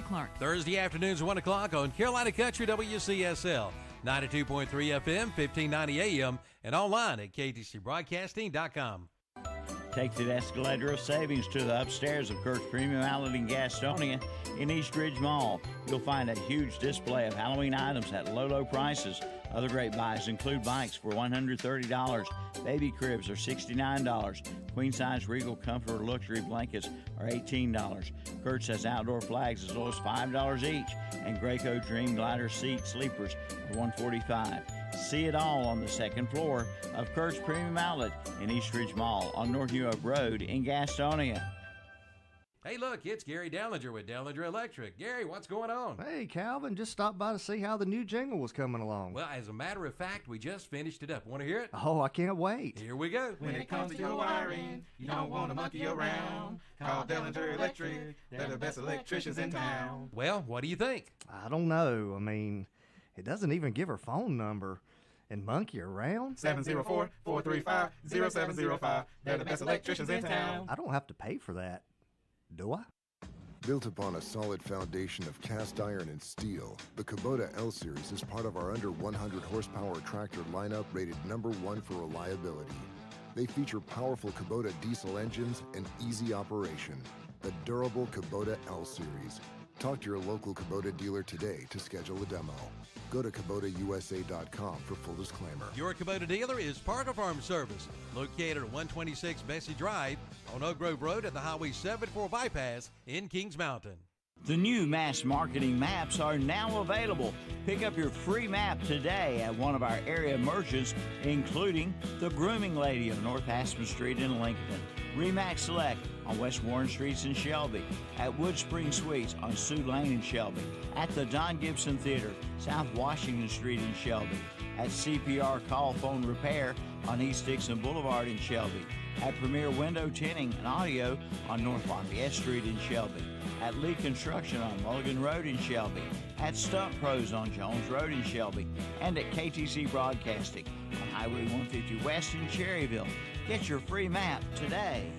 Clark. Thursday afternoons at 1 o'clock on Carolina Country WCSL, 92.3 FM, 1590 AM, and online at ktcbroadcasting.com. Take the escalator of savings to the upstairs of Kurt's Premium Outlet in Gastonia in East Ridge Mall. You'll find a huge display of Halloween items at low low Other great buys include bikes for $130, baby cribs are $69, queen-size Regal Comfort luxury blankets are $18. Kurt's has outdoor flags as low as $5 each, and Graco Dream Glider seat sleepers are $145. See it all on the second floor of Kurt's Premium Outlet in East Ridge Mall on North New York Road in Gastonia. Hey, look, it's Gary Dellinger with Dellinger Electric. Gary, what's going on? Hey, Calvin, just stopped by to see how the new jingle was coming along. Well, as a matter of fact, we just finished it up. Want to hear it? Oh, I can't wait. Here we go. When it comes to your wiring, you don't want to monkey around. Call Dellinger Electric. They're the best electricians in town. Well, what do you think? I don't know. I mean, it doesn't even give her phone number. And monkey around? 704-435-0705. They're the best electricians in town. I don't have to pay for that, do I? Built upon a solid foundation of cast iron and steel, the Kubota L-Series is part of our under 100 horsepower tractor lineup rated #1 for reliability. They feature powerful Kubota diesel engines and easy operation. The durable Kubota L-Series. Talk to your local Kubota dealer today to schedule a demo. Go to KubotaUSA.com for full disclaimer. Your Kubota dealer is Parker Farm Service, located at 126 Bessie Drive on Oak Grove Road at the Highway 74 bypass in Kings Mountain. The new mass marketing maps are now available. Pick up your free map today at one of our area merchants, including the Grooming Lady on North Aspen Street in Lincoln, Remax Select on West Warren Streets in Shelby, at Wood Spring Suites on Sioux Lane in Shelby, at the Don Gibson Theater, South Washington Street in Shelby, at CPR Call Phone Repair on East Dixon Boulevard in Shelby, at Premier Window Tinting and Audio on North Lafayette Street in Shelby, at Lee Construction on Mulligan Road in Shelby, at Stunt Pros on Jones Road in Shelby, and at KTC Broadcasting on Highway 150 West in Cherryville. Get your free map today.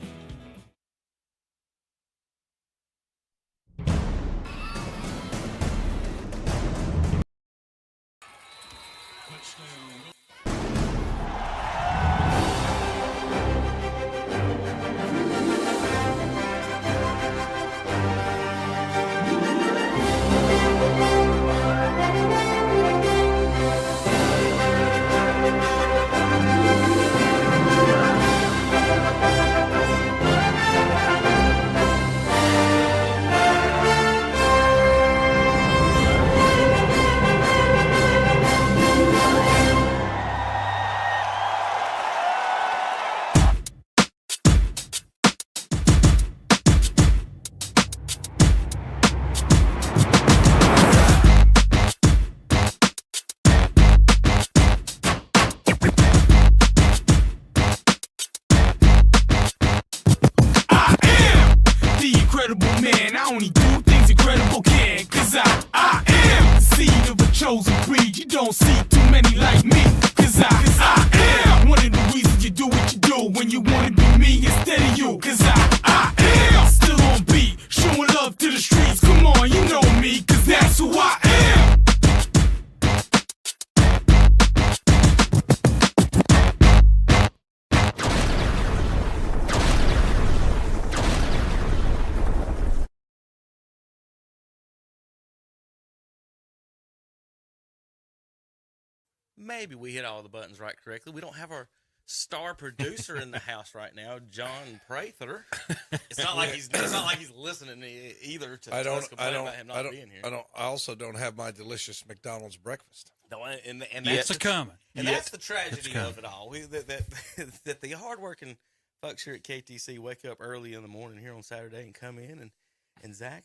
Maybe we hit all the buttons right correctly. We don't have our star producer in the house right now, John Prather. It's not like he's listening either to us complain about him not being here. I also don't have my delicious McDonald's breakfast. No, and that's coming. And that's the tragedy of it all. That the hardworking folks here at KTC wake up early in the morning here on Saturday and come in, and Zach,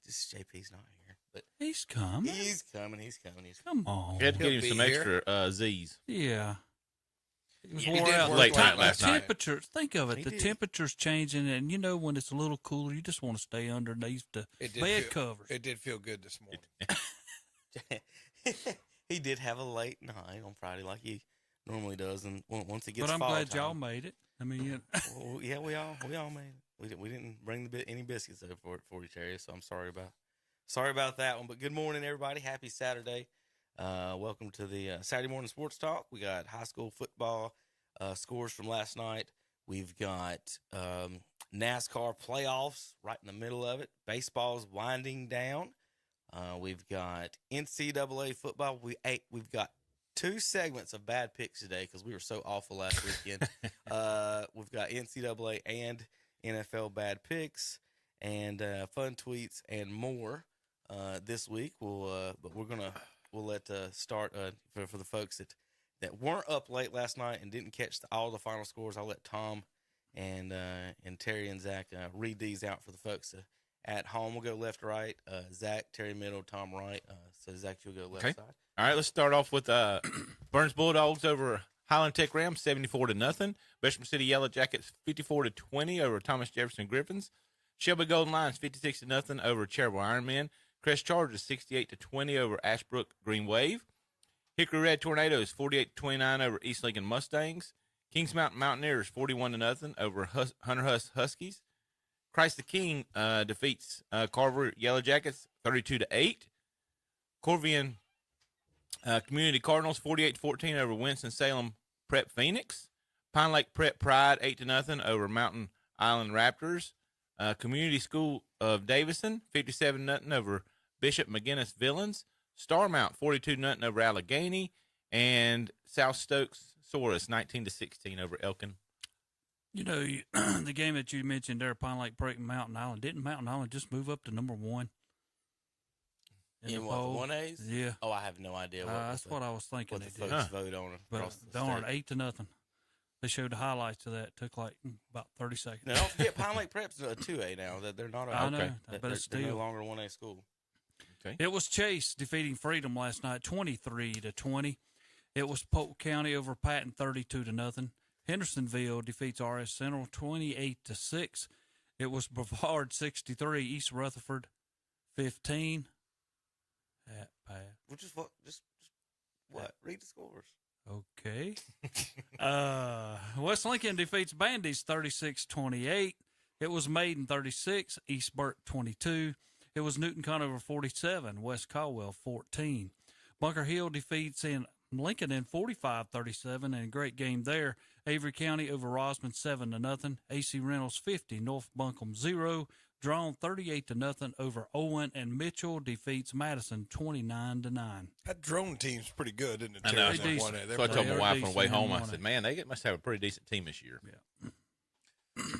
this JP's not here. But he's coming. He's coming. Come on. We had to get him some extra Z's. Yeah. He did work late night last night. Temperatures. Think of it. The temperature's changing, and when it's a little cooler, you just want to stay underneath the bed covers. It did feel good this morning. He did have a late night on Friday, like he normally does, and once it gets. But I'm fall glad time, y'all made it. I mean, well, yeah, we all made it. We didn't bring any biscuits over for you, Cherry. So I'm sorry about Sorry about that one, but good morning, everybody. Happy Saturday. Welcome to the Saturday Morning Sports Talk. We got high school football scores from last night. We've got NASCAR playoffs right in the middle of it. Baseball's winding down. We've got NCAA football. We've got 2 segments of bad picks today because we were so awful last weekend. We've got NCAA and NFL bad picks and fun tweets and more this week. But we'll let start for the folks that weren't up late last night and didn't catch all the final scores. I'll let Tom and Terry and Zach read these out for the folks at home. We'll go left, right. Zach, Terry, middle, Tom, right. So Zach, you'll go left side. All right, let's start off with Burns Bulldogs over Highland Tech Rams, 74-0. Bishop City Yellow Jackets, 54-20 over Thomas Jefferson Griffins. Shelby Golden Lions, 56-0 over Cherryville Ironmen. Crest Chargers, 68-20 over Ashbrook Green Wave. Hickory Red Tornadoes, 48-29 over East Lincoln Mustangs. Kings Mountain Mountaineers, 41-0 over Hunter Huss Huskies. Christ the King defeats Carver Yellow Jackets, 32-8. Corvian Community Cardinals, 48-14 over Winston-Salem Prep Phoenix. Pine Lake Prep Pride, 8-0 over Mountain Island Raptors. Community School of Davison, 57-0 over Bishop McGinnis Villains. Starmount, 42-0 over Allegheny. And South Stokes Saurus, 19-16 over Elkin. You know, the game that you mentioned there, Pine Lake Prep and Mountain Island, didn't Mountain Island just move up to number 1? In what, the 1As? Yeah. Oh, I have no idea. That's what I was thinking. What the folks vote on. But darn, 8-0. They showed the highlights of that. It took like about 30 seconds. Now, don't forget, Pine Lake Prep's a 2A now. That they're not. I know, okay. but it's still they're no longer a 1A school. Okay. It was Chase defeating Freedom last night, 23-20. It was Polk County over Patton, 32-0. Hendersonville defeats R.S. Central, 28-6. It was Brevard, 63. East Rutherford, 15. That pass. Well, just what? Read the scores. Okay. West Lincoln defeats Bandy's 36-28. It was Maiden 36, East Burke 22. It was Newton Conover 47, West Caldwell 14. Bunker Hill defeats Lincoln in 45-37, and a great game there. Avery County over Rosman 7-0. AC Reynolds 50, North Buncombe 0. Drawn 38-0 over Owen, and Mitchell defeats Madison 29-9. That drone team's pretty good, isn't it? I know. They're So I told my wife on the way home, I decent. said, man, they must have a pretty decent team this year. Yeah.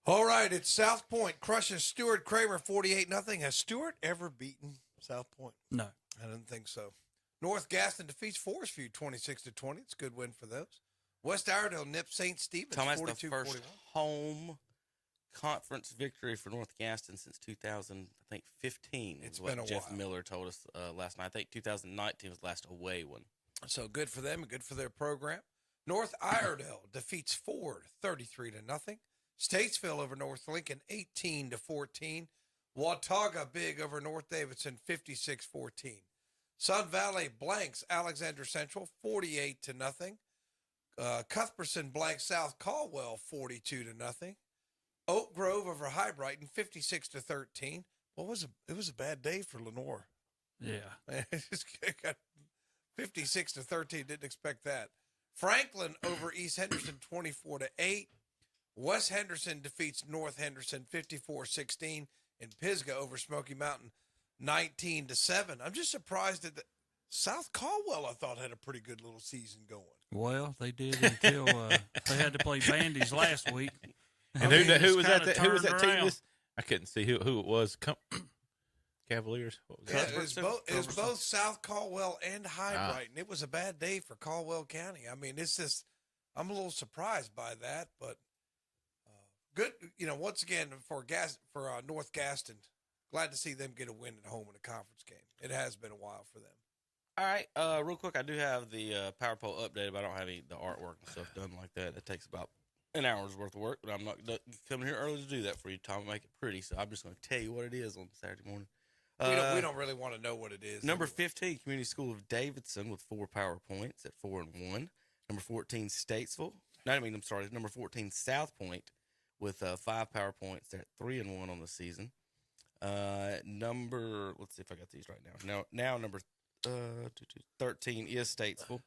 All right, it's South Point crushes Stuart Kramer 48-0. Has Stuart ever beaten South Point? No. I didn't think so. North Gaston defeats Forest View 26-20. It's a good win for those. West Iredale nips St. Stephen's 42-41. Tom, that's the first home conference victory for North Gaston since 2015. It's what been a Jeff while. Miller told us last night. I think 2019 was the last away one. So good for them and good for their program. North Iredale defeats Ford 33-0. Statesville over North Lincoln 18-14. Watauga big over North Davidson 56-14. Sun Valley blanks Alexander Central 48-0. Cuthbertson blanks South Caldwell 42-0. Oak Grove over High Brighton 56-13. It was a bad day for Lenore. Yeah. It just got 56-13. Didn't expect that. Franklin over East Henderson 24-8. West Henderson defeats North Henderson 54-16. And Pisgah over Smoky Mountain 19-7. I'm just surprised that South Caldwell, I thought, had a pretty good little season going. Well, they did until they had to play Bandy's last week. And who was that? Who was that team? Around. I couldn't see who it was. Cavaliers. What was that? It was both South Caldwell and High Brighton. It was a bad day for Caldwell County. I mean, it's just I'm a little surprised by that, but good. You know, once again for North Gaston, glad to see them get a win at home in a conference game. It has been a while for them. All right, real quick, I do have the Power Poll updated, but I don't have the artwork and stuff done like that. It takes about an hour's worth of work, but I'm not coming here early to do that for you, Tom, and make it pretty. So I'm just going to tell you what it is on Saturday morning. We don't really want to know what it is. Number 15, Community School of Davidson with 4 power points at 4-1. Number 14, Statesville. Number 14, South Point with 5 power points at 3-1 on the season. Let's see if I got these right now. Now number 13 is Statesville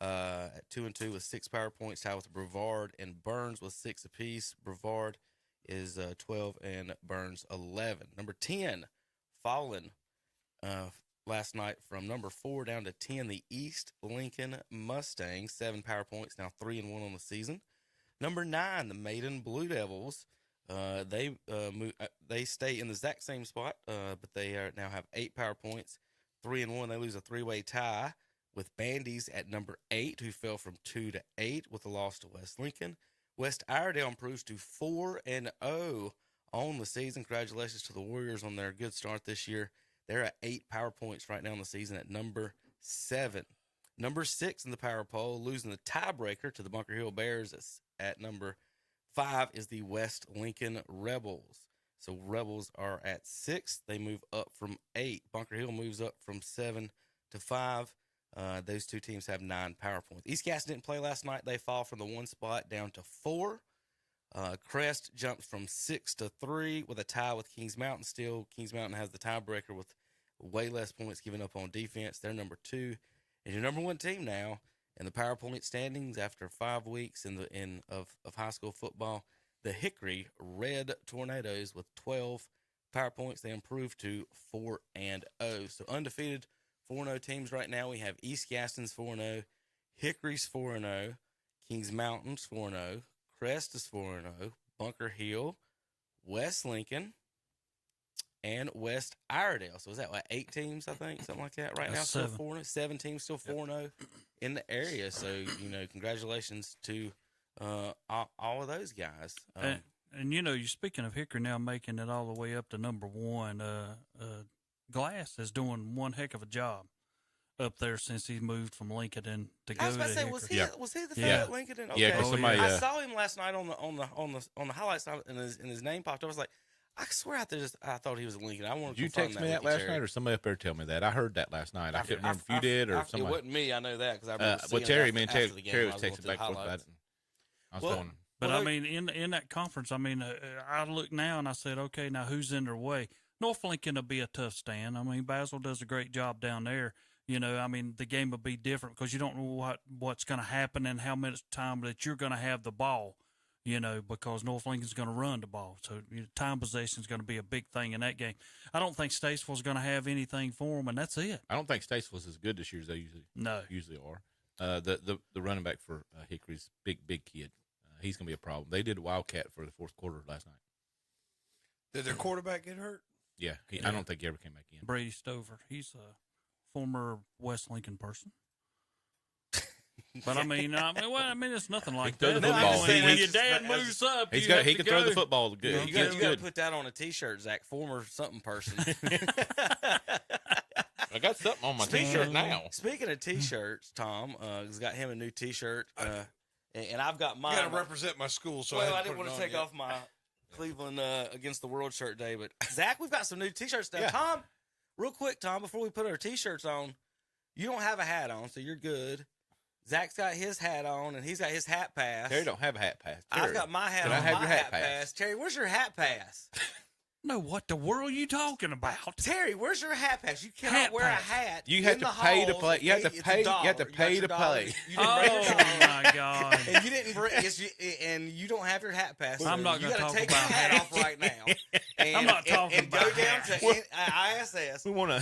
at 2-2 with 6 power points, tied with Brevard and Burns with 6 apiece. Brevard is 12 and Burns 11. Number 10, fallen last night from number 4 down to 10, the East Lincoln Mustangs, 7 power points, now 3-1 on the season. Number 9, the Maiden Blue Devils. They stay in the exact same spot, but they now have 8 power points, 3-1. They lose a 3-way tie with Bandies at number 8, who fell from 2 to 8 with a loss to West Lincoln. West Iredale improves to 4-0 on the season. Congratulations to the Warriors on their good start this year. They're at 8 power points right now in the season at number 7. Number 6 in the power poll, losing the tiebreaker to the Bunker Hill Bears at number 5 is the West Lincoln Rebels. So Rebels are at 6. They move up from 8. Bunker Hill moves up from 7 to 5. Those two teams have 9 power points. East Gaston didn't play last night. They fall from the 1 spot down to 4. Crest jumps from 6 to 3 with a tie with Kings Mountain still. Kings Mountain has the tiebreaker with way less points given up on defense. They're number 2. And your number 1 team now in the power point standings after 5 weeks of high school football, the Hickory Red Tornadoes with 12 power points. They improved to 4-0. So undefeated 4-0 teams right now. We have East Gaston's 4-0, Hickory's 4-0, Kings Mountain's 4-0, Crest is 4-0, Bunker Hill, West Lincoln, and West Iredale. So is that 8 teams, I think, something like that right now? Still 4-0, 7 teams still 4-0 in the area. So, congratulations to all of those guys. And you're speaking of Hickory now making it all the way up to number 1. Glass is doing one heck of a job up there since he moved from Lincoln to go to Hickory. Was he the fan at Lincoln? Okay. Yeah, somebody. I saw him last night on the highlights, and his name popped up. I was like, I swear I thought he was at Lincoln. I wanted to Did you text me that last night, or somebody up there tell me that? I heard that last night. I couldn't remember if you did or somebody. It wasn't me. I know that because I remember seeing Terry Terry was texting back and forth about it. I was going. But in that conference, I look now and I said, okay, now who's in their way? North Lincoln will be a tough stand. Basil does a great job down there. The game will be different because you don't know what's going to happen and how much time that you're going to have the ball, because North Lincoln's going to run the ball. So time possession is going to be a big thing in that game. I don't think Statesville's going to have anything for them, and that's it. I don't think Statesville's as good this year as they usually are. The running back for Hickory's big kid. He's going to be a problem. They did a Wildcat for the 4th quarter last night. Did their quarterback get hurt? Yeah, I don't think he ever came back in. Brady Stover. He's a former West Lincoln person. But it's nothing like that. When your dad moves up, he can throw the football good. You got to put that on a T-shirt, Zach. Former something person. I got something on my T-shirt now. Speaking of T-shirts, Tom has got him a new T-shirt, and I've got mine. Got to represent my school, so I didn't want to take off my Cleveland against the World shirt day, but Zach, we've got some new T-shirts now. Yeah. Tom, real quick, Tom, before we put our T-shirts on, you don't have a hat on, so you're good. Zach's got his hat on, and he's got his hat pass. Terry don't have a hat pass. I've got my hat on. Can I have your hat pass? Terry, where's your hat pass? No, what the world are you talking about? Terry, where's your hat pass? You cannot wear a hat. You have to pay to play. You have to pay. You have to pay to play. Oh my God! And you didn't bring. And you don't have your hat pass. I'm not going to talk about. You got to take your hat off right now. And, I'm not talking about. And go down to ISS. We want to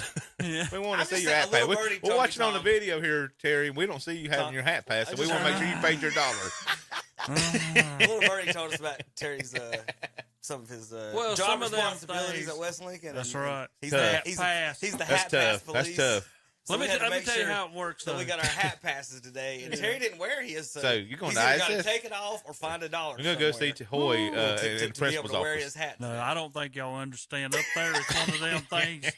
see your hat pass. We're watching on the video here, Terry. We don't see you having your hat pass, so we want to make sure you paid your $1. Little birdie told us about Terry's. Some of his job responsibilities at West Lincoln. That's right. He's the hat pass police. That's tough. So let me tell you how it works. So we got our hat passes today, and Terry didn't wear his. So you're going to ISS? Got to take it off or find $1. We're going to go see Hoy in the principal's office. Wear his hat. No, I don't think y'all understand. Up there, it's one of them things.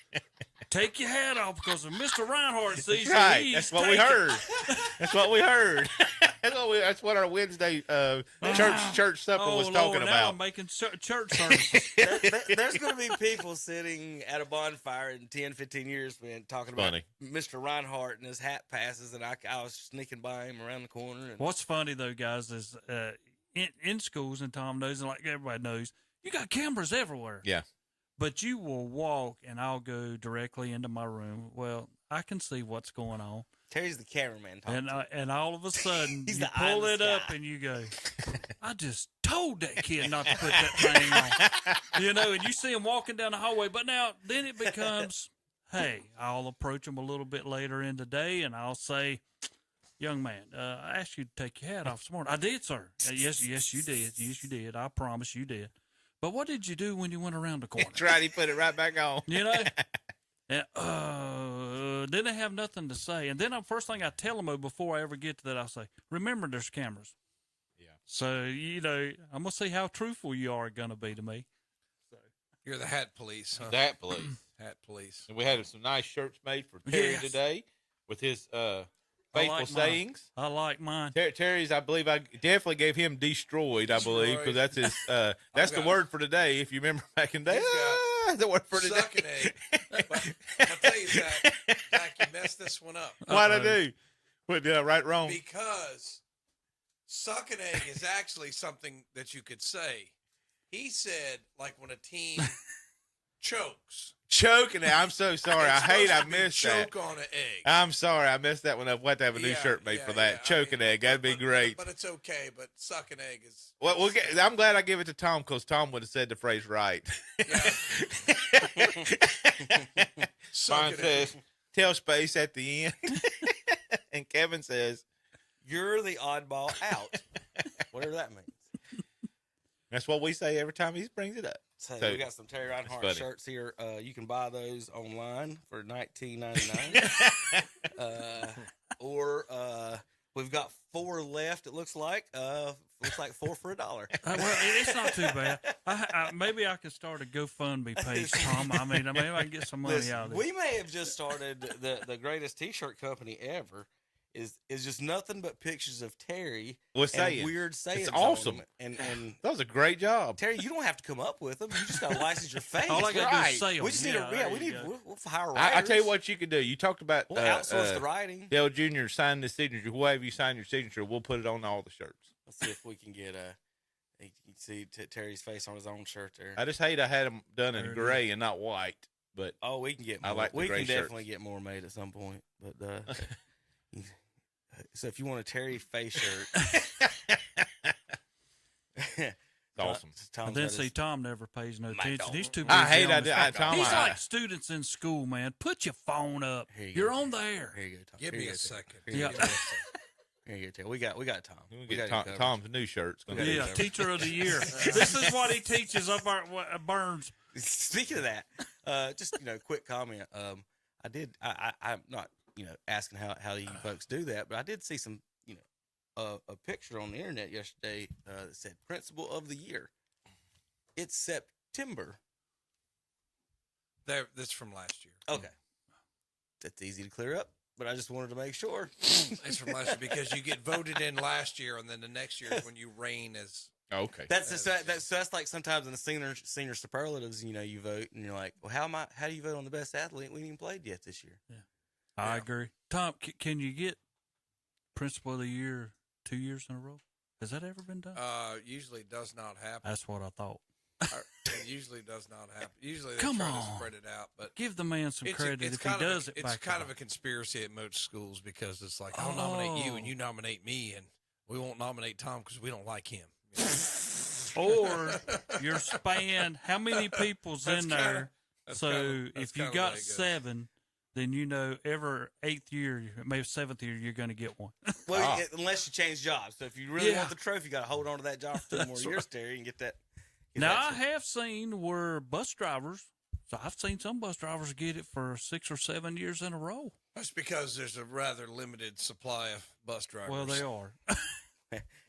Take your hat off because if Mr. Reinhardt sees you, right. That's what we heard. That's what we heard. That's what our Wednesday church supper was talking about. Now I'm making church services. There's going to be people sitting at a bonfire in 10, 15 years talking about Mr. Reinhardt and his hat passes, and I was sneaking by him around the corner. And what's funny, though, guys, is in schools, and Tom knows, and like everybody knows, you got cameras everywhere. Yeah. But you will walk, and I'll go directly into my room. Well, I can see what's going on. Terry's the cameraman. And all of a sudden, He's you the eye in pull the it up sky. and you go, I just told that kid not to put that thing on. You know, and you see him walking down the hallway. But now, then it becomes, hey, I'll approach him a little bit later in the day, and I'll say, young man, I asked you to take your hat off this morning. I did, sir. Yes, you did. Yes, you did. I promise you did. But what did you do when you went around the corner? Try to put it right back on. You know? And, then they have nothing to say. And then first thing I tell them before I ever get to that, I'll say, remember, there's cameras. Yeah. So, you know, I'm going to see how truthful you are going to be to me. So You're the hat police, huh? The hat police. Hat police. And we had some nice shirts made for Terry today with his faithful sayings. I like mine. Terry's, I believe, I definitely gave him destroyed, I believe, because that's his. That's the word for today. If you remember back in the day, the word for today. Sucking egg. But I'll tell you, Zach, you messed this one up. What'd I do? What did I write wrong? Because suck an egg is actually something that you could say. He said, like when a team chokes. Choking it. I'm so sorry. I missed that. Choke on an egg. I'm sorry. I messed that one up. We'll have to have a new shirt made for that. Choke an egg. That'd be great. But it's okay. But suck an egg is. Well, I'm glad I gave it to Tom because Tom would have said the phrase right. Brian says, tell space at the end. And Kevin says, you're the oddball out. Whatever that means. That's what we say every time he brings it up. So we got some Terry Reinhardt shirts here. You can buy those online for $19.99. Or we've got 4 left. It looks like 4 for $1. Well, it's not too bad. Maybe I could start a GoFundMe page, Tom. Maybe I can get some money out of it. We may have just started the greatest T-shirt company ever. Is just nothing but pictures of Terry and weird sayings. It's awesome. And that was a great job. Terry, you don't have to come up with them. You just got to license your face. All I got to do is say them. We just need we'll hire writers. I tell you what you can do. You talked about we'll outsource the writing. Dale Jr. sign the signature. Whoever you sign your signature, we'll put it on all the shirts. Let's see if we can get you can see Terry's face on his own shirt there. I just hate I had them done in gray and not white. But we can get more. I like the gray definitely get more made at some point. But so if you want a Terry face shirt, it's awesome. And then Tom never pays no attention. He's too busy. I hate Tom. He's like students in school, man. Put your phone up. You're on the air. Here you go, Tom. Give me a second. Here you go, Terry. We got Tom. We got Tom's new shirts. Teacher of the year. This is what he teaches up our Burns. Speaking of that, just quick comment. I'm not asking how you folks do that, but I did see some a picture on the internet yesterday that said Principal of the Year. It's September. That's from last year. Okay, that's easy to clear up. But I just wanted to make sure. It's from last year because you get voted in last year, and then the next year is when you reign as. Okay. That's like sometimes in the senior superlatives, you vote, and you're like, well, how do you vote on the best athlete? We ain't even played yet this year. Yeah, I agree. Tom, can you get Principal of the Year 2 years in a row? Has that ever been done? Usually does not happen. That's what I thought. It usually does not happen. Usually they try to spread it out, but give the man some credit if he does it. It's kind of a conspiracy at most schools because it's like I'll nominate you and you nominate me, and we won't nominate Tom because we don't like him. Or your span, how many people's in there? So if you got 7, then every 8th year, maybe 7th year, you're going to get one. Well, unless you change jobs. So if you really want the trophy, you got to hold on to that job for 2 more years, Terry, and get that. Now, I have seen where bus drivers, so I've seen some bus drivers get it for 6 or 7 years in a row. That's because there's a rather limited supply of bus drivers. Well, they are.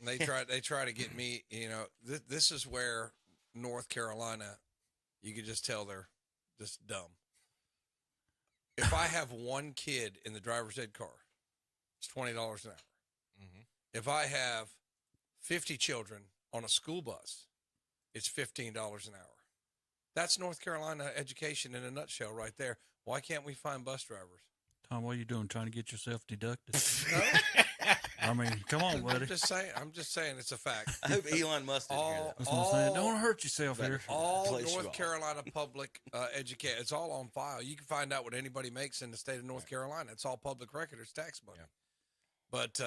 They try to get me, this is where North Carolina, you can just tell they're just dumb. If I have one kid in the driver's ed car, it's $20 an hour. Mm-hmm. If I have 50 children on a school bus, it's $15 an hour. That's North Carolina education in a nutshell right there. Why can't we find bus drivers? Tom, what are you doing? Trying to get yourself deducted? No. I mean, come on, buddy. I'm just saying it's a fact. I hope Elon Musk didn't hear that. That's what I'm saying. Don't hurt yourself here. All Place you North off. Carolina public educate. It's all on file. You can find out what anybody makes in the state of North Carolina. It's all public record. It's tax money. Yeah. But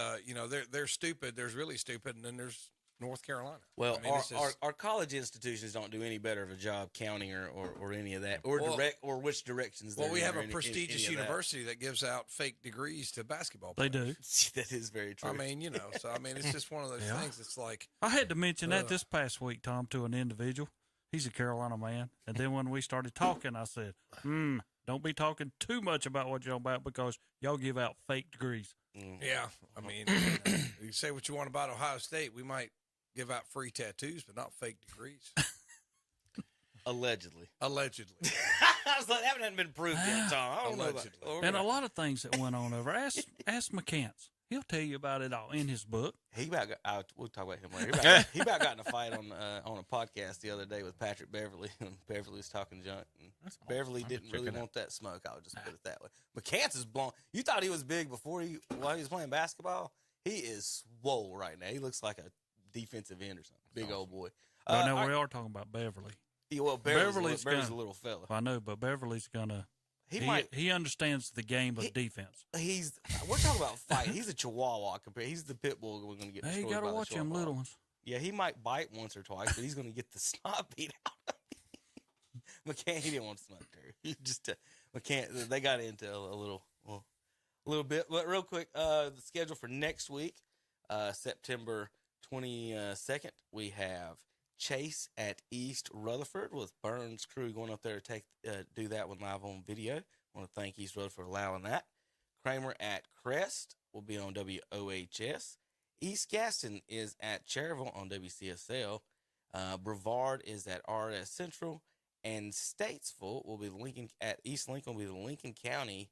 they're stupid. There's really stupid, and then there's North Carolina. Well, I mean, our college institutions don't do any better of a job counting or any of that, or which directions. Well, they're we in have or a any prestigious of that. university that gives out fake degrees to basketball They players. do. That is very true. I mean, it's just one of those things. It's like I had to mention that this past week, Tom, to an individual. He's a Carolina man. And then when we started talking, I said, don't be talking too much about what you're about because y'all give out fake degrees. yeah. I mean, you say what you want about Ohio State, we might give out free tattoos, but not fake degrees. Allegedly. Allegedly. I was like, that hasn't been proved yet, Tom. I don't know about Allegedly. And a lot of things that went on over. Ask McCants. He'll tell you about it all in his book. We'll talk about him later. He about got in a fight on a podcast the other day with Patrick Beverly, and Beverly was talking junk. And Beverly didn't really want that smoke. I would just put it that way. McCants is blown. You thought he was big while he was playing basketball. He is swole right now. He looks like a defensive end or something. Big old boy. But no, we are talking about Beverly. Yeah, well, Beverly's a little fella. I know, but Beverly's gonna. He understands the game of defense. We're talking about fight. He's a Chihuahua compared. He's the pit bull we're going to get. Hey, you got to watch them little ones. Yeah, he might bite once or twice, but he's going to get the snot beat out of him. McCann, he didn't want to smoke there. He just McCann. They got into a little bit. But real quick, the schedule for next week, September 22nd, we have Chase at East Rutherford with Burns' crew going up there to do that one live on video. I want to thank East Rutherford for allowing that. Kramer at Crest will be on WOHS. East Gaston is at Cherryville on WCSL. Brevard is at RS Central. And Statesville will be East Lincoln will be the Lincoln County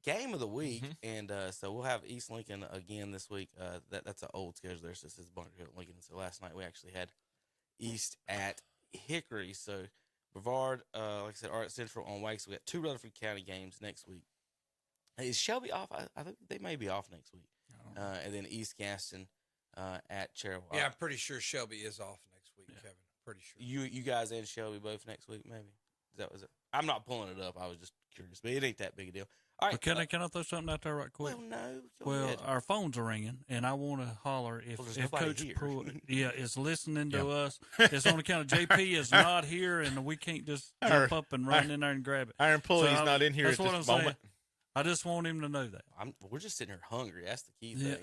game of the week. And so we'll have East Lincoln again this week. That's an old schedule there. So this is Bunker Hill Lincoln. So last night we actually had East at Hickory. So Brevard, like I said, RS Central on Wakes. We got 2 Rutherford County games next week. Is Shelby off? I think they may be off next week. And then East Gaston at Cherryville. Yeah, I'm pretty sure Shelby is off next week, Kevin. Pretty sure. You guys and Shelby both next week, maybe? Was it? I'm not pulling it up. I was just curious, but it ain't that big a deal. All right. Can I throw something out there right quick? Well, no. Well, our phones are ringing, and I want to holler if Coach Pruitt is listening to us. It's on account of JP is not here, and we can't just jump up and run in there and grab it. Our employee's not in here at this moment. I just want him to know that. We're just sitting here hungry. That's the key thing.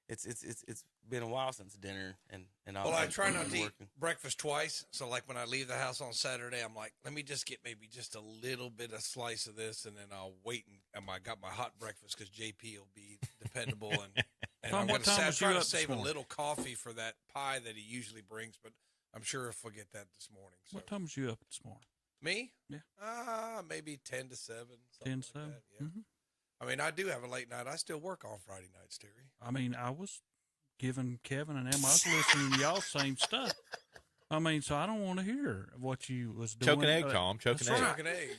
It's been a while since dinner, and I try not to eat breakfast twice. So like when I leave the house on Saturday, I'm like, let me just get maybe just a little bit of slice of this, and then I'll wait and I got my hot breakfast because JP will be dependable and Tom, I'm going to try to save a morning? little coffee for that pie that he usually brings, but I'm sure I'll forget that this morning. So. What time was you up this morning? Me? Yeah. Maybe 10 to 7. 10 to 7. Like yeah. I mean, I do have a late night. I still work on Friday nights, Terry. I mean, I was giving Kevin and Emma, I was listening to y'all same stuff. I mean, so I don't want to hear what you was doing. Choking egg, Tom. Choking egg. Choking egg.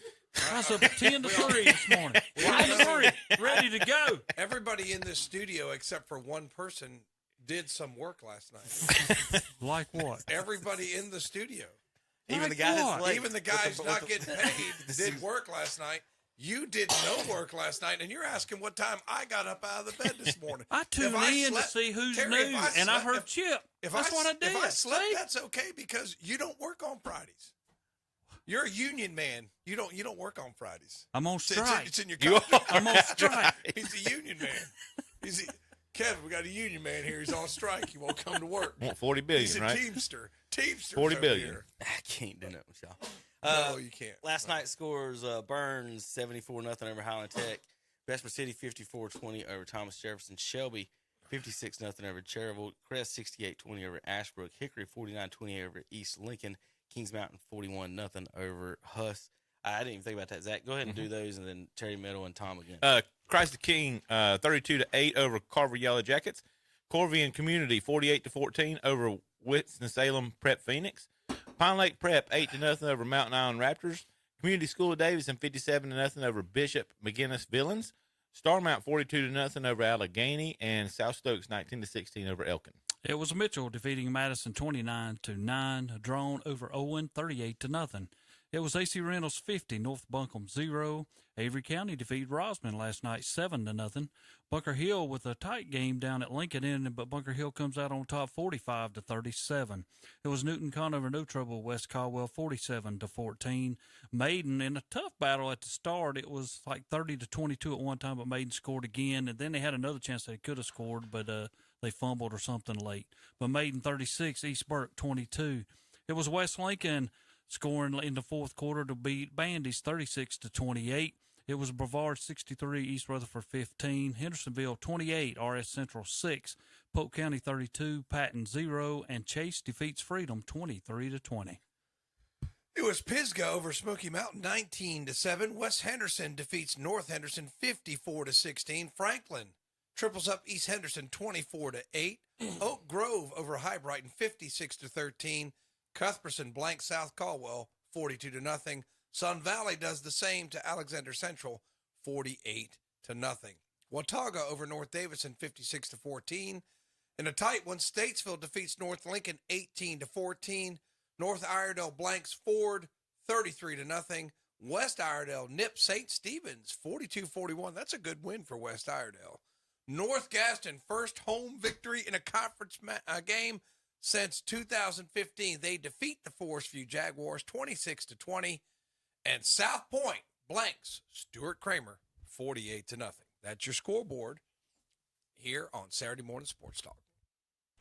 I was up 10 to 3 this morning. 10 to 3, ready to go. Everybody in this studio, except for one person, did some work last night. Like what? Everybody in the studio. Even the guys, even the guys not getting paid did work last night. You did no work last night, and you're asking what time I got up out of the bed this morning. I tuned in to see who's new, and I heard Chip. That's what I did. If I slept, that's okay because you don't work on Fridays. You're a union man. You don't work on Fridays. I'm on strike. It's in your contract. I'm on strike. He's a union man. Kevin, we got a union man here. He's on strike. He won't come to work. Want $40 billion, He's a right? Teamster. $40 billion. Here. I can't do that with y'all. No, you can't. Last night scores Burns 74-0 over Highland Tech. Bessemer City 54-20 over Thomas Jefferson. Shelby 56-0 over Cherryville. Crest 68-20 over Ashbrook. Hickory 49-20 over East Lincoln. Kings Mountain 41-0 over Huss. I didn't even think about that. Zach, go ahead and do those, and then Terry Meadow and Tom again. Christ the King 32-8 over Carver Yellow Jackets. Corvian Community 48-14 over Winston-Salem Prep Phoenix. Pine Lake Prep 8-0 over Mountain Island Raptors. Community School of Davidson 57-0 over Bishop McGinnis Villains. Starmount 42-0 over Allegheny, and South Stokes 19-16 over Elkin. It was Mitchell defeating Madison 29-9. Drone over Owen 38-0. It was AC Reynolds 50, North Buncombe 0. Avery County defeated Rosman last night 7-0. Bunker Hill with a tight game down at Lincoln, but Bunker Hill comes out on top 45-37. It was Newton Conover no trouble West Caldwell 47-14. Maiden in a tough battle at the start. It was like 30-22 at one time, but Maiden scored again, and then they had another chance they could have scored, but they fumbled or something late. But Maiden 36, East Burke 22. It was West Lincoln scoring in the fourth quarter to beat Bandy's 36-28. It was Brevard 63, East Rutherford 15, Hendersonville 28, RS Central 6, Polk County 32, Patton 0, and Chase defeats Freedom 23-20. It was Pisgah over Smoky Mountain 19-7. West Henderson defeats North Henderson 54-16. Franklin triples up East Henderson 24-8. Oak Grove over High Brighton 56-13. Cuthbertson blanks South Caldwell 42-0. Sun Valley does the same to Alexander Central 48-0. Watauga over North Davidson 56-14. In a tight one, Statesville defeats North Lincoln 18-14. North Iredell blanks Ford 33-0. West Iredell nips St. Stephen's 42-41. That's a good win for West Iredell. North Gaston first home victory in a conference game since 2015. They defeat the Forest View Jaguars 26-20. And South Point blanks Stuart Kramer 48-0. That's your scoreboard here on Saturday Morning Sports Talk.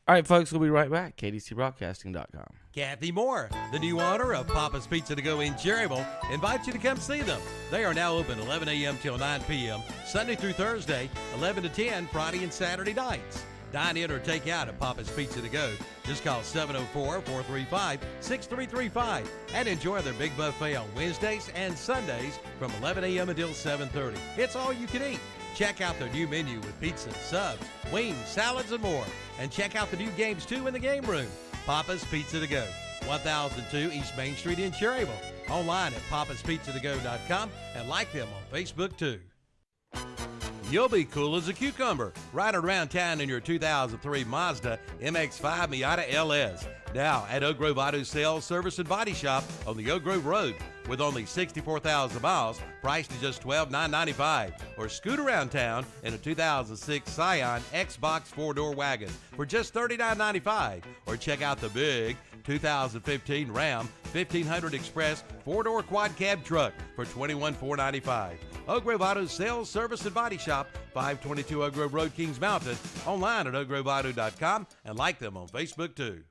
All right, folks, we'll be right back. KDCBroadcasting.com. Kathy Moore, the new owner of Papa's Pizza to Go in Cherryville, invites you to come see them. They are now open 11 a.m. till 9 p.m., Sunday through Thursday, 11 to 10, Friday and Saturday nights. Dine in or take out at Papa's Pizza to Go. Just call 704-435-6335 and enjoy their big buffet on Wednesdays and Sundays from 11 a.m. until 7:30. It's all you can eat. Check out their new menu with pizza, subs, wings, salads, and more. And check out the new games, too, in the game room. Papa's Pizza to Go, 1002 East Main Street in Cherryville. Online at papaspizzatogo.com and like them on Facebook, too. You'll be cool as a cucumber riding around town in your 2003 Mazda MX-5 Miata LS. Now at Oak Grove Auto Sales, Service, and Body Shop on the Oak Grove Road. With only 64,000 miles, priced at just $12,995. Or scoot around town in a 2006 Scion X-Box 4-door wagon for just $39.95. Or check out the big 2015 Ram 1500 Express 4-door quad cab truck for $21,495. Oak Grove Auto Sales, Service, and Body Shop, 522 Oak Grove Road, Kings Mountain. Online at oakgroveauto.com and like them on Facebook, too.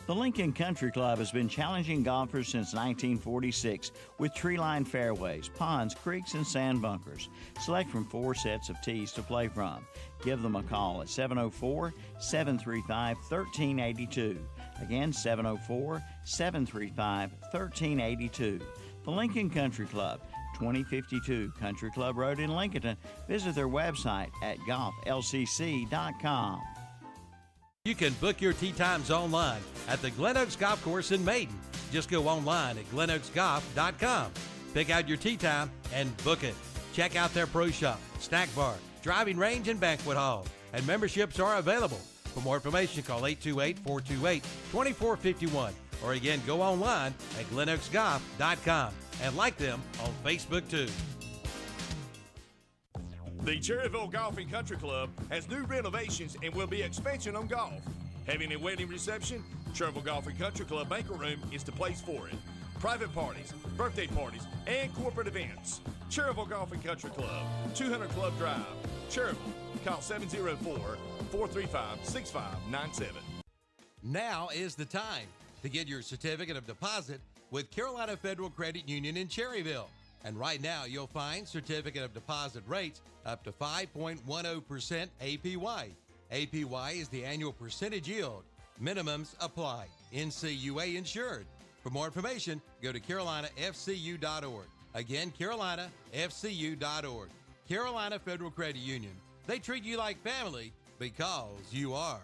The Lincoln Country Club has been challenging golfers since 1946 with tree-lined fairways, ponds, creeks, and sand bunkers. Select from 4 sets of tees to play from. Give them a call at 704-735-1382. Again, 704-735-1382. The Lincoln Country Club, 2052 Country Club Road in Lincoln. Visit their website at golflcc.com. You can book your tee times online at the Glen Oaks Golf Course in Maiden. Just go online at glenoaksgolf.com. Pick out your tee time and book it. Check out their pro shop, snack bar, driving range, and banquet hall. And memberships are available. For more information, call 828-428-2451. Or again, go online at glenoaksgolf.com and like them on Facebook, too. The Cherryville Golf and Country Club has new renovations and will be expansion on golf. Having a wedding reception? Cherryville Golf and Country Club banquet room is the place for it. Private parties, birthday parties, and corporate events. Cherryville Golf and Country Club, 200 Club Drive, Cherryville. Call 704-435-6597. Now is the time to get your certificate of deposit with Carolina Federal Credit Union in Cherryville. And right now, you'll find certificate of deposit rates up to 5.10% APY. APY is the annual percentage yield. Minimums apply. NCUA insured. For more information, go to carolinafcu.org. Again, carolinafcu.org. Carolina Federal Credit Union. They treat you like family because you are.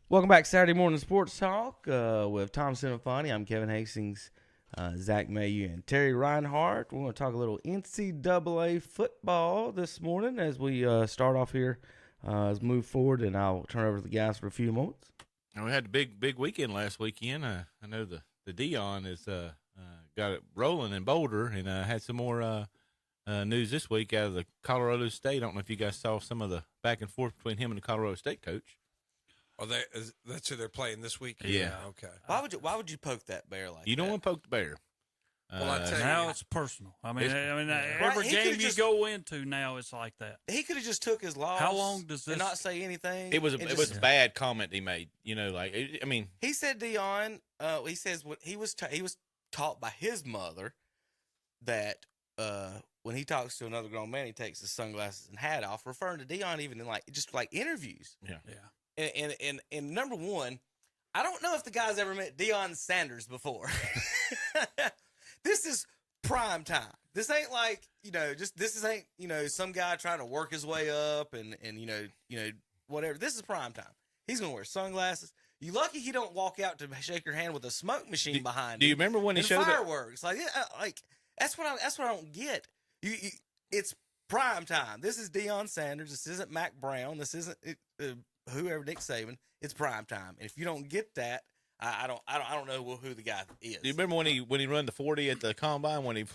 Welcome back, Saturday Morning Sports Talk with Tom Sinofani. I'm Kevin Hastings, Zach Mayu, and Terry Reinhardt. We're going to talk a little NCAA football this morning as we start off here. Let's move forward, and I'll turn over to the guys for a few moments. We had a big weekend last weekend. I know the Dion has got it rolling in Boulder, and had some more news this week out of the Colorado State. I don't know if you guys saw some of the back and forth between him and the Colorado State coach. Oh, that's who they're playing this week? Yeah. Okay. Why would you poke that bear like that? You don't want to poke the bear. Well, I tell you, now it's personal. I mean, every game you go into now, it's like that. He could have just took his loss. How long does this and not say anything? It was a bad comment he made. You know, like I mean, he said Dion. He says what he was taught by his mother that when he talks to another grown man, he takes his sunglasses and hat off, referring to Dion even in like interviews. Yeah. And number one, I don't know if the guy's ever met Deion Sanders before. This is prime time. This ain't like, this ain't, some guy trying to work his way up and whatever. This is prime time. He's going to wear sunglasses. You lucky he don't walk out to shake your hand with a smoke machine behind him. Do you remember when he showed fireworks? Like that's what I don't get. It's prime time. This is Deion Sanders. This isn't Mac Brown. This isn't whoever, Nick Saban. It's prime time. And if you don't get that, I don't know who the guy is. Do you remember when he run the 40 at the combine when he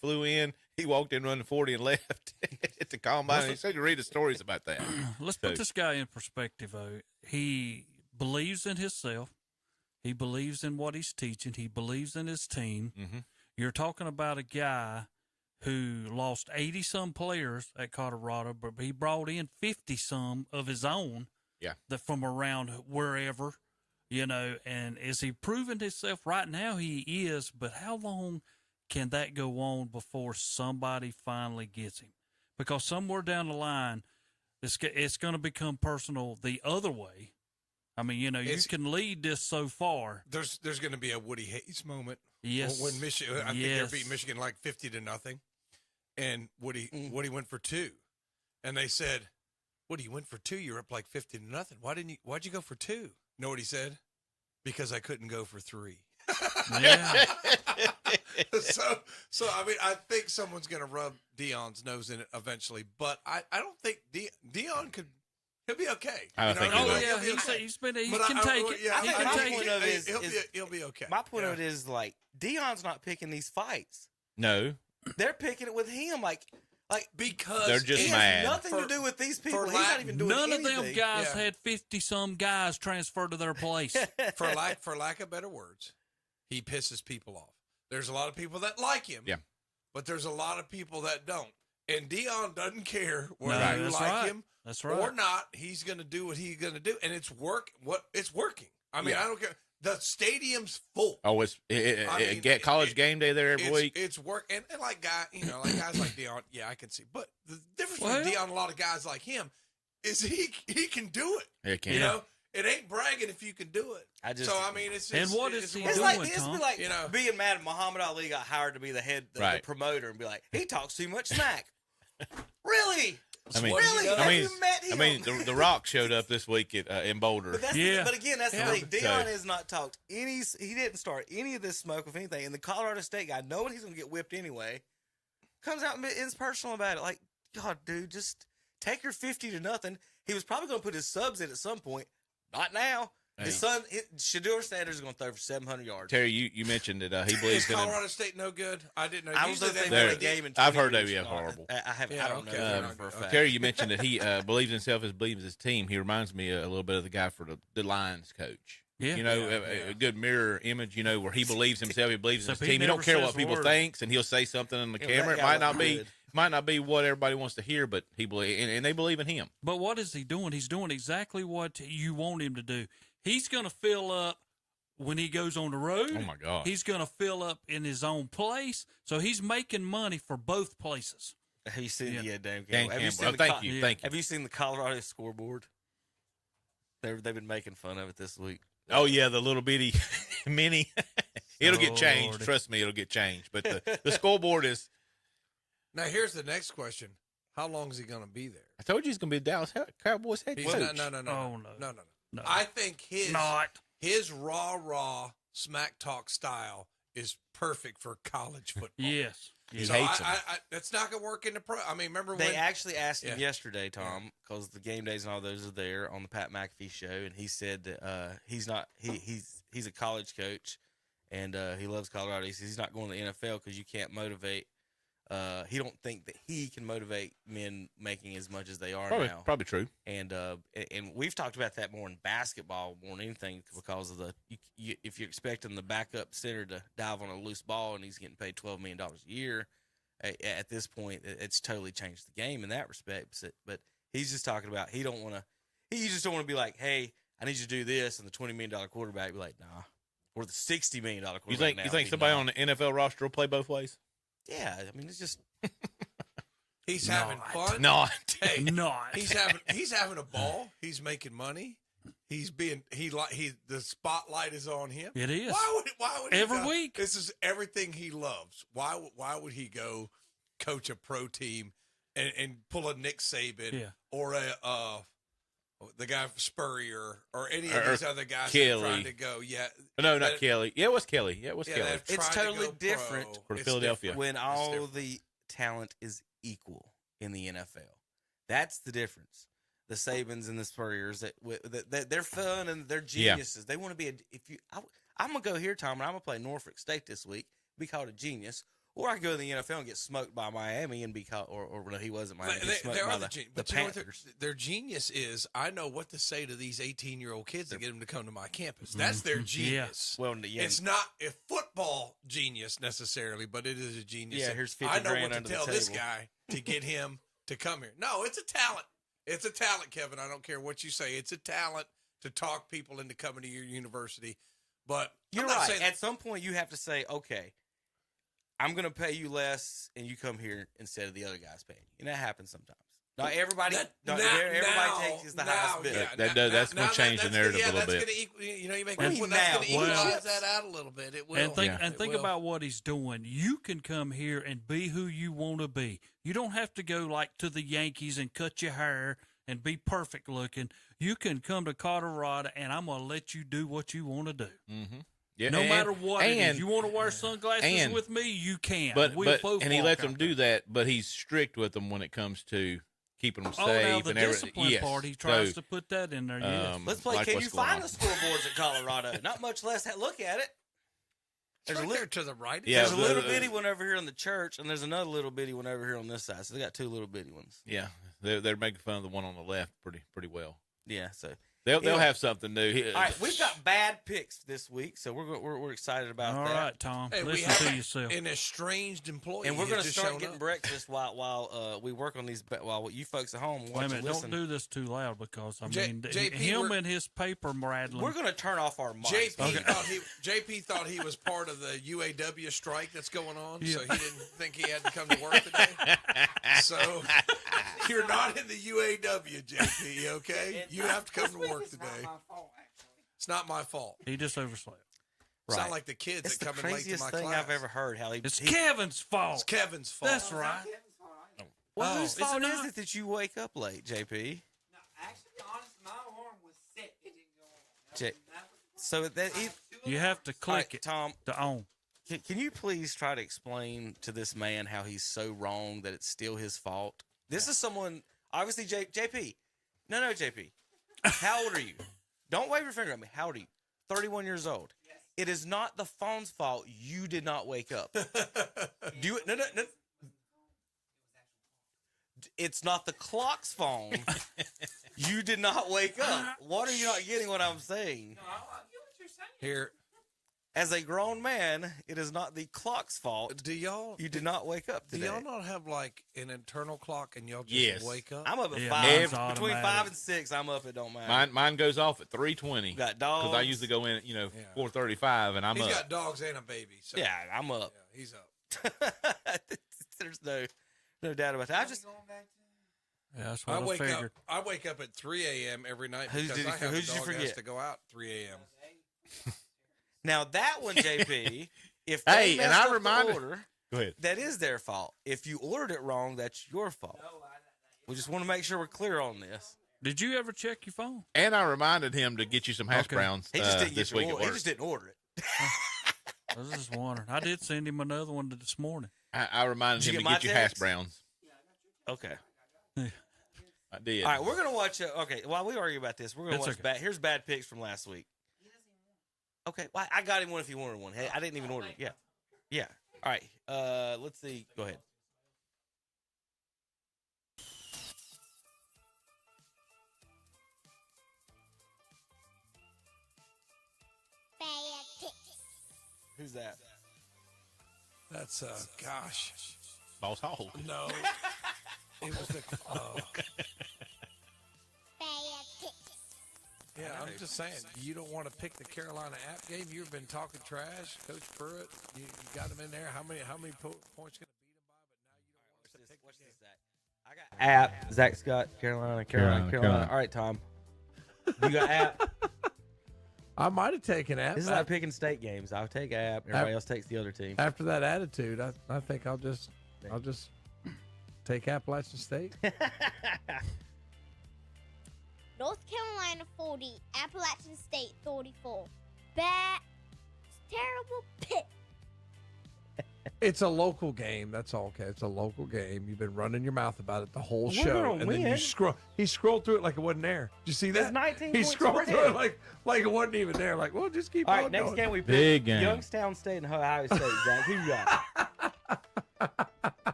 flew in? He walked in, run the 40, and left at the combine. And he said to read the stories about that. Let's put this guy in perspective, though. He believes in himself. He believes in what he's teaching. He believes in his team. Mm-hmm. You're talking about a guy who lost 80-some players at Colorado, but he brought in 50-some of his own. Yeah. That from around wherever, and is he proving himself right now? He is, but how long can that go on before somebody finally gets him? Because somewhere down the line, it's going to become personal the other way. I mean, you can lead this so far. There's going to be a Woody Hayes moment. Yes. When Michigan, I think they beat Michigan like 50-0, and Woody went for 2, and they said, "Woody, you went for 2. You're up like 50-0. Why'd you go for 2?" Know what he said? Because I couldn't go for 3. Yeah. So I mean, I think someone's going to rub Deion's nose in it eventually, but I don't think Deion could. He'll be okay. I think he can take it. Yeah, I think my point of it is he'll be okay. My point of it is like Deion's not picking these fights. No, they're picking it with him. Like because they're just it mad. has nothing to do with these people. He's not even doing none anything. of them guys had 50-some guys transferred to their place. for lack of better words, he pisses people off. There's a lot of people that like him. Yeah. But there's a lot of people that don't. And Deion doesn't care whether you like him or not. He's going to do what he's going to do, and it's working. I mean, I don't care. The stadium's full. Oh, get college game day there every week. It's work, and like guys like Deion. Yeah, I can see. But the difference between Deion and a lot of guys like him is he can do it. He can. It ain't bragging if you can do it. It's and what is he it's doing? Like, Tom? It's like being mad at Muhammad Ali got hired to be the head, the promoter, and be like, he talks too much smack. Really? I mean, really? I mean, the Rock showed up this week in Boulder. But again, that's the thing. Deion has not talked any. He didn't start any of this smoke with anything. And the Colorado State guy, knowing he's going to get whipped anyway, comes out and is personal about it. Like, God, dude, just take your 50-0. He was probably going to put his subs in at some point. Not now. His son, Shedeur Sanders, is going to throw for 700 yards. Terry, you mentioned that he believes in Colorado State no good. I didn't know. I was the game in I've heard they are horrible. I don't know for a fact. Terry, you mentioned that he believes in himself as believes in his team. He reminds me a little bit of the guy for the Lions coach. Yeah. A good mirror image, where he believes himself, he believes in his team. He don't care what people think, and he'll say something on the camera. It might not be what everybody wants to hear, but he believes, and they believe in him. But what is he doing? He's doing exactly what you want him to do. He's going to fill up when he goes on the road. Oh, my God. He's going to fill up in his own place. So he's making money for both places. Have you seen Dan Campbell? Thank you. Have you seen the Colorado scoreboard? They've been making fun of it this week. Oh, yeah, the little bitty mini. It'll get changed. Lordy. Trust me, it'll get changed. But the scoreboard is. Now, here's the next question. How long is he going to be there? I told you he's going to be a Dallas Cowboys head coach. No. Oh, no. No. No. I think his Not. his raw smack talk style is perfect for college football. Yes. He So hates him. that's not going to work in the pro. I mean, remember They when actually asked him Yeah. yesterday, Tom, because the game days and all those are there on the Pat McAfee show, and he said that he's a college coach, and he loves Colorado. He says he's not going to the NFL because you can't motivate. He don't think that he can motivate men making as much as they are now. Probably true. And we've talked about that more in basketball more than anything because of if you're expecting the backup center to dive on a loose ball and he's getting paid $12 million a year, at this point it's totally changed the game in that respect. But he's just talking about he just don't want to be like, hey, I need you to do this, and the $20 million quarterback be like, nah, or the $60 million quarterback. You think somebody on the NFL roster will play both ways? Yeah, I mean it's just he's having fun. Not. Hey, Not. He's having a ball. He's making money. The spotlight is on him. It is. Why would he Every go? week. This is everything he loves. Why would he go coach a pro team and pull a Nick Saban or the guy from Spurrier or any of these other guys that are trying to go? Yeah. No, not Kelly. Yeah, it was Kelly. Kelly. It's totally different for Philadelphia when all the talent is equal in the NFL. That's the difference. The Sabans and the Spurriers that they're fun and they're geniuses. They want to be I'm gonna go here, Tom, and I'm gonna play Norfolk State this week. Be called a genius, or I can go to the NFL and get smoked by Miami and be called, or no, he wasn't Miami. Get smoked by the Panthers. Their genius is I know what to say to these 18-year-old kids to get them to come to my campus. That's their genius. Well, it's not a football genius necessarily, but it is a genius. Yeah, here's 50 I know grand what under to tell the this table. guy to get him to come here. No, it's a talent. It's a talent, Kevin. I don't care what you say. It's a talent to talk people into coming to your university. But you're I'm not right. saying At some point, you have to say, okay, I'm going to pay you less, and you come here instead of the other guys paying you. And that happens sometimes. Not everybody. Everybody takes the highest bid. That's going to change the narrative a little bit. You make that's going to equalize that out a little bit. It will. And think about what he's doing. You can come here and be who you want to be. You don't have to go like to the Yankees and cut your hair and be perfect looking. You can come to Colorado, and I'm going to let you do what you want to do. Mm-hmm. Yeah, no matter what it is. You want to wear sunglasses with me, you can. And he lets them do that, but he's strict with them when it comes to keeping them safe. Now the and discipline yes. part, he tries to put that in there. Yes. Let's play. Can you find the scoreboards at Colorado? Not much less. Look at it. There's right there to the right. Yeah, there's a little bitty one over here in the church, and there's another little bitty one over here on this side. So they got two little bitty ones. Yeah, they're making fun of the one on the left pretty well. Yeah, so they'll have something new. All right, we've got bad picks this week, so we're excited about that. All right, Tom, hey, listen to yourself. An estranged employee, and we're going to start getting breakfast while we work on these. While you folks at home watch and listen. Don't do this too loud because JP, him and his paper rattling. We're going to turn off our mics. JP thought he was part of the UAW strike that's going on, so he didn't think he had to come to work today. So you're not in the UAW, JP. Okay, you have to come to work today. It's not my fault. He just overslept. It's not like the kids it's that come in late to my class. It's the craziest thing I've ever heard. It's Kevin's fault. It's Kevin's fault. That's right. Well, whose fault is it that you wake up late, JP? No, actually, honestly, my alarm was set. It didn't go on. So you have to click it, Tom, to on. Can you please try to explain to this man how he's so wrong that it's still his fault? This is someone, obviously, JP. No, JP. How old are you? Don't wave your finger at me. How old are you? 31 years old. Yes. It is not the phone's fault you did not wake up. No. It's not the clock's phone. You did not wake up. What are you not getting what I'm saying? No, I get what you're saying. Here. As a grown man, it is not the clock's fault. You did not wake up today. Do y'all not have like an internal clock and y'all just wake up? I'm up at 5. Between 5 and 6, I'm up. It don't matter. Mine goes off at 3:20. Got dogs. Because I usually go in at 4:35, and I'm up. He's got dogs and a baby. So. Yeah, I'm up. Yeah, he's up. There's no doubt about that. Yeah, that's what I figured. I wake up at 3 a.m. every night because I have a dog that has to go out at 3 a.m. Now that one, JP, if hey, they and I up reminded, the order, go ahead. That is their fault. If you ordered it wrong, that's your fault. We just want to make sure we're clear on this. Did you ever check your phone? And I reminded him to get you some hash browns He just didn't this get week your at order. He work. just didn't order it. I was just wondering. I did send him another one this morning. I reminded him to get you hash browns. Okay. I did. All right, we're gonna watch. Okay, while we argue about this, we're gonna watch bad. Here's bad picks from last week. Okay, well, I got him one if he wanted one. Hey, I didn't even order it. Yeah, yeah. All right. Let's see. Go ahead. Bad picks. Who's that? That's gosh. Boss Hall. No. It was the. Bad picks. Yeah, I'm just saying. You don't want to pick the Carolina app game. You've been talking trash, Coach Pruitt. You got him in there. How many points going to beat him by? But now you don't want to pick. What's this, Zach? I got app. Zach Scott, Carolina. All right, Tom. You got app. I might have taken app. This is like picking state games. I'll take app. Everybody else takes the other team. After that attitude, I think I'll just take Appalachian State. North Carolina 40, Appalachian State 34. Bad, terrible pick. It's a local game. That's all. Okay, it's a local game. You've been running your mouth about it the whole We're show, gonna and then win. you scroll. He scrolled through it like it wasn't there. Did you see that? It's 19 He points scrolled spread. through it like it wasn't even there. Like, well, just keep All on right, next going. game we pick Big game. Youngstown State and Ohio State. Zach, who you got?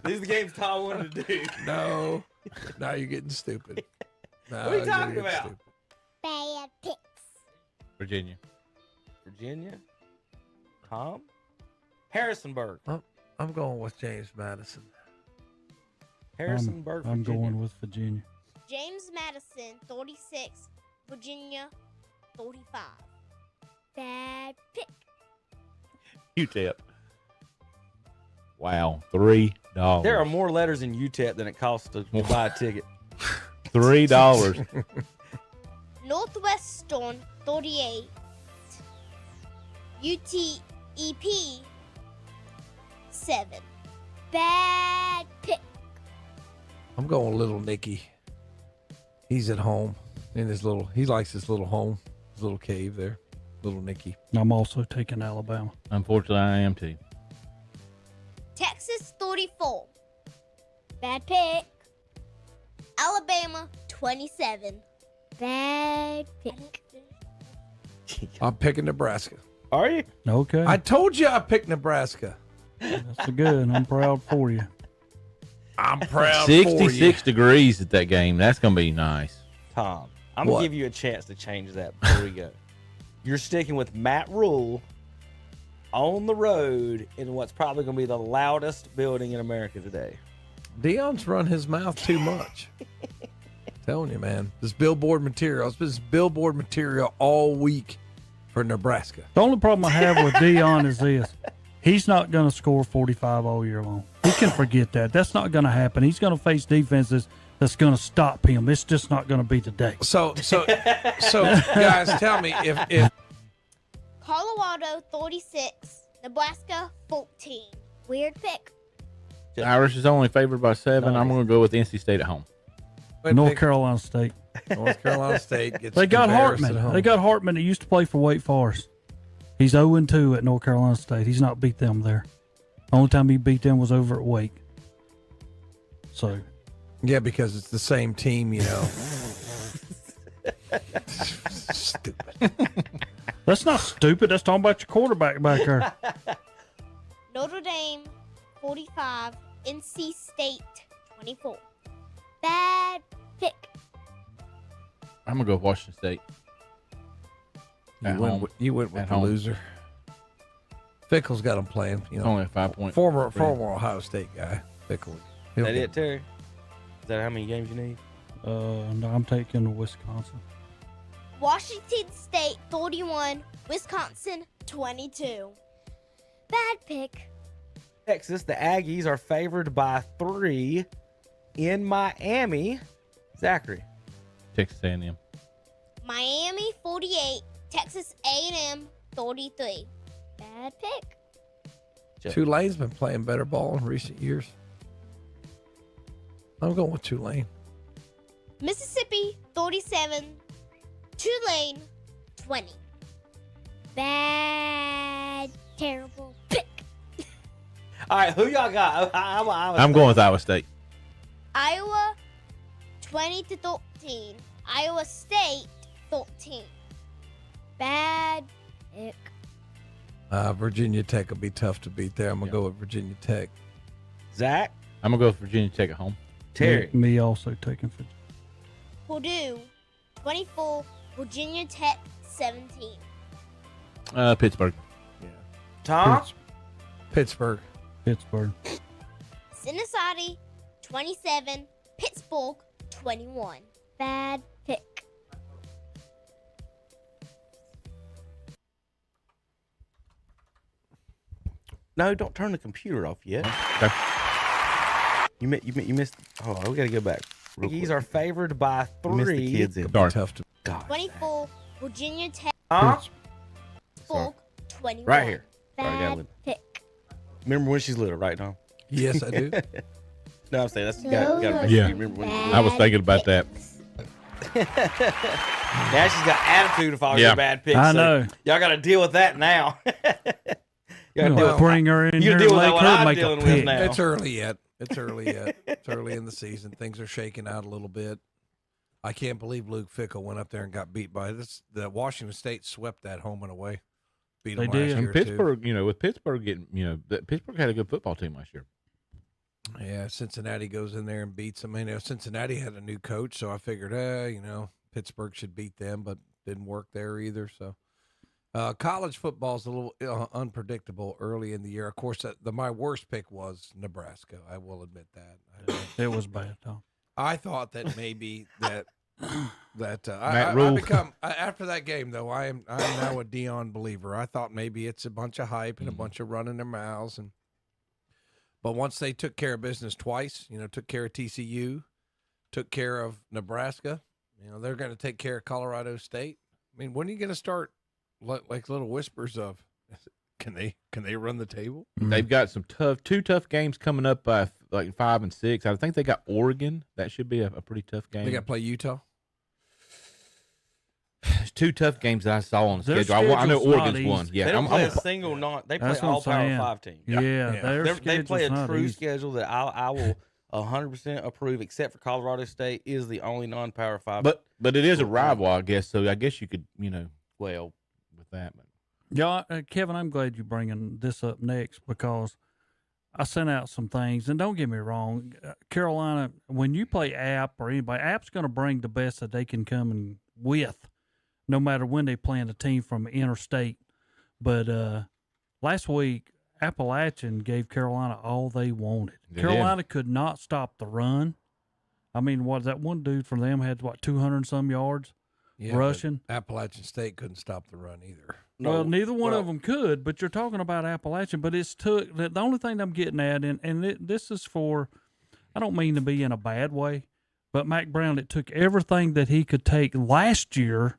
These are the games Tom wanted to do. No, now you're getting stupid. No, What are you you're talking getting about? stupid. Bad picks. Virginia. Virginia. Tom. Harrisonburg. I'm going with James Madison. Harrisonburg. I'm Virginia. going with Virginia. James Madison 36, Virginia 45. Bad pick. UTEP. Wow, $3. There are more letters in UTEP than it costs to buy a ticket. $3. Northwestern 38, UTEP 7. Bad pick. I'm going Little Nicky. He's at home in his little. He likes his little home, his little cave there. Little Nicky. I'm also taking Alabama. Unfortunately, I am too. Texas 34. Bad pick. Alabama 27. Bad pick. I'm picking Nebraska. Are you? Okay. I told you I picked Nebraska. That's good. I'm proud for you. I'm proud for you. 66 degrees at that game. That's going to be nice. Tom, I'm What? going to give you a chance to change that before we go. You're sticking with Matt Rule on the road in what's probably going to be the loudest building in America today. Dion's run his mouth too much. Telling you, man. This billboard material. It's been this billboard material all week for Nebraska. The only problem I have with Dion is this. He's not going to score 45 all year long. He can forget that. That's not going to happen. He's going to face defenses that's going to stop him. It's just not going to be today. So guys, tell me if Colorado 36, Nebraska 14. Weird pick. The Irish is only favored by 7. I'm going to go with NC State at home. North Carolina State. North Carolina State gets They got embarrassed Hartman. at home. They got Hartman that used to play for Wake Forest. He's 0-2 at North Carolina State. He's not beat them there. Only time he beat them was over at Wake. So, Yeah, because it's the same team, you know. Stupid. that's not stupid. That's talking about your quarterback back there. Notre Dame 45, NC State 24. Bad pick. I'm going to go with Washington State. At home. You went with At the home. loser. Fickle's got him playing. You know, Only a 5-point. former spread. Ohio State guy. Fickle. Is that it, Terry? Is that how many games you need? No, I'm taking Wisconsin. Washington State 41, Wisconsin 22. Bad pick. Texas, the Aggies are favored by 3 in Miami. Zachary. Texas A&M. Miami 48, Texas A&M 33. Bad pick. Tulane's been playing better ball in recent years. I'm going with Tulane. Mississippi 37, Tulane 20. Bad, terrible pick. All right, who y'all got? I'm going with Iowa State. Iowa 20-13. Iowa State 13. Bad pick. Virginia Tech will be tough to beat there. I'm going to go with Virginia Tech. Zach? I'm going to go with Virginia Tech at home. Terry? Me also taking Virginia. Purdue 24, Virginia Tech 17. Pittsburgh. Tom? Pittsburgh. Cincinnati 27, Pittsburgh 21. Bad pick. No, don't turn the computer off yet. Okay. You missed. Oh, we got to go back. Aggies are favored by 3. Missed the kids in. Sorry. Tough to. God. 24, Virginia Tech Sorry. 21. Right here. Sorry, I got Bad it. pick. Remember when she's little, right, Tom? Yes, I do. No, I'm saying that's No, got Yeah. remember when. I was thinking about that. Now she's got attitude if I was Yeah. a bad pick. I so know. Y'all got to deal with that now. You know, bring her in You here deal and with that make what her I'm make a dealing with pick. now. It's early yet. It's early in the season. Things are shaking out a little bit. I can't believe Luke Fickle went up there and got beat by this. The Washington State swept that home and away. Beat them They did. last And year, too. Pittsburgh, with Pittsburgh getting, Pittsburgh had a good football team last year. Yeah, Cincinnati goes in there and beats them. Cincinnati had a new coach, so I figured, Pittsburgh should beat them, but didn't work there either. So, college football is a little unpredictable early in the year. Of course, my worst pick was Nebraska. I will admit that. It was bad, Tom. I thought that maybe that Matt I Rule. become after that game though. I'm now a Dion believer. I thought maybe it's a bunch of hype and a bunch of running their mouths, but once they took care of business twice, took care of TCU, took care of Nebraska, they're going to take care of Colorado State. I mean, when are you going to start like little whispers of can they run the table? They've got some two tough games coming up by like 5 and 6. I think they got Oregon. That should be a pretty tough game. They got to play Utah. There's 2 tough games that I saw on the Their schedule. I know schedule's not Oregon's easy. one. Yeah, They don't I'm play a- a single not. They play That's what all I'm Power saying. 5 teams. Yeah, They play a schedule's not true easy. schedule that I will 100% approve, except for Colorado State is the only non-Power 5. but it is a rival, I guess. So I guess you could, well, with that. But Yeah, Kevin, I'm glad you're bringing this up next because I sent out some things. And don't get me wrong, Carolina, when you play App or anybody, App's going to bring the best that they can come in with, no matter when they playing a team from interstate. But last week, Appalachian gave Carolina all they wanted. They Carolina could not stop the run. I mean, what that one dude from them had, 200 and some yards rushing? Appalachian State couldn't stop the run either. Well, neither one of them could, but you're talking about Appalachian. But it's took the only thing I'm getting at, this is for, I don't mean to be in a bad way, but Mac Brown, it took everything that he could take last year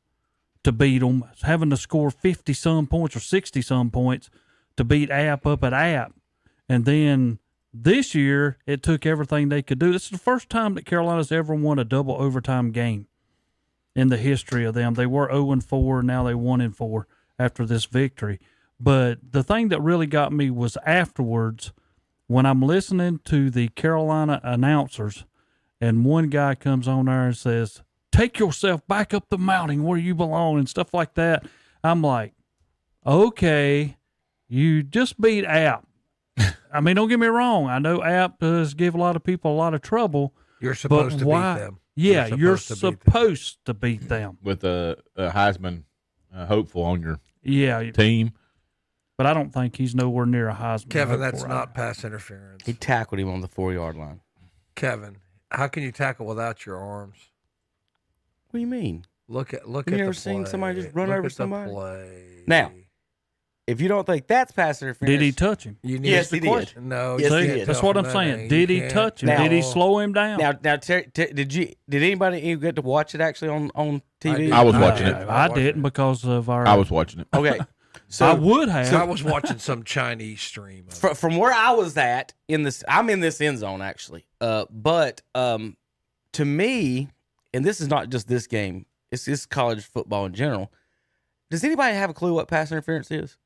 to beat them, having to score 50-some points or 60-some points to beat App up at App. And then this year, it took everything they could do. This is the first time that Carolina's ever won a double overtime game in the history of them. They were 0-4, now they 1-4 after this victory. But the thing that really got me was afterwards when I'm listening to the Carolina announcers and one guy comes on there and says, "Take yourself back up the mountain where you belong," and stuff like that. I'm like, okay, you just beat App. I mean, don't get me wrong. I know App does give a lot of people a lot of trouble. You're supposed to beat them. Yeah, you're supposed to beat them. with a Heisman hopeful on your Yeah, team. but I don't think he's nowhere near a Heisman. Kevin, hopeful that's right not now. pass interference. he tackled him on the 4-yard line. Kevin, how can you tackle without your arms? What do you mean? Look at You the ever seen play. somebody just run Look over at the somebody? play. Now, if you don't think that's pass interference, Did he touch him? You need Yes, to he did. No, Yes, you he can't did. That's tell what I'm from saying. that. Did You he can't. touch him? Now- Did he slow him down? Now, did anybody even get to watch it actually on TV? I was watching it. I didn't because of our. I was watching it. Okay, so I would have. I was watching some Chinese stream. Of it. from where I was at I'm in this end zone actually. But to me, and this is not just this game, it's college football in general. Does anybody have a clue what pass interference is?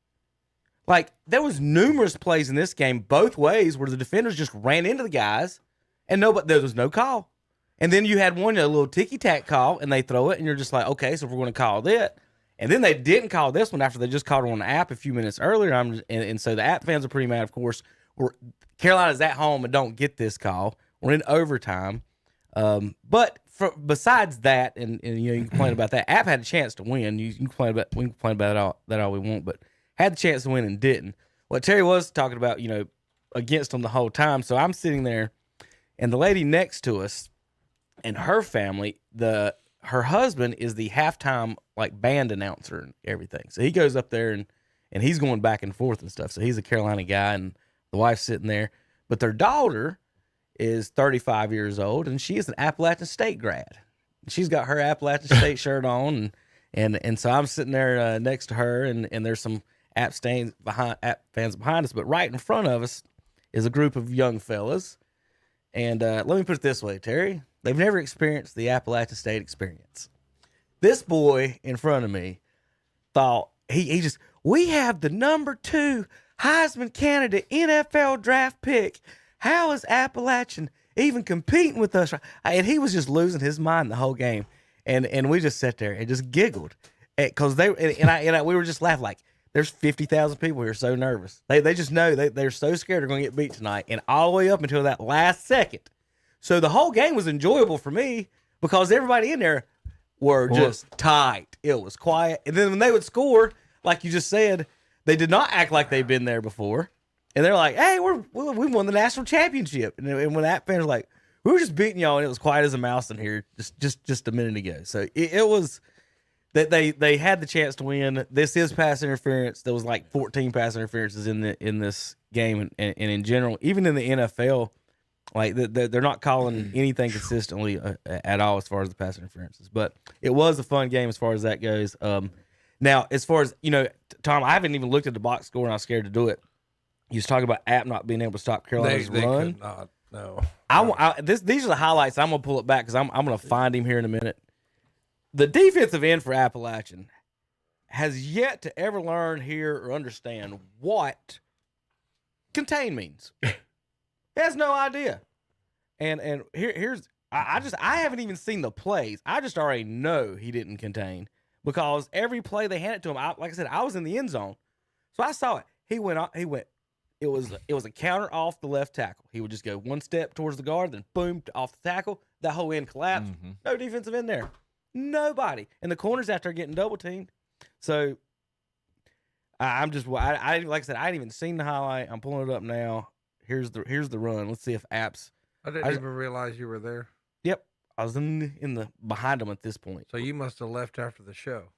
Like, there was numerous plays in this game both ways where the defenders just ran into the guys, and there was no call. And then you had a little ticky-tack call, and they throw it, and you're just like, okay, so if we're going to call that. And then they didn't call this one after they just called it on the app a few minutes earlier. And so the app fans are pretty mad, of course. Carolina's at home and don't get this call. We're in overtime. But besides that, and you can complain about that, app had a chance to win. We can complain about that all we want, but had the chance to win and didn't. What Terry was talking about, against them the whole time. So I'm sitting there, and the lady next to us and her family, her husband is the halftime band announcer and everything. So he goes up there and he's going back and forth and stuff. So he's a Carolina guy, and the wife's sitting there. But their daughter is 35 years old, and she is an Appalachian State grad. She's got her Appalachian State shirt on, and so I'm sitting there next to her, and there's some App fans behind us, but right in front of us is a group of young fellas. And let me put it this way, Terry. They've never experienced the Appalachian State experience. This boy in front of me thought, we have the number 2 Heisman candidate NFL draft pick. How is Appalachian even competing with us? And he was just losing his mind the whole game. And we just sat there and just giggled. Because we were just laughing like, there's 50,000 people here so nervous. They just know they're so scared they're going to get beat tonight. And all the way up until that last second. So the whole game was enjoyable for me because everybody in there were just tight. It was quiet. And then when they would score, like you just said, they did not act like they've been there before. And they're like, hey, we won the national championship. And when that fans were like, we were just beating y'all, and it was quiet as a mouse in here just a minute ago. So it was that they had the chance to win. This is pass interference. There was 14 pass interferences in this game, and in general, even in the NFL, they're not calling anything consistently at all as far as the pass interferences. But it was a fun game as far as that goes. Now, as far as Tom, I haven't even looked at the box score, and I was scared to do it. You was talking about App not being able to stop Carolina's run. Could not. No. These are the highlights. I'm gonna pull it back because I'm gonna find him here in a minute. The defensive end for Appalachian has yet to ever learn, hear, or understand what contain means. He has no idea. And here's I haven't even seen the plays. I just already know he didn't contain because every play they handed to him, like I said, I was in the end zone, so I saw it. He went. It was a counter off the left tackle. He would just go one step towards the guard, then boom off the tackle. That whole end collapsed. Mm-hmm. No defensive end there. Nobody. And the corners after getting double teamed. So I'm just like I said, I hadn't even seen the highlight. I'm pulling it up now. Here's the run. Let's see if Apps. I didn't even realize you were there. Yep, I was in the behind them at this point. So you must have left after the show.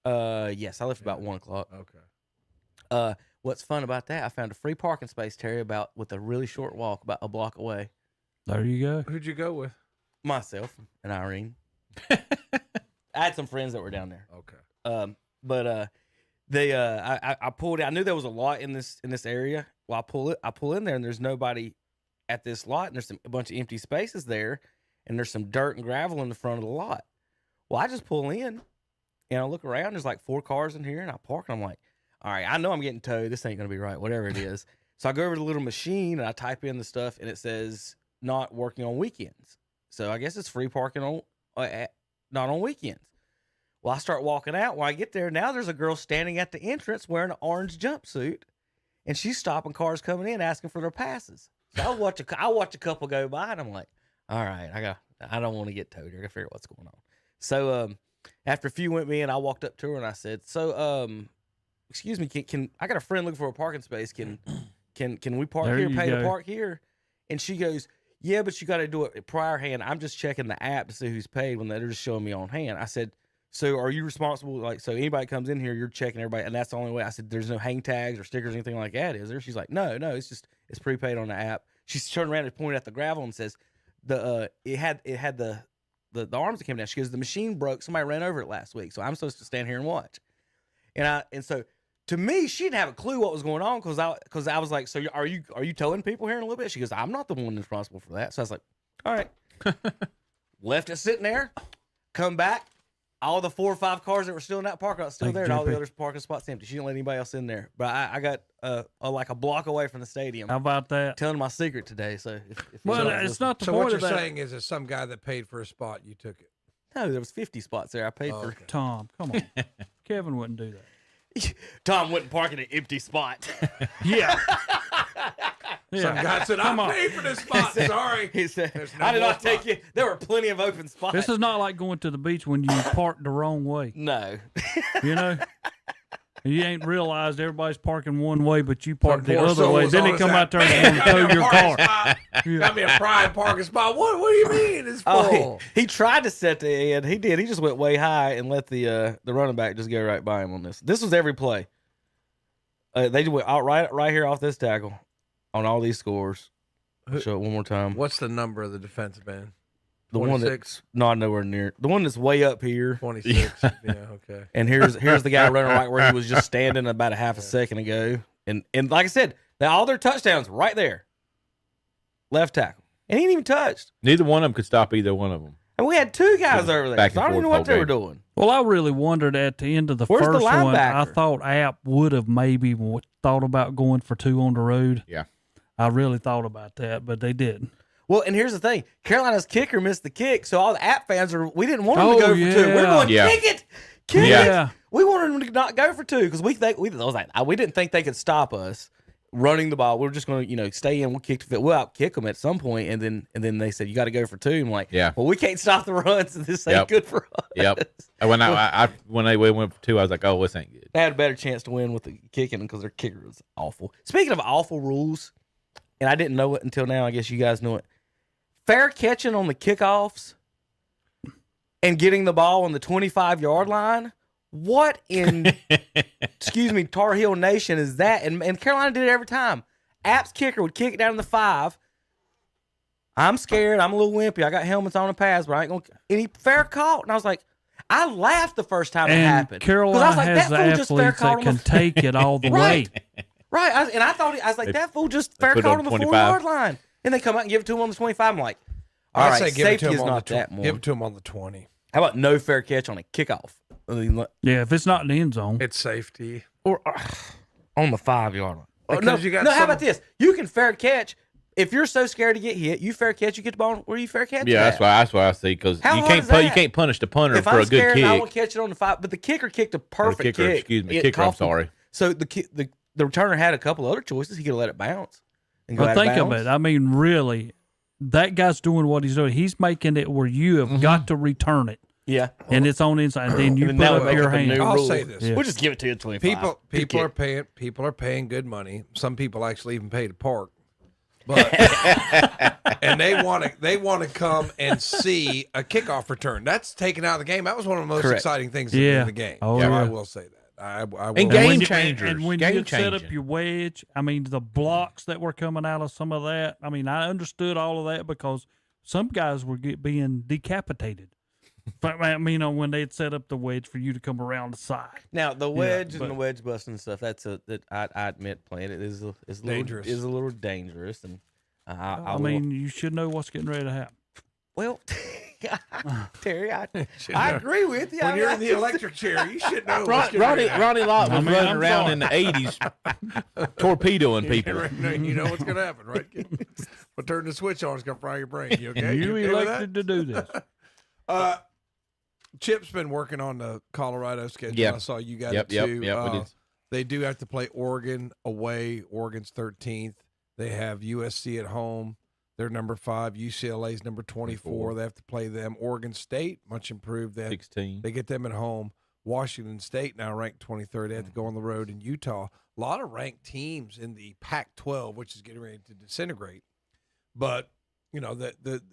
Yes, I left about 1:00. Okay. What's fun about that? I found a free parking space, Terry, with a really short walk, about a block away. There you go. Who'd you go with? Myself and Irene. I had some friends that were down there. Okay. But I pulled it. I knew there was a lot in this area. Well, I pull in there, and there's nobody at this lot, and there's a bunch of empty spaces there, and there's some dirt and gravel in the front of the lot. Well, I just pull in, and I look around. There's 4 cars in here, and I park, and I'm like, all right, I know I'm getting towed. This ain't going to be right, whatever it is. So I go over to the little machine, and I type in the stuff, and it says not working on weekends. So I guess it's free parking not on weekends. Well, I start walking out. When I get there, now there's a girl standing at the entrance wearing an orange jumpsuit, and she's stopping cars coming in asking for their passes. So I watch a couple go by, and I'm like, all right, I don't want to get towed here. I got to figure out what's going on. So after a few went me in, I walked up to her and I said, so excuse me, can I got a friend looking for a parking space? Can we park here? Pay to park here? And she goes, yeah, but you got to do it prior hand. I'm just checking the app to see who's paid when they're just showing me on hand. I said, so are you responsible? So anybody comes in here, you're checking everybody, and that's the only way. I said, there's no hang tags or stickers or anything like that, is there? She's like, no, it's prepaid on the app. She turned around and pointed at the gravel and says, it had the arms that came down. She goes, the machine broke. Somebody ran over it last week, so I'm supposed to stand here and watch. And so to me, she didn't have a clue what was going on because I was like, so are you towing people here in a little bit? She goes, I'm not the one responsible for that. So I was like, all right. left it sitting there, come back. All the 4 or 5 cars that were still in that parking lot still there, and all the other parking spots empty. She didn't let anybody else in there. But I got like a block away from the stadium. How about that? Telling my secret today. So if well, it's not the so point what of you're that. saying is, some guy that paid for a spot, you took it. No, there was 50 spots there. I paid for. Okay. Tom, come on. Kevin wouldn't do that. Tom wouldn't park in an empty spot. Yeah. Some guy said, I paid for this spot. Sorry. He said, no I did more not take you. There were plenty of open spots. This is not like going to the beach when you parked the wrong way. No. You know? You ain't realized everybody's parking one way, but you parked the poor other soul way. was Then on they his come side. out there and tow your car. Got me a prime parking spot. What do you mean it's full? Oh, he tried to set the end. He did. He just went way high and let the running back just go right by him on this. This was every play. They went out right here off this tackle on all these scores. I'll show it one more time. What's the number of the defensive end? The one that's not nowhere near. The one that's way up here. 26. Yeah, okay. And here's the guy running right where he was just standing about a half a second ago. And like I said, all their touchdowns right there. Left tackle. And he ain't even touched. Neither one of them could stop either one of them. And we had 2 guys over there. Back So and I don't even know forth what they were whole doing. Well, I really wondered at the end of the Where's the first one. I linebacker? thought App would have maybe thought about going for 2 on the road. Yeah. I really thought about that, but they didn't. Well, and here's the thing. Carolina's kicker missed the kick, so all the App fans we didn't want him to go for 2. We're going, kick it. Kick it. We wanted him to not go for 2 because we didn't think they could stop us running the ball. We were just going to, stay in. We'll outkick them at some point, and then they said you got to go for 2. I'm like, well, we can't stop the runs, and this ain't good for us. Yep. And when they went for 2, I was like, oh, this ain't good. They had a better chance to win with the kicking because their kicker was awful. Speaking of awful rules, and I didn't know it until now. I guess you guys know it. Fair catching on the kickoffs and getting the ball on the 25-yard line. What in, Tar Heel Nation is that? And Carolina did it every time. App's kicker would kick it down to the 5. I'm scared. I'm a little wimpy. I got helmets on and pads, but I ain't going to. And he fair caught. And I was like, I laughed the first time it happened. Carolina I was like, has the that fool just fair athletes caught that can take it all the way. Right. I was like, that fool just fair put it caught on on the 25. 4-yard line. And they come out and give it to him on the 25. I'm like, all I'd right, say give it to safety him is on not the that more. Give it to him on the 20. How about no fair catch on a kickoff? Yeah, if it's not in the end zone. It's safety. Or on the 5-yard line. Because you got how about this? You can fair catch. If you're so scared to get hit, you fair catch, you get the ball where you fair catch. Yeah, that's why I see, because you can't punish the punter if for I'm a good scared, kick. I won't catch it on the 5, but the kicker kicked a perfect kick. Excuse me, It kicker. I'm cost him. sorry. So the returner had a couple other choices. He could have let it bounce. And go But out of think of bounds. it. I mean, really, that guy's doing what he's doing. He's making it where you have got to return it. Yeah. And it's on inside. Then you And put now up we make your up a hand. new I'll rule. say this. We'll just give it to you at 25. People are paying good money. Some people actually even pay to park. But and they want to come and see a kickoff return. That's taken out of the game. That was one of the most exciting things in the game. Oh, I yeah. will say that. I will. And game changers. And when you set up your wedge, I mean, the blocks that were coming out of some of that, I mean, I understood all of that because some guys were being decapitated. But, I mean, when they'd set up the wedge for you to come around the side. Now the wedge and the wedge busting and stuff. I admit playing it is dangerous. Is a little dangerous, and I mean, you should know what's getting ready to happen. Well, Terry, I agree with you. When you're in the electric chair, you should know. Ronnie Lott was running around in the 80s torpedoing people. You know what's going to happen, right? We'll turn the switch on. It's going to fry your brain. You okay? You okay elected to do this. Chip's been working on the Colorado schedule. Yep. I saw you got Yep, it yep, too. yep, we did. They do have to play Oregon away. Oregon's 13th. They have USC at home. They're number 5. UCLA's number 24. They have to play them. Oregon State, much improved. They 16. They get them at home. Washington State now ranked 23rd. They have to go on the road in Utah. A lot of ranked teams in the Pac-12, which is getting ready to disintegrate. But you know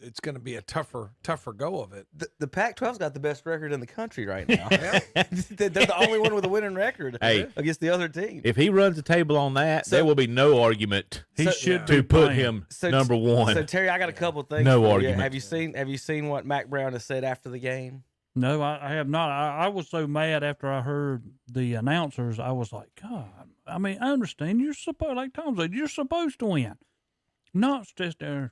it's going to be a tougher go of it. The Pac-12's got the best record in the country right now. They're the only one with a winning record against the other team. If he runs the table on that, there will be no argument. He should to put him number 1. So Terry, I got a couple of things. No for you. argument. Have you seen what Mac Brown has said after the game? No, I have not. I was so mad after I heard the announcers. I was like, God. I mean, I understand you're supposed, like Tom said, you're supposed to win, not just there.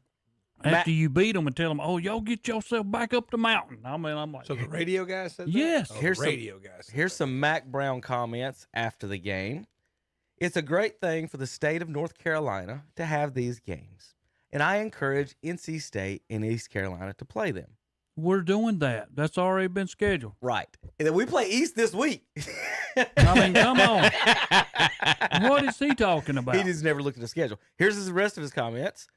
after you beat them and tell them, "Oh, y'all get yourself back up the mountain." I mean, I'm like, So the radio guy said that? yes. Oh, Here's the radio guy said Here's some Mac Brown comments after the game. It's a great thing for the state of North Carolina to have these games, and I encourage NC State and East Carolina to play them. We're doing that. That's already been scheduled. Right. And then we play East this week. I mean, come on. What is he talking about? He just never looked at the schedule. Here's the rest of his comments.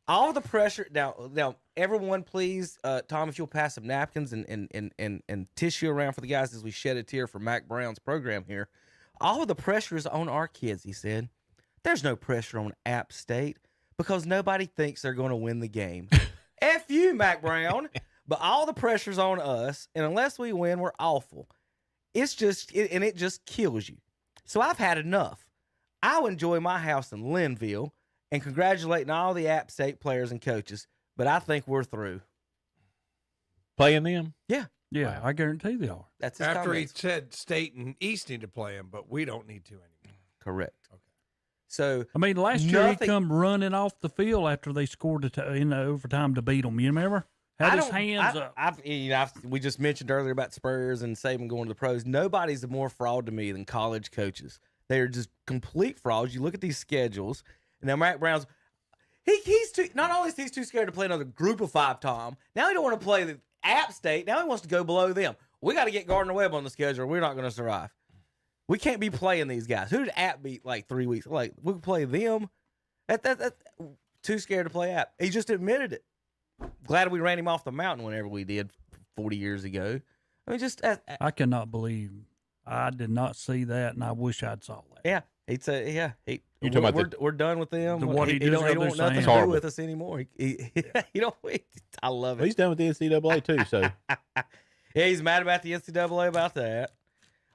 All the pressure now, everyone, please, Tom, if you'll pass some napkins and tissue around for the guys as we shed a tear for Mac Brown's program here. All of the pressure is on our kids, he said. There's no pressure on App State because nobody thinks they're going to win the game. F you, Mac Brown. But all the pressure's on us, and unless we win, we're awful. It just kills you. So I've had enough. I'll enjoy my house in Linville and congratulating all the App State players and coaches, but I think we're through. Playing them? Yeah. Yeah, I guarantee they are. That's his After comments. he said State and East need to play him, but we don't need to anymore. Correct. Okay. So I mean, last year he come running off the field after they scored in the overtime to beat them. You remember? Had his hands up. We just mentioned earlier about Spurs and Saban going to the pros. Nobody's more fraud to me than college coaches. They are just complete frauds. You look at these schedules, and now Mac Brown's he's too. Not only is he too scared to play another Group of 5, Tom. Now he don't want to play the App State. Now he wants to go below them. We got to get Gardner Webb on the schedule. Or we're not going to survive. We can't be playing these guys. Who did App beat like 3 weeks? Like we could play them. That too scared to play App. He just admitted it. Glad we ran him off the mountain whenever we did 40 years ago. I mean, just I cannot believe I did not see that, and I wish I'd saw that. Yeah, he'd say, yeah. You're talking about we're done with them. what he he does don't with want their nothing to saying. do with us anymore. I love Well, it. he's done with the NCAA too, so Yeah, he's mad about the NCAA about that.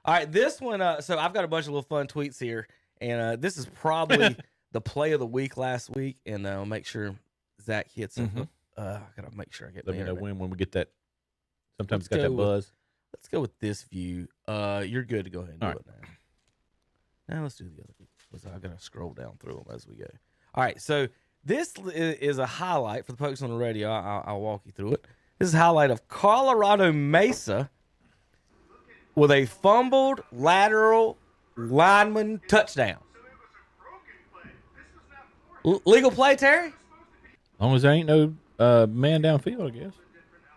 All right, this one. So I've got a bunch of little fun tweets here, and this is probably the play of the week last week, and I'll make sure Zach hits it. I gotta make sure I get. let me know internet. when we get that. Sometimes Let's it's got go that with- buzz. Let's go with this view. You're good to go ahead and do All it now. Now let's do the other view. I gotta scroll down through them as we go. All right, so this is a highlight for the folks on the radio. I'll walk you through it. This is a highlight of Colorado Mesa with a fumbled lateral lineman touchdown. Legal play, Terry? As long as there ain't no man downfield, I guess.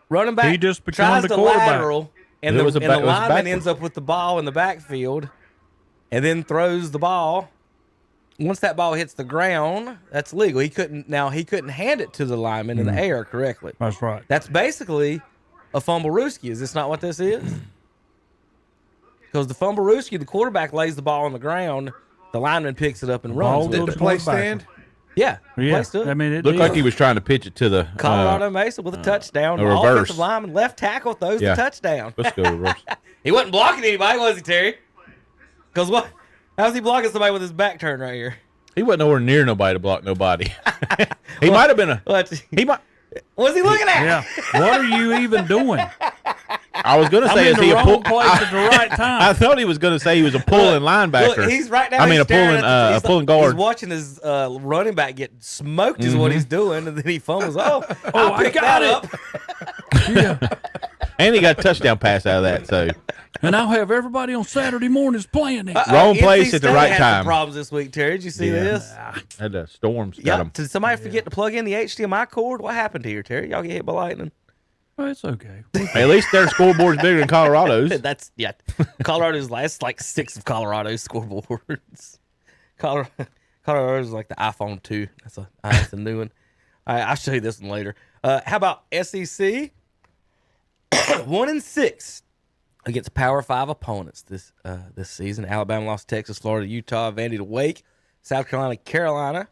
Running back He just become tries the to quarterback. lateral, and It the was a and ba- the it was lineman backwards. ends up with the ball in the backfield and then throws the ball. Once that ball hits the ground, that's legal. He couldn't hand it to the lineman in the air correctly. That's right. That's basically a fumble-rooski. Is this not what this is? Because the fumble-rooski, the quarterback lays the ball on the ground, the lineman picks it up and runs Ball with goes it. The play back. stand? Yeah, Yeah, play stood. I mean, it Looked like did. he was trying to pitch it to the Colorado Mesa with a touchdown. a reverse. Offensive lineman, left tackle throws Yeah. the touchdown. Let's go reverse. He wasn't blocking anybody, was he, Terry? Because what? How's he blocking somebody with his back turned right here? He wasn't nowhere near nobody to block nobody. He might have been a. What? He might. What's he looking at? Yeah. What are you even doing? I was gonna I'm say, in is he the a wrong pull? place at the right time. I thought he was gonna say he was a pulling linebacker. Look, he's right now. I mean, he's a staring pulling, at the- he's pulling like- guard. He's watching his running back get smoked. Is what he's doing, and then he fumbles. Oh, I pick got that it. up. Yeah. And he got a touchdown pass out of that. So And I'll have everybody on Saturday mornings playing it. Wrong NC place at the State right had some time. Problems this week, Terry. Did you see this? had the storms got Yeah. him. Did somebody forget to plug in the HDMI cord? What happened here, Terry? Y'all get hit by lightning? Well, it's okay. Hey, at least their scoreboard's bigger than Colorado's. That's Colorado's last like 6 of Colorado's scoreboards. Colorado's like the iPhone 2. That's a new one. All right, I'll show you this one later. How about SEC? 1-6 against Power 5 opponents this season. Alabama lost to Texas, Florida, Utah, Vandy to Wake, South Carolina, Carolina,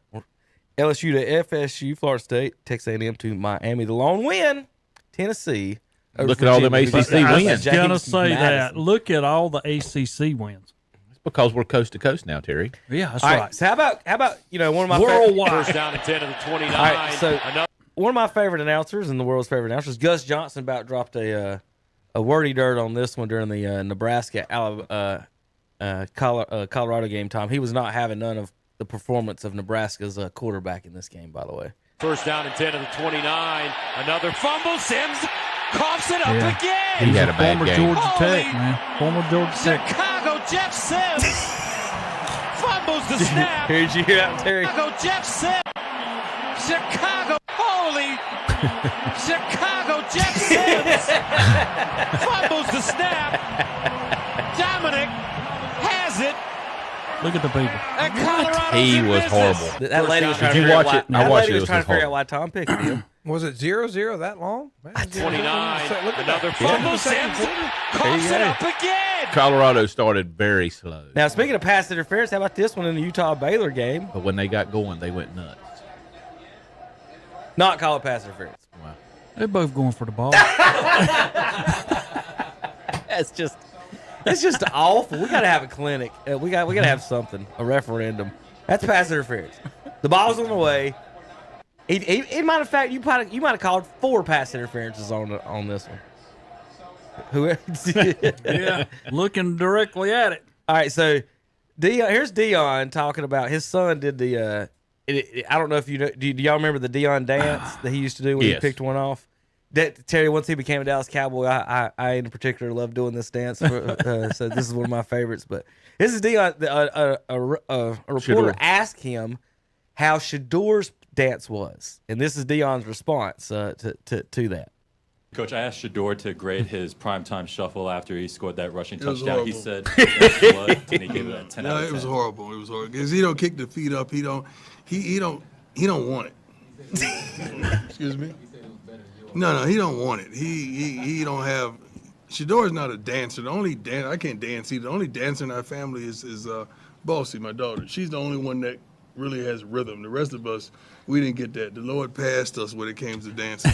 LSU to FSU, Florida State, Texas A&M to Miami. The lone win, Tennessee. over Look at all them Virginia. ACC I wins. was going to James say that. Madison. Look at all the ACC wins. It's because we're coast to coast now, Terry. Yeah, that's All right. right. So how about one of my Worldwide. First down and 10 to the 29. All right, so one of my favorite announcers and the world's favorite announcers, Gus Johnson, about dropped a wordy dirt on this one during the Nebraska Colorado game. Tom, he was not having none of the performance of Nebraska's quarterback in this game. By the way, First down and 10 of the 29. Another fumble. Sims coughs it up again. He had a bad former game. Georgia Tech, man. Former Georgia Tech. Chicago Jeff Sims fumbles the snap. Did you hear that, Terry? Chicago Jeff Sims. Chicago. Holy. Chicago Jeff Sims fumbles the snap. Dominic has it. Look at the people. And Colorado's He in was business. horrible. That lady was trying to Did you figure out watch why. it? I That watched lady it. was It trying was to figure out horrible. why Tom picked him. Was it 0-0 that long? Man, 29. Look at Another that. fumble. Sims coughs it up again. Colorado started very slow, Now, speaking of pass interference, how about this one in the Utah-Baylor game? but when they got going, they went nuts. Not call it pass interference. Wow. They're both going for the ball. It's just awful. We got to have a clinic. We got to have something, a referendum. That's pass interference. The ball's on the way. In matter of fact, you might have called 4 pass interferences on this one. Yeah, looking directly at it. All right, so here's Dion talking about his son did the. I don't know if you know. Do y'all remember the Dion dance that he used to do when he Yes. picked one off? That Terry, once he became a Dallas Cowboy, I in particular love doing this dance. So this is one of my favorites. But this is Dion. A reporter Shador. asked him how Shador's dance was, and this is Dion's response to that. Coach, I asked Shador to grade his primetime shuffle after he scored that rushing It was touchdown. He horrible. said that's blood, and he gave it a 10 No, out of 10. it was horrible. It was horrible because he don't kick the feet up. He don't want it. Excuse me. No, he don't want it. He don't have. Shador's not a dancer. The only I can't dance either. The only dancer in our family is Bossy, my daughter. She's the only one that really has rhythm. The rest of us, we didn't get that. The Lord passed us when it came to dancing.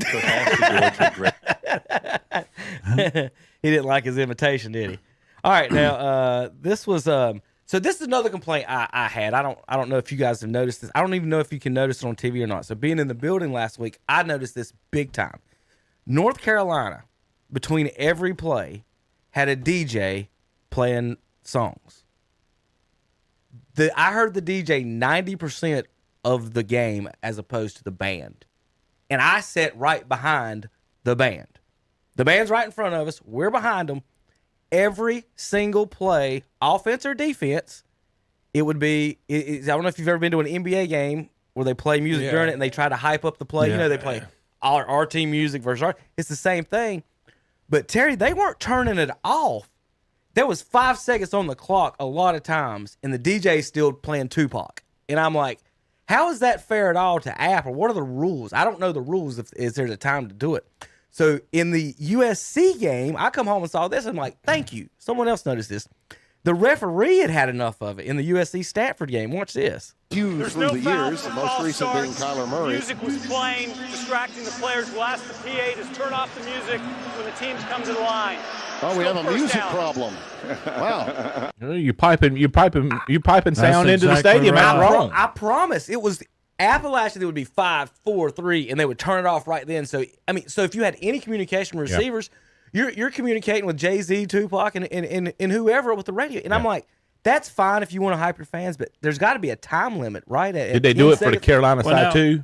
Coach, I asked Shador to grade. He didn't like his invitation, did he? All right, now this was so this is another complaint I had. I don't know if you guys have noticed this. I don't even know if you can notice it on TV or not. So being in the building last week, I noticed this big time. North Carolina, between every play, had a DJ playing songs. I heard the DJ 90% of the game as opposed to the band. And I sat right behind the band. The band's right in front of us. We're behind them. Every single play, offense or defense, it would be. I don't know if you've ever been to an NBA game where they play music during it and they try to hype up the play. Yeah. They play our team music versus our. It's the same thing. But Terry, they weren't turning it off. There was 5 seconds on the clock a lot of times, and the DJ's still playing Tupac. And I'm like, how is that fair at all to Apple? What are the rules? I don't know the rules if there's a time to do it. So in the USC game, I come home and saw this. And I'm like, thank you. Someone else noticed this. The referee had enough of it in the USC Stanford game. Watch this. There's no years, the most recent being Kyler Murray. Music was playing, distracting the players. We'll ask the PA to turn off the music when the teams come to the line. Oh, we have a music problem. Wow. You piping sound into the exactly stadium. right. That's wrong. I promise. It was Appalachian. It would be 5, 4, 3, and they would turn it off right then. So so if you had any communication with receivers, you're communicating with Jay-Z, Tupac, and whoever with the radio. And I'm like, that's fine if you want to hype your fans, but there's got to be a time limit, right? Did they do it for the Carolina side too?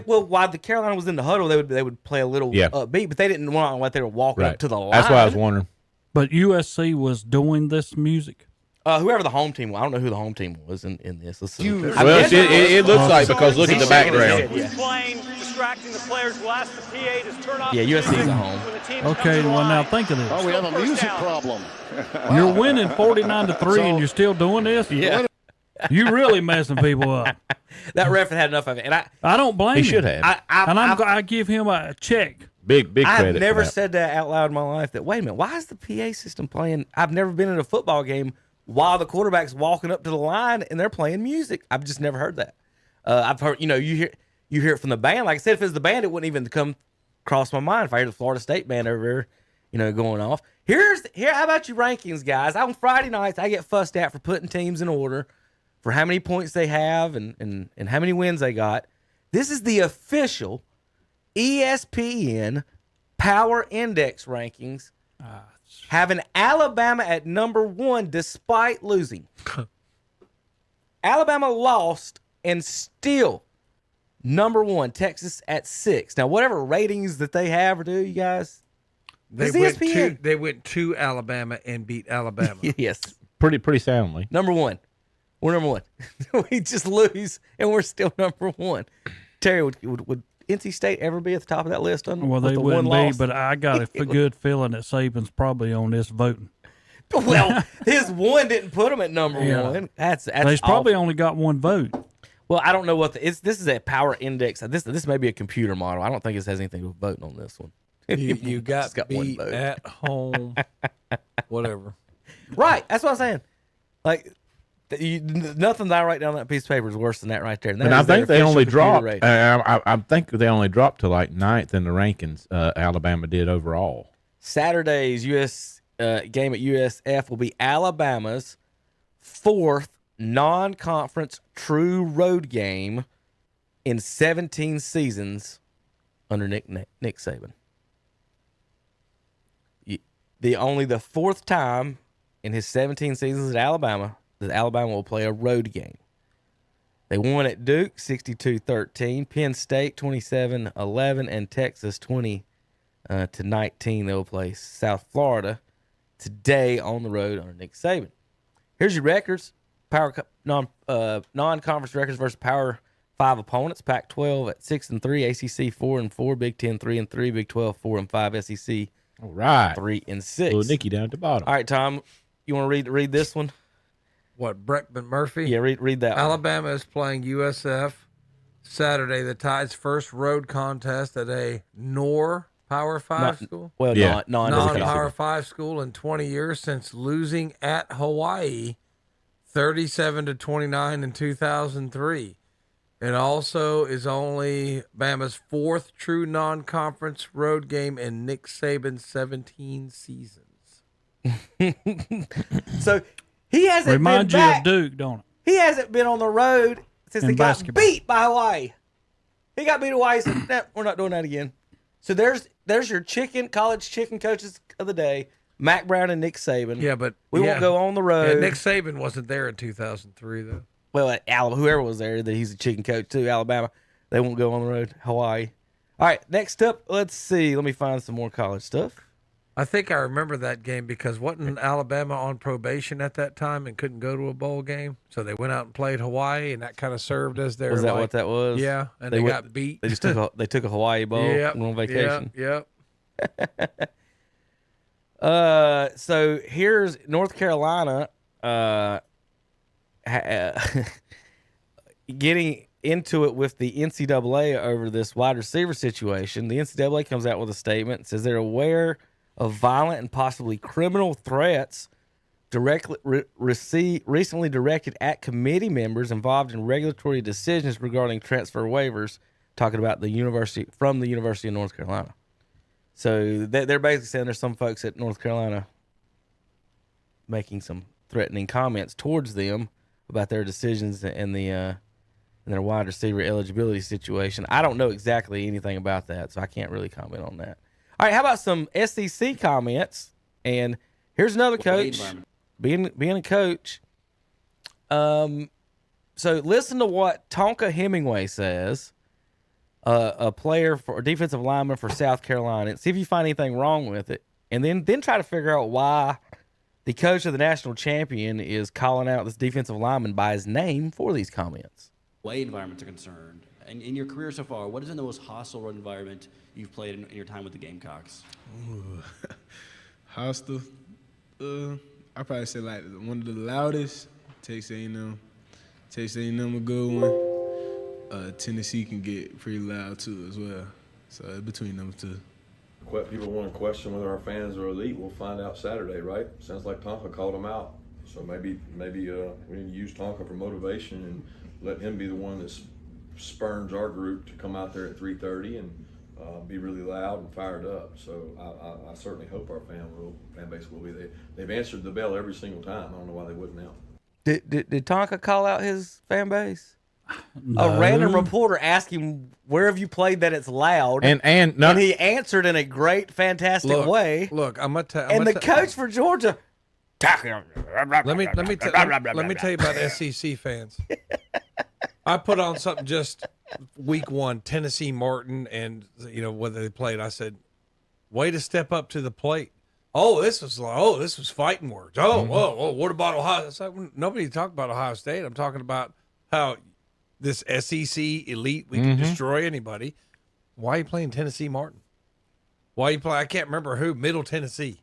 While the Carolina was in the huddle, they would play a little upbeat, but they didn't want what they were walking up to the line. That's why I was wondering. But USC was doing this music. Whoever the home team was, I don't know who the home team was in this. Let's see. Well, it looks like because look at the background. Playing, distracting the players. We'll ask the PA to turn off. Yeah, USC's at home. Okay, well now think of this. Oh, we have a music problem. You're winning 49-3, and you're still doing this. Yeah, you really messing people up. That ref had enough of it, and I don't blame him. He should have. I give him a check. Big credit. I've never for that. said that out loud in my life. That wait a minute, why is the PA system playing? I've never been in a football game while the quarterback's walking up to the line and they're playing music. I've just never heard that. I've heard, you hear it from the band. Like I said, if it's the band, it wouldn't even come across my mind if I hear the Florida State band over there, going off. Here. How about your rankings, guys? On Friday nights, I get fussed at for putting teams in order for how many points they have and how many wins they got. This is the official ESPN Power Index rankings. Having Alabama at number 1 despite losing. Alabama lost, and still Number 1, Texas at 6. Now, whatever ratings that they have or do, you guys. They went to Alabama and beat Alabama. Yes. Pretty soundly. Number 1. We're number 1. We just lose, and we're still number 1. Terry, would NC State ever be at the top of that list? Well, they wouldn't be, but I got a good feeling that Saban's probably on this voting. Well, his one didn't put him at number 1. That's He's probably only got one vote. Well, I don't know what this is a power index. This may be a computer model. I don't think this has anything to do with voting on this one. You got beat one vote. at home, whatever. Right, that's what I'm saying. Like, nothing that I write down on that piece of paper is worse than that right there. And I think they only dropped. I think they only dropped to like 9th in the rankings. Alabama did overall. Saturday's game at USF will be Alabama's 4th non-conference true road game in 17 seasons under Nick Saban. Only the 4th time in his 17 seasons at Alabama that Alabama will play a road game. They won at Duke 62-13, Penn State 27-11, and Texas 20-19. They will play South Florida today on the road under Nick Saban. Here's your records: non-conference records versus Power 5 opponents. Pac-12 at 6-3, ACC 4-4, Big 10 3-3, Big 12 4-5, SEC all right 3-6. Little Nicky down at the bottom. All right, Tom, you want to read this one? What, Breckman Murphy? Yeah, read that. Alabama is playing USF Saturday, the Tide's first road contest at a Power 5 school. Well, yeah. Non-Power 5 school in 20 years since losing at Hawaii 37-29 in 2003. It also is only Bama's 4th true non-conference road game in Nick Saban's 17 seasons. So he hasn't Remind been you back. of Duke, don't it? He hasn't been on the road since he got beat by Hawaii. He got beat Hawaii. So we're not doing that again. So there's your college chicken coaches of the day, Mac Brown and Nick Saban. Yeah, but we won't go on the road. Yeah, Nick Saban wasn't there in 2003 though. Well, at Alabama, whoever was there, that he's a chicken coach too. Alabama, they won't go on the road. Hawaii. All right, next up, let's see. Let me find some more college stuff. I think I remember that game because wasn't Alabama on probation at that time and couldn't go to a bowl game? So they went out and played Hawaii, and that kind of served as their. Was that what that was? Yeah, and they got beat. They just took a Hawaii bowl on vacation. Yep. So here's North Carolina getting into it with the NCAA over this wide receiver situation. The NCAA comes out with a statement and says they're aware of violent and possibly criminal threats recently directed at committee members involved in regulatory decisions regarding transfer waivers, talking about the University of North Carolina. So they're basically saying there's some folks at North Carolina making some threatening comments towards them about their decisions and their wide receiver eligibility situation. I don't know exactly anything about that, so I can't really comment on that. All right, how about some SEC comments? And here's another coach being a coach. So listen to what Tonka Hemingway says, a player for a defensive lineman for South Carolina, and see if you find anything wrong with it, and then try to figure out why the coach of the national champion is calling out this defensive lineman by his name for these comments. Way environments are concerned, and in your career so far, what has been the most hostile road environment you've played in your time with the Gamecocks? Hostile? I'd probably say like one of the loudest. Texas A&M. Texas A&M a good one. Tennessee can get pretty loud too as well. So between them two. People want to question whether our fans are elite. We'll find out Saturday, right? Sounds like Tonka called them out. So maybe we need to use Tonka for motivation and let him be the one that spurns our group to come out there at 3:30 and be really loud and fired up. So I certainly hope our fan base will be there. They've answered the bell every single time. I don't know why they wouldn't now. Did Tonka call out his fan base? No. A random reporter asked him, "Where have you played that it's loud?" And he answered in a great, fantastic way. Look, I'm gonna tell. And the coach for Georgia. Let me tell you about SEC fans. I put on something just week 1, Tennessee Martin, and whether they played, I said, way to step up to the plate. This was fighting words. Whoa, what about Ohio? It's like, nobody talked about Ohio State. I'm talking about how this SEC elite, we can destroy anybody. Why are you playing Tennessee Martin? Why you play? I can't remember who. Middle Tennessee.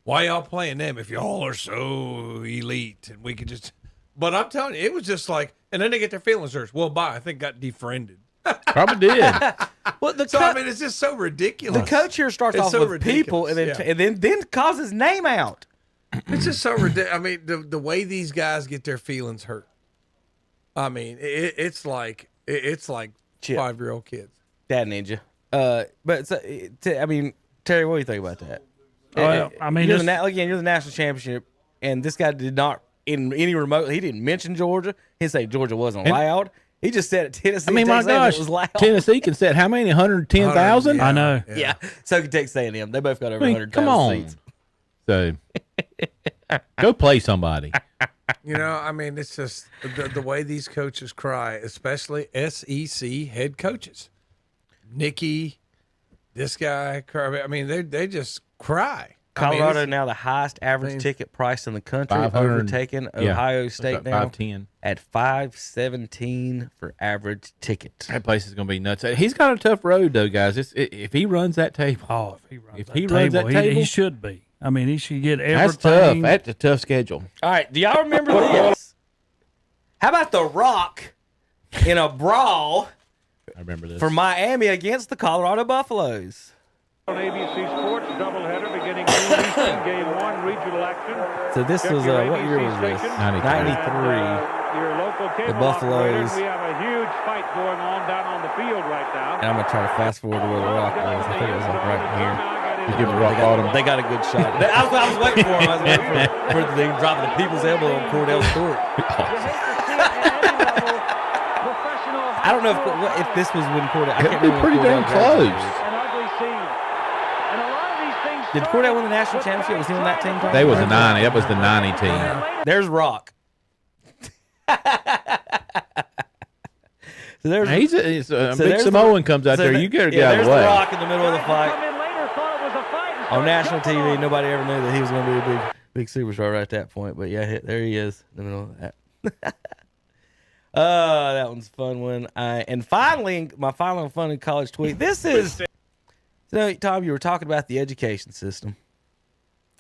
Why y'all playing them if y'all are so elite and we could just? But I'm telling you, it was just like, and then they get their feelings hurt. Well, I think got defriended. Probably did. Well, it's just so ridiculous. The coach here starts off with people and then calls his name out. It's just so ridiculous. I mean, the way these guys get their feelings hurt. I mean, it's like 5-year-old kids. Dad Ninja. But I mean, Terry, what do you think about that? I mean, you're the national championship, and this guy did not in any remote. He didn't mention Georgia. He said Georgia wasn't loud. He just said Tennessee. I mean, my gosh, it was loud. Tennessee can set how many? 110,000? I know. Yeah. So can Texas A&M. They both got over 100,000 come on. seats. So go play somebody. I mean, it's just the way these coaches cry, especially SEC head coaches. Nicky, this guy, I mean, they just cry. Colorado now the highest average ticket price in the country, 500, overtaking Ohio State now 510 at $517 for average ticket. That place is going to be nuts. He's got a tough road though, guys. If he runs that table, if he runs that table, he should be. I mean, he should get everything. That's tough. That's a tough schedule. All right, do y'all remember this? How about The Rock in a brawl? I remember this for Miami against the Colorado Buffaloes. On ABC Sports doubleheader beginning June Eastern, Game 1 regional action. So this was what year was this? 93. Your local cable The Buffaloes. We have a huge fight going on down on the field right now. And I'm gonna try to fast forward to where The Rock was. I think it was like right here. You give The Rock bottom. They got a good shot. I was waiting for him. I was waiting for the dropping the people's elbow on Cordell Stewart. I don't know if this was when Cordell. I can't remember. Pretty damn close. Did Cordell win the national championship? Was he on that team? They was the 90. That was the 90 team. There's Rock. So there's a big Samoan comes out there. You got to get out of the way. There's Rock in the middle of the fight. On national TV, nobody ever knew that he was going to be a big superstar right at that point. But yeah, there he is in the middle of that. That one's a fun one. And finally, my final fun in college tweet. This is. Tom, you were talking about the education system,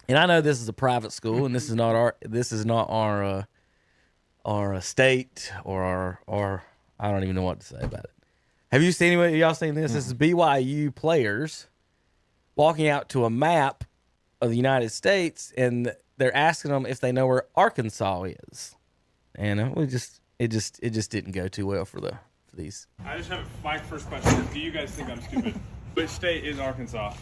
and I know this is a private school, and this is not our state or our I don't even know what to say about it. Have you seen y'all seen this? This is BYU players walking out to a map of the United States, and they're asking them if they know where Arkansas is, and it just didn't go too well for these. I just have my first question. Do you guys think I'm stupid? Which state is Arkansas?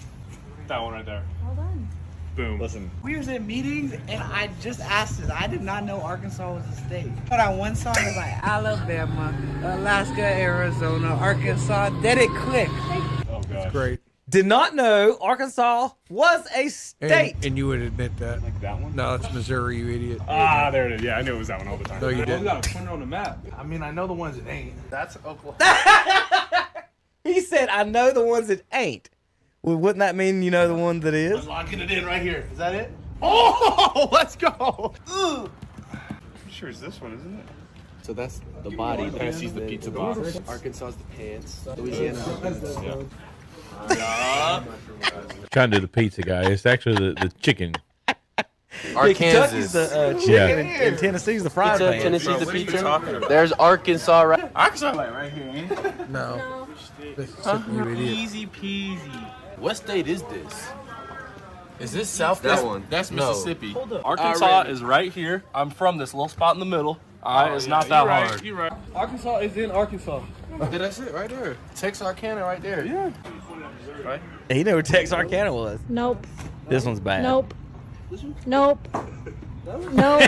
That one right there. Hold on. Boom. Listen. We was in meetings and I just asked this. I did not know Arkansas was a state. But on one song is like Alabama, Alaska, Arizona, Arkansas. Then it clicked. Oh gosh. It's great. Did not know Arkansas was a state. And you would admit that. Like that one? No, it's Missouri, you idiot. Ah, there it is. Yeah, I knew it was that one all the time. No, you didn't. We got to put it on the map. I mean, I know the ones that ain't. That's Oklahoma. He said, I know the ones that ain't. Well, wouldn't that mean you know the one that is? I'm locking it in right here. Is that it? Oh, let's go. I'm sure it's this one, isn't it? So that's the body. Tennessee's the pizza box. Arkansas's the pants. Louisiana. Yeah. Trying to do the pizza guy. It's actually the chicken. Kentucky's the chicken and Tennessee's the fried pan. Tennessee's the pizza. There's Arkansas right. Arkansas right here, ain't it? No. You idiot. Easy peasy. What state is this? Is this South? That one. That's Mississippi. Arkansas is right here. I'm from this little spot in the middle. All right, it's not that hard. You're right. Arkansas is in Arkansas. That's it right there. Texarkana right there. Yeah. Right? He knew where Texarkana was. Nope. This one's bad. Nope. Nope. Nope.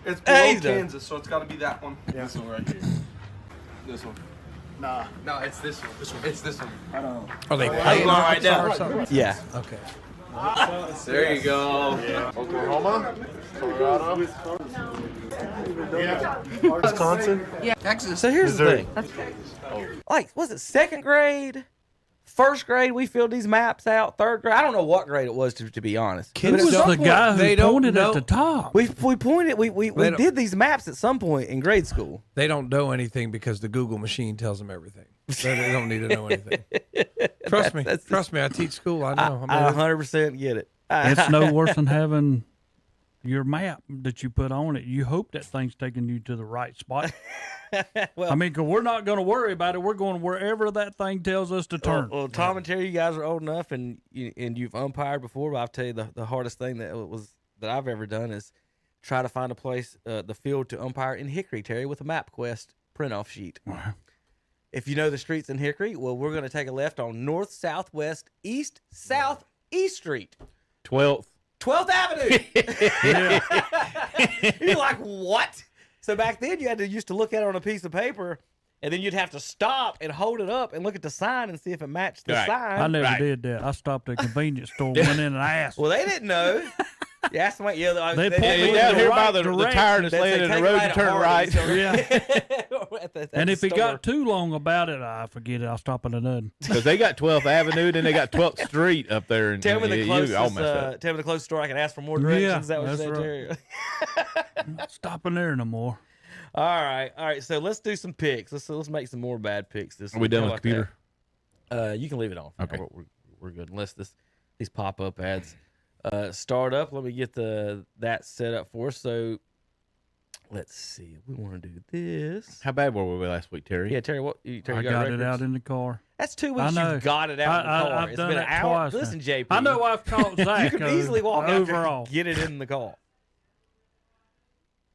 It's below Kansas, so it's got to be that one. Yeah. This one right here. This one. Nah. No, it's this one. It's this one. I don't know. Are they playing right now? Yeah. Okay. There you go. Yeah. Oklahoma, Colorado. Wisconsin? Yeah. Texas. So here's Missouri. the thing. Like, was it second grade? First grade, we filled these maps out. Third grade, I don't know what grade it was, to be honest. Who was the guy who pointed at the top? We pointed. We did these maps at some point in grade school. They don't know anything because the Google machine tells them everything. They don't need to know anything. Trust me. Trust me. I teach school. I know. I 100% get it. It's no worse than having your map that you put on it. You hope that thing's taking you to the right spot. Well, I mean, because we're not going to worry about it. We're going wherever that thing tells us to turn. Well, Tom and Terry, you guys are old enough, and you've umpired before. But I'll tell you the hardest thing that I've ever done is try to find a place, the field to umpire in Hickory, Terry, with a MapQuest print-off sheet. Wow. If you know the streets in Hickory, well, we're going to take a left on North, Southwest, East, South, East Street. 12th Avenue. You're like, what? So back then, you used to look at it on a piece of paper, and then you'd have to stop and hold it up and look at the sign and see if it matched the sign. I never did that. I stopped at a convenience store, went in and asked. Well, they didn't know. You asked them, They down here by the tire that's laying in the road to turn right. And if he got too long about it, I forget it. I'll stop at another. Because they got 12th Avenue, then they got 12th Street up there. And, tell me the closest. up. Tell me the closest store I can ask for more directions. Yeah, Is that what you that's said, right. Terry? Not stopping there no more. All right. So let's do some picks. Let's make some more bad picks. This Are we done with the computer? You can leave it on. Okay, we're good. Unless these pop up ads start up. Let me get that set up for us. So let's see. We want to do this. How bad were we last week, Terry? Yeah, Terry. Terry, I got it out in the car. That's 2 weeks. You got it out in the car. I've It's done been it an hour. twice. Listen, JP. I know I've caught Zach. You can easily walk out there overall. and get it in the car.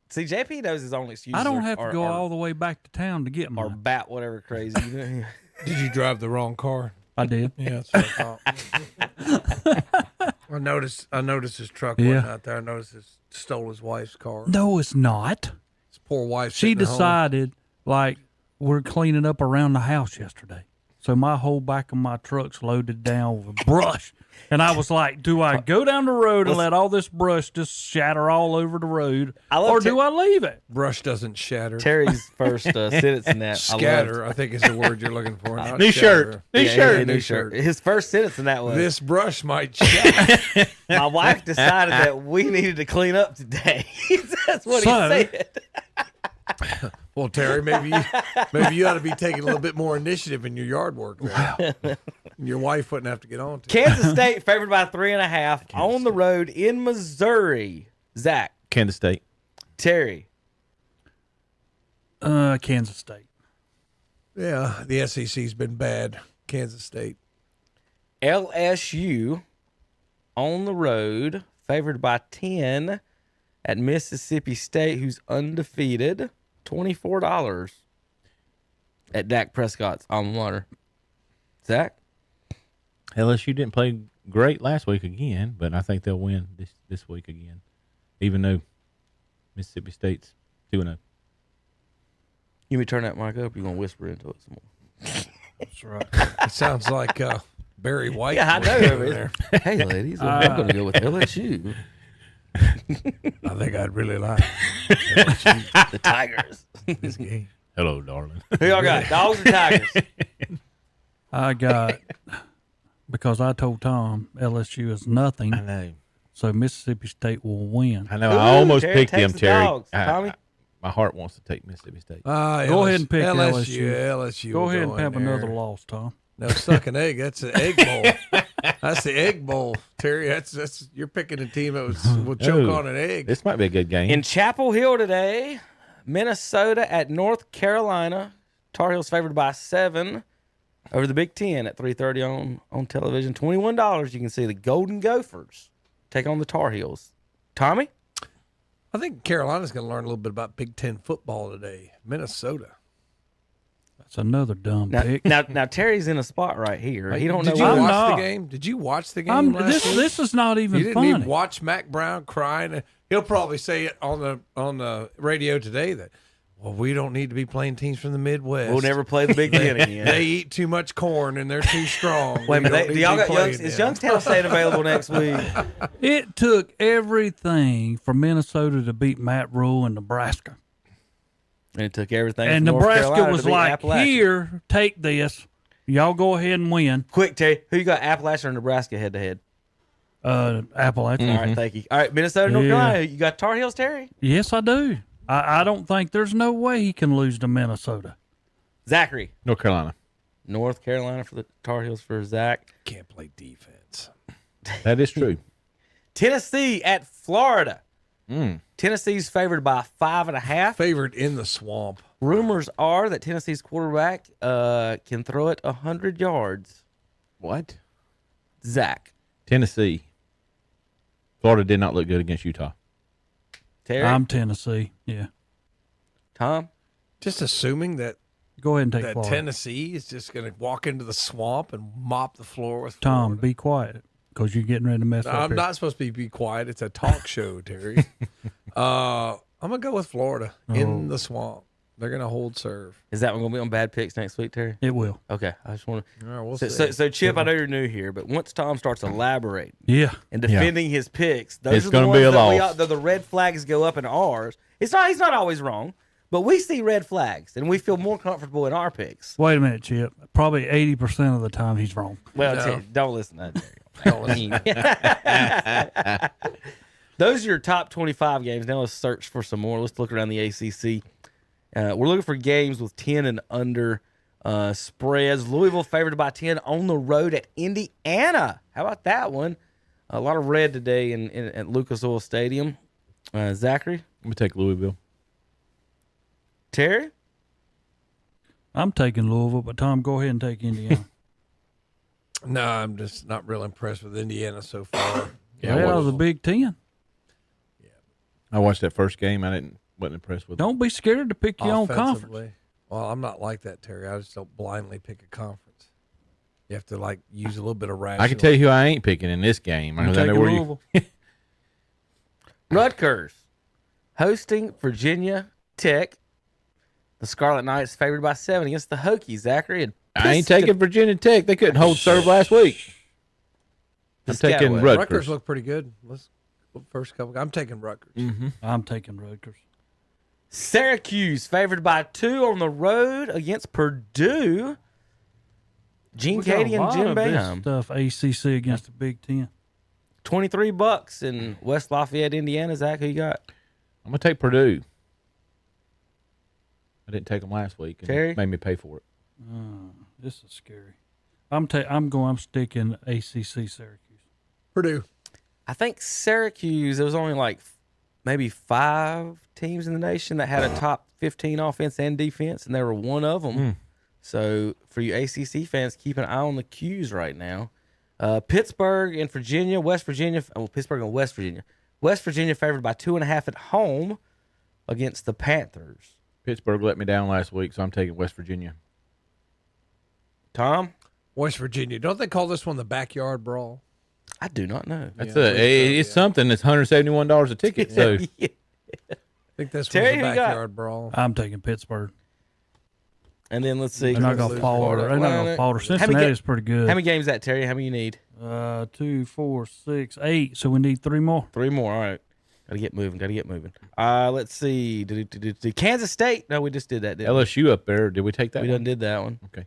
See, JP knows his own excuses. I don't have to go all the way back to town to get mine. Or bat whatever crazy. Did you drive the wrong car? I did. Yeah, that's what I thought. I noticed his truck wasn't out there. I noticed he stole his wife's car. No, it's not. His poor wife. She decided, like, we're cleaning up around the house yesterday. So my whole back of my truck's loaded down with brush. And I was like, do I go down the road and let all this brush just shatter all over the road, or do I leave it? Brush doesn't shatter. Terry's first sentence in that. Scatter, I think is the word you're looking for. Not New shatter. shirt. New shirt. His first sentence in that was, This brush might shatter. my wife decided that we needed to clean up today. That's what he said. Well, Terry, maybe you ought to be taking a little bit more initiative in your yard work. Wow. Your wife wouldn't have to get on to it. Kansas State favored by 3.5 on the road in Missouri. Zach. Kansas State. Terry. Kansas State. Yeah, the SEC's been bad. Kansas State. LSU on the road favored by 10 at Mississippi State, who's undefeated. $24 at Dak Prescott's alma mater. Zach? LSU didn't play great last week again, but I think they'll win this week again, even though Mississippi State's 2-0. You may turn that mic up. You're going to whisper into it some more. That's right. It sounds like Barry White. Yeah, I know. Hey, ladies, I'm going to go with LSU. I think I'd really like the Tigers. This game. Hello, darling. Who y'all got? Dogs or Tigers? I got, because I told Tom LSU is nothing. I know. So Mississippi State will win. I know. I almost Terry picked takes them, the Terry. Dogs. Tommy? My heart wants to take Mississippi State. Go ahead and pick LSU. LSU. Go ahead and have there. another loss, Tom. No, suck an egg. That's an egg bowl. That's the egg bowl, Terry. That's you're picking a team that will choke on an egg. This might be a good game. In Chapel Hill today, Minnesota at North Carolina. Tar Heels favored by 7 over the Big Ten at 3:30 on television. $21. You can see the Golden Gophers take on the Tar Heels. Tommy? I think Carolina's going to learn a little bit about Big Ten football today. Minnesota. That's another dumb pick. Now Terry's in a spot right here. He don't know. Did you watch the game? Did you watch the game last week? This is not even You didn't funny. even watch Mac Brown crying. He'll probably say it on the radio today that, Well, we don't need to be playing teams from the Midwest. We'll never play the Big Ten again. They eat too much corn and they're too strong. Wait a minute, do y'all got is Youngstown State available next week? It took everything for Minnesota to beat Matt Rule in Nebraska. And it took everything. And from North Nebraska Carolina was to beat like, Appalachia. here, take this. Y'all go ahead and win. Quick, Terry, who you got, Appalachia or Nebraska head to head? Appalachia. All right, thank you. All right, Minnesota, North Carolina. You got Tar Heels, Terry? Yes, I do. I don't think there's no way he can lose to Minnesota. Zachary. North Carolina. North Carolina for the Tar Heels for Zach. Can't play defense. That is true. Tennessee at Florida. Tennessee's favored by 5.5. Favored in the swamp. Rumors are that Tennessee's quarterback can throw it 100 yards. What? Zach. Tennessee. Florida did not look good against Utah. Terry? I'm Tennessee. Yeah. Tom? Just assuming that Go ahead and take that Florida. Tennessee is just going to walk into the swamp and mop the floor with Tom, be quiet because you're getting ready to mess up I'm here. not supposed to be quiet. It's a talk show, Terry. I'm going to go with Florida in the swamp. They're going to hold serve. Is that one going to be on Bad Picks next week, Terry? It will. Okay. I just want to. All right, we'll so Chip, I know you're new here, but once Tom starts elaborating and defending his picks, those It's are the gonna ones be a that loss. the red flags go up in ours. He's not always wrong, but we see red flags and we feel more comfortable in our picks. Wait a minute, Chip. Probably 80% of the time he's wrong. Well, No. don't listen to that. Those are your top 25 games. Now let's search for some more. Let's look around the ACC. We're looking for games with 10 and under spreads. Louisville favored by 10 on the road at Indiana. How about that one? A lot of red today at Lucas Oil Stadium. Zachary? I'm going to take Louisville. Terry? I'm taking Louisville, but Tom, go ahead and take Indiana. No, I'm just not real impressed with Indiana so far. Yeah, the Big Ten. I watched that first game. Wasn't impressed with it. Don't be scared to pick your own conference. Offensively. Well, I'm not like that, Terry. I just don't blindly pick a conference. You have to use a little bit of rational. I can tell you who I ain't picking in this game. I know where you. Rutgers hosting Virginia Tech. The Scarlet Knights favored by 7 against the Hokies, Zachary. And I ain't taking Virginia Tech. They couldn't hold serve last week. I'm taking Rutgers. Rutgers look pretty good. Let's look first couple. I'm taking Rutgers. I'm taking Rutgers. Syracuse favored by 2 on the road against Purdue. Gene We got Cady a and lot Jim of this Boeheim. stuff ACC against the Big Ten. $23 in West Lafayette, Indiana. Zach, who you got? I'm going to take Purdue. I didn't take them last week. And Terry? it made me pay for it. This is scary. I'm sticking ACC Syracuse. Purdue. I think Syracuse, there was only maybe 5 teams in the nation that had a top 15 offense and defense, and they were one of them. So for you ACC fans, keep an eye on the Qs right now. Pittsburgh and Virginia, Pittsburgh and West Virginia. West Virginia favored by 2.5 at home against the Panthers. Pittsburgh let me down last week, so I'm taking West Virginia. Tom? West Virginia. Don't they call this one the backyard brawl? I do not know. That's it's something that's $171 a ticket. So I think this Terry, one's who the you got? backyard brawl. I'm taking Pittsburgh. And then let's see. They're not going to falter. They're not going to falter. Cincinnati's pretty good. How many games is that, Terry? How many you need? 2, 4, 6, 8. So we need 3 more. 3 more. All right. Got to get moving. Let's see. Kansas State. No, we just did that, didn't we? LSU up there. Did we take that We one? done did that one. Okay.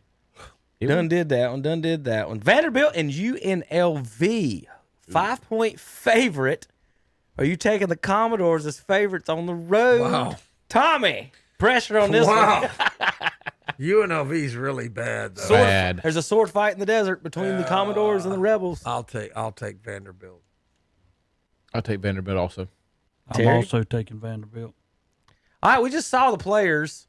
Done did that one. Vanderbilt and UNLV. 5-point favorite. Are you taking the Commodores as favorites on the road? Wow. Tommy, pressure on this one. UNLV's really bad, though. Bad. There's a sword fight in the desert between the Commodores and the Rebels. I'll take Vanderbilt. I'll take Vanderbilt also. I'm Terry? also taking Vanderbilt. All right, we just saw the players,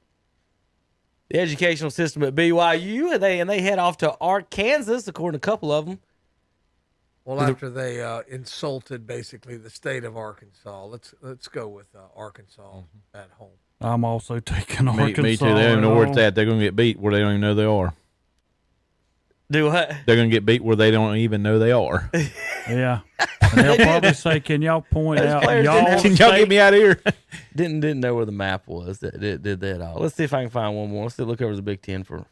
the educational system at BYU, and they head off to Arkansas, according to a couple of them. Well, after they insulted basically the state of Arkansas, let's go with Arkansas at home. I'm also taking Arkansas. Me too. They don't even know where it's at. They're going to get beat where they don't even know they are. Do what? They're going to get beat where they don't even know they are. Yeah. And they'll probably say, can y'all point Those out players y'all didn't have- Can y'all get me out of here? didn't know where the map was. That did that all. Let's see if I can find one more. Let's look over the Big Ten for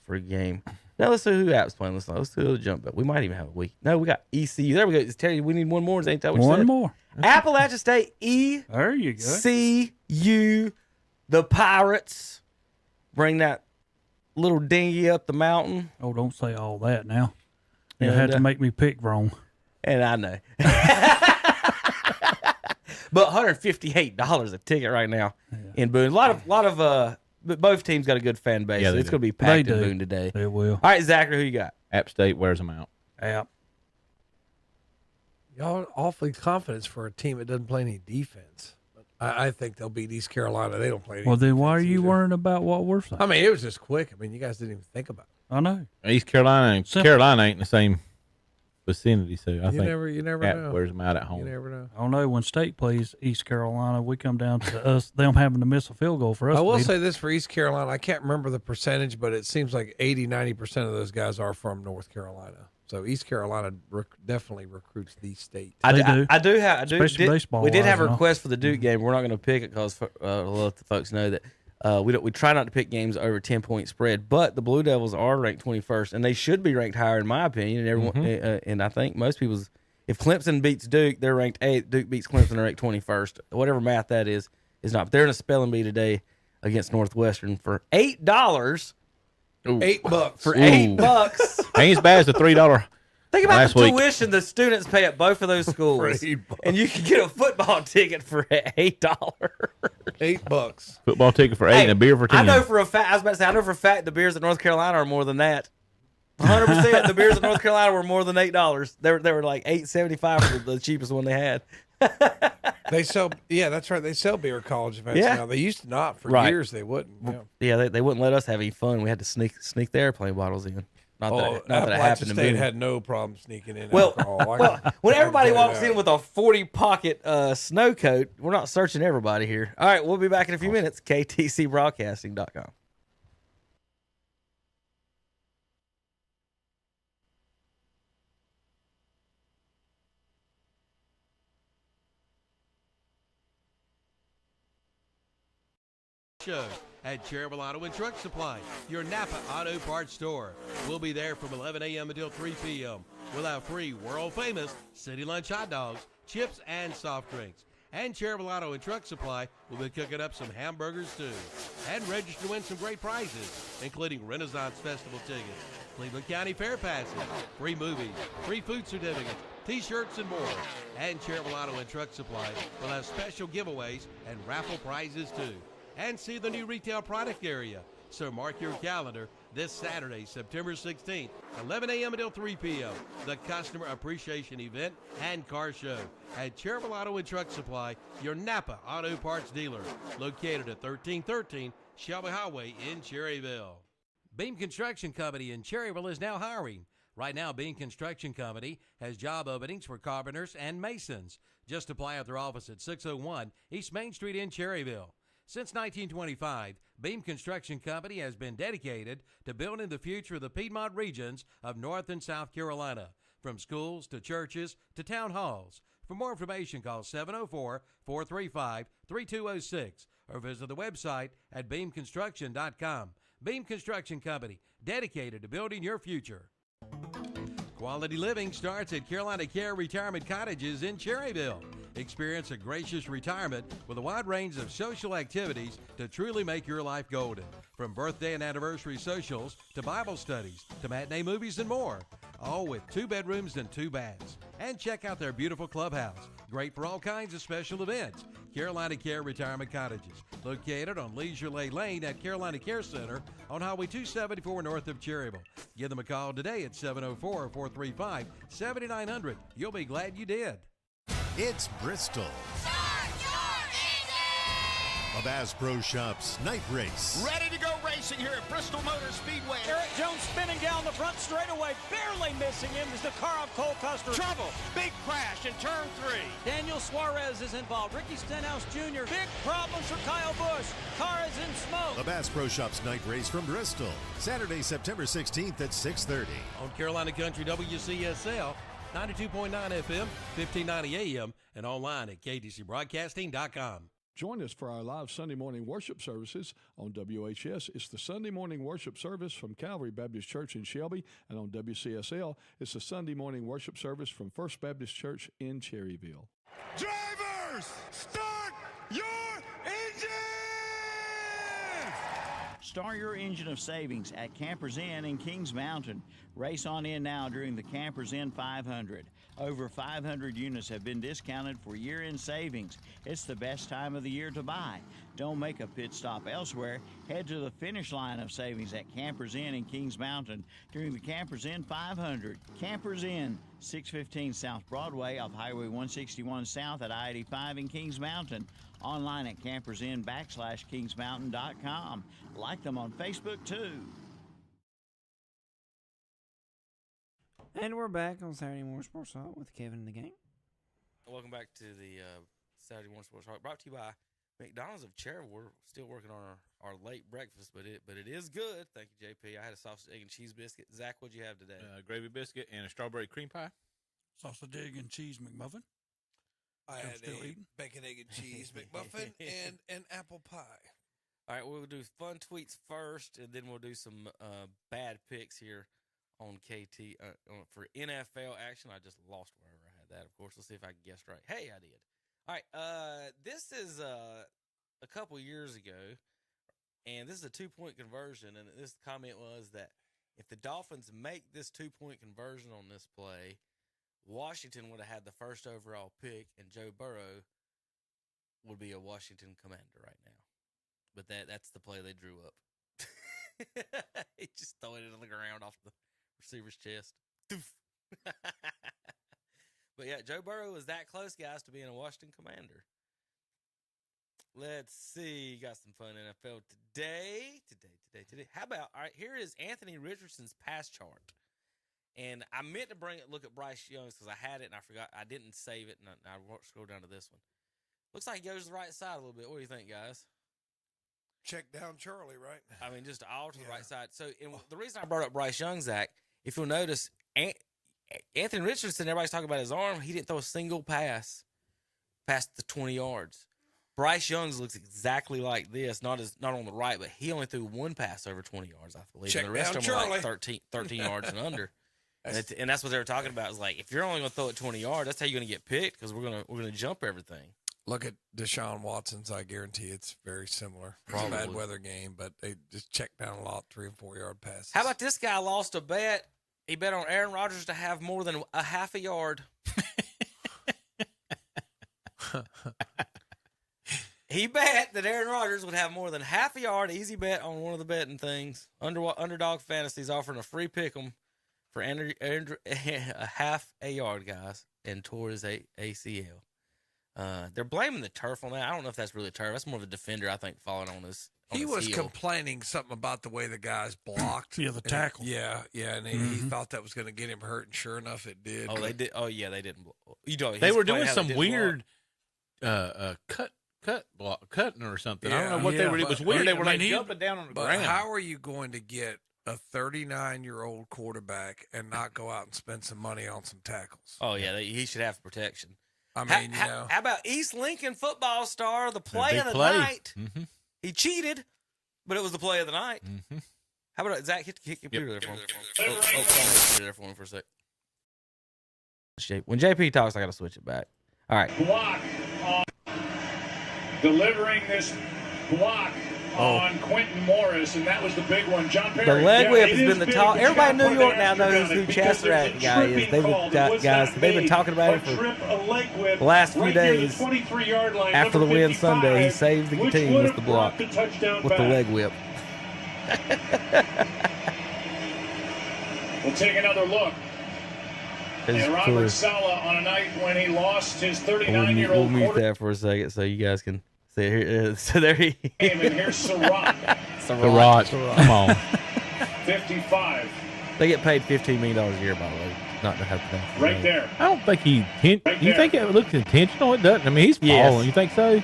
a game. Now let's see who App's playing. Let's do the jump up. We might even have a week. No, we got ECU. There we go. Terry, we need one more. Ain't that what you said? One more. Appalachian State, There you go. ECU, the Pirates. Bring that little dinghy up the mountain. Oh, don't say all that now. You And, had to make me pick wrong. And I know. But $158 a ticket right now in Boone. A lot of both teams got a good fan base. Yeah, So they it's do. going to be packed They in do. Boone today. They will. All right, Zachary, who you got? App State wears them out. App. Y'all awfully confident for a team that doesn't play any defense. I think they'll beat East Carolina. They don't play any Well, then why are defense you either. worrying about what we're saying? I mean, it was just quick. I mean, you guys didn't even think about it. I know. East Carolina and Simple. Carolina ain't in the same vicinity, so I think you never App know. wears them out at home. You never know. I don't know. When State plays East Carolina, we come down to them having to miss a field goal for us. I to will beat 'em. say this for East Carolina. I can't remember the percentage, but it seems like 80-90% of those guys are from North Carolina. So East Carolina definitely recruits the state. I do. Especially baseball We did have a wise, huh? request for the Duke game. We're not going to pick it because I'll let the folks know that we try not to pick games over 10-point spread. But the Blue Devils are ranked 21st, and they should be ranked higher in my opinion. And everyone, and I think most people's. If Clemson beats Duke, they're ranked 8th. Duke beats Clemson, they're ranked 21st. Whatever math that is not. But they're in a spelling bee today against Northwestern for $8. $8 for Ooh. $8. Ain't as bad as the $3. Think about last the week. tuition the students pay at both of those schools, and you can get a football ticket for $8. $8. Football ticket for 8 and a beer for 10. I know for a fact. I was about to say, I know for a fact the beers at North Carolina are more than that. 100%. The beers at North Carolina were more than $8. They were like $8.75 for the cheapest one they had. They sell, yeah, that's right. They sell beer at college events Yeah. now. They used to not. For Right. years, they wouldn't. Yeah. Yeah, they wouldn't let us have any fun. We had to sneak the airplane bottles in. Not that it Appalachian happened to State me. had no problem sneaking in Well, alcohol. when everybody walks in with a 40 pocket snow coat, we're not searching everybody here. All right, we'll be back in a few minutes. KTCBroadcasting.com. Show at Cherryville Auto and Truck Supply, your Napa Auto Parts store. We'll be there from 11 a.m. until 3 p.m. We'll have free world-famous City Lunch hot dogs, chips, and soft drinks. And Cherryville Auto and Truck Supply will be cooking up some hamburgers, too. And register to win some great prizes, including Renaissance Festival tickets, Cleveland County Fair passes, free movies, free food certificates, T-shirts, and more. And Cherryville Auto and Truck Supply will have special giveaways and raffle prizes, too. And see the new retail product area. So mark your calendar this Saturday, September 16th, 11 a.m. until 3 p.m. The Customer Appreciation Event and Car Show at Cherryville Auto and Truck Supply, your Napa Auto Parts dealer, located at 1313 Shelby Highway in Cherryville. Beam Construction Company in Cherryville is now hiring. Right now, Beam Construction Company has job openings for carpenters and masons. Just apply at their office at 601 East Main Street in Cherryville. Since 1925, Beam Construction Company has been dedicated to building the future of the Piedmont regions of North and South Carolina, from schools to churches to town halls. For more information, call 704-435-3206 or visit the website at beamconstruction.com. Beam Construction Company, dedicated to building your future. Quality living starts at Carolina Care Retirement Cottages in Cherryville. Experience a gracious retirement with a wide range of social activities to truly make your life golden. From birthday and anniversary socials to Bible studies to matinee movies and more. All with 2 bedrooms and 2 baths. And check out their beautiful clubhouse. Great for all kinds of special events. Carolina Care Retirement Cottages, located on Leisure Lane at Carolina Care Center on Highway 274 north of Cherryville. Give them a call today at 704-435-7900. You'll be glad you did. It's Bristol. A Bass Pro Shops night race. Ready to go racing here at Bristol Motor Speedway. Eric Jones spinning down the front straightaway, barely missing him as the car of Cole Custer. Trouble. Big crash in turn 3. Daniel Suarez is involved. Ricky Stenhouse Jr. Big problems for Kyle Busch. Car is in smoke. A Bass Pro Shops night race from Bristol. Saturday, September 16th at 6:30. On Carolina Country WCSL, 92.9 FM, 1590 AM, and online at KTCBroadcasting.com. Join us for our live Sunday morning worship services on WHS. It's the Sunday morning worship service from Calvary Baptist Church in Shelby, and on WCSL, it's the Sunday morning worship service from First Baptist Church in Cherryville. Drivers, start your engines! Start your engine of savings at Campers Inn in Kings Mountain. Race on in now during the Campers Inn 500. Over 500 units have been discounted for year-end savings. It's the best time of the year to buy. Don't make a pit stop elsewhere. Head to the finish line of savings at Campers Inn in Kings Mountain during the Campers Inn 500. Campers Inn, 615 South Broadway off Highway 161 South at I-85 in Kings Mountain. Online at campersin.kingsmountain.com. Like them on Facebook too. And we're back on Saturday Morning Sports Talk with Kevin and the gang. Welcome back to the Saturday Morning Sports Talk, brought to you by McDonald's of Cherry. We're still working on our late breakfast, but it is good. Thank you, JP. I had a sausage, egg, and cheese biscuit. Zach, what'd you have today? Gravy biscuit and a strawberry cream pie. Sausage, egg, and cheese McMuffin. I had a bacon, egg, and cheese McMuffin and an apple pie. All right, we'll do fun tweets first, and then we'll do some bad picks here on KT for NFL action. I just lost wherever I had that, of course. Let's see if I can guess right. Hey, I did. All right, this is a couple years ago, and this is a two-point conversion, and this comment was that if the Dolphins make this two-point conversion on this play, Washington would have had the first overall pick, and Joe Burrow would be a Washington Commander right now. But that's the play they drew up. He just threw it on the ground off the receiver's chest. But yeah, Joe Burrow was that close, guys, to being a Washington Commander. Let's see. Got some fun NFL today. How about, all right, here is Anthony Richardson's pass chart. And I meant to look at Bryce Young's because I had it and I forgot. I didn't save it, and I won't scroll down to this one. Looks like he goes to the right side a little bit. What do you think, guys? Check down Charlie, right? I mean, just all to the right side. So the reason I brought up Bryce Young, Zach, if you'll notice, Anthony Richardson, everybody's talking about his arm. He didn't throw a single pass past the 20 yards. Bryce Young's looks exactly like this, not on the right, but he only threw one pass over 20 yards, I believe. Check and the rest down of them were like Charlie. 13 yards and under. And that's what they were talking about. Is like, if you're only going to throw it 20 yards, that's how you're going to get picked because we're gonna jump everything. Look at Deshaun Watson's. I guarantee it's very similar. It's a bad weather game, but they just check down a lot, 3 and 4 yard passes. How about this guy lost a bet? He bet on Aaron Rodgers to have more than a half a yard. He bet that Aaron Rodgers would have more than half a yard. Easy bet on one of the betting things. Underdog Fantasy's offering a free pick'em for a half a yard, guys, and tore his ACL. They're blaming the turf on that. I don't know if that's really turf. That's more of a defender, I think, falling on his He was heel. complaining something about the way the guys blocked. Yeah, the tackle. And he thought that was going to get him hurt, and sure enough, it did. Oh, they did. Oh, yeah, they didn't. They were doing some weird cutting or something. I don't know what they were. It was weird. They were like jumping down on the ground. How are you going to get a 39-year-old quarterback and not go out and spend some money on some tackles? Oh, yeah, he should have protection. I mean, how about East Lincoln football star, the play of the night? Mm-hmm. He cheated, but it was the play of the night. Mm-hmm. How about Zach? Hit the computer there for me. There for me for a sec. When JP talks, I got to switch it back. All right. Block on delivering this block on Quentin Morris, and that was the big one. John Perry. The leg whip has been the talk. Everybody in New York now knows who Chester guy is. They've been talking about it for the last few days. After the win Sunday, he saved the team with the block, with the leg whip. We'll take another look. And Robert Saleh on a night when he lost his 39-year-old We'll mute that for a second so you guys can see it here. So there he is. And here's Surratt. Come on. 55. They get paid $15 million a year, by the way, not to have to. Right there. I don't think you think it looks intentional? It doesn't. I mean, he's falling. Yes. You think so?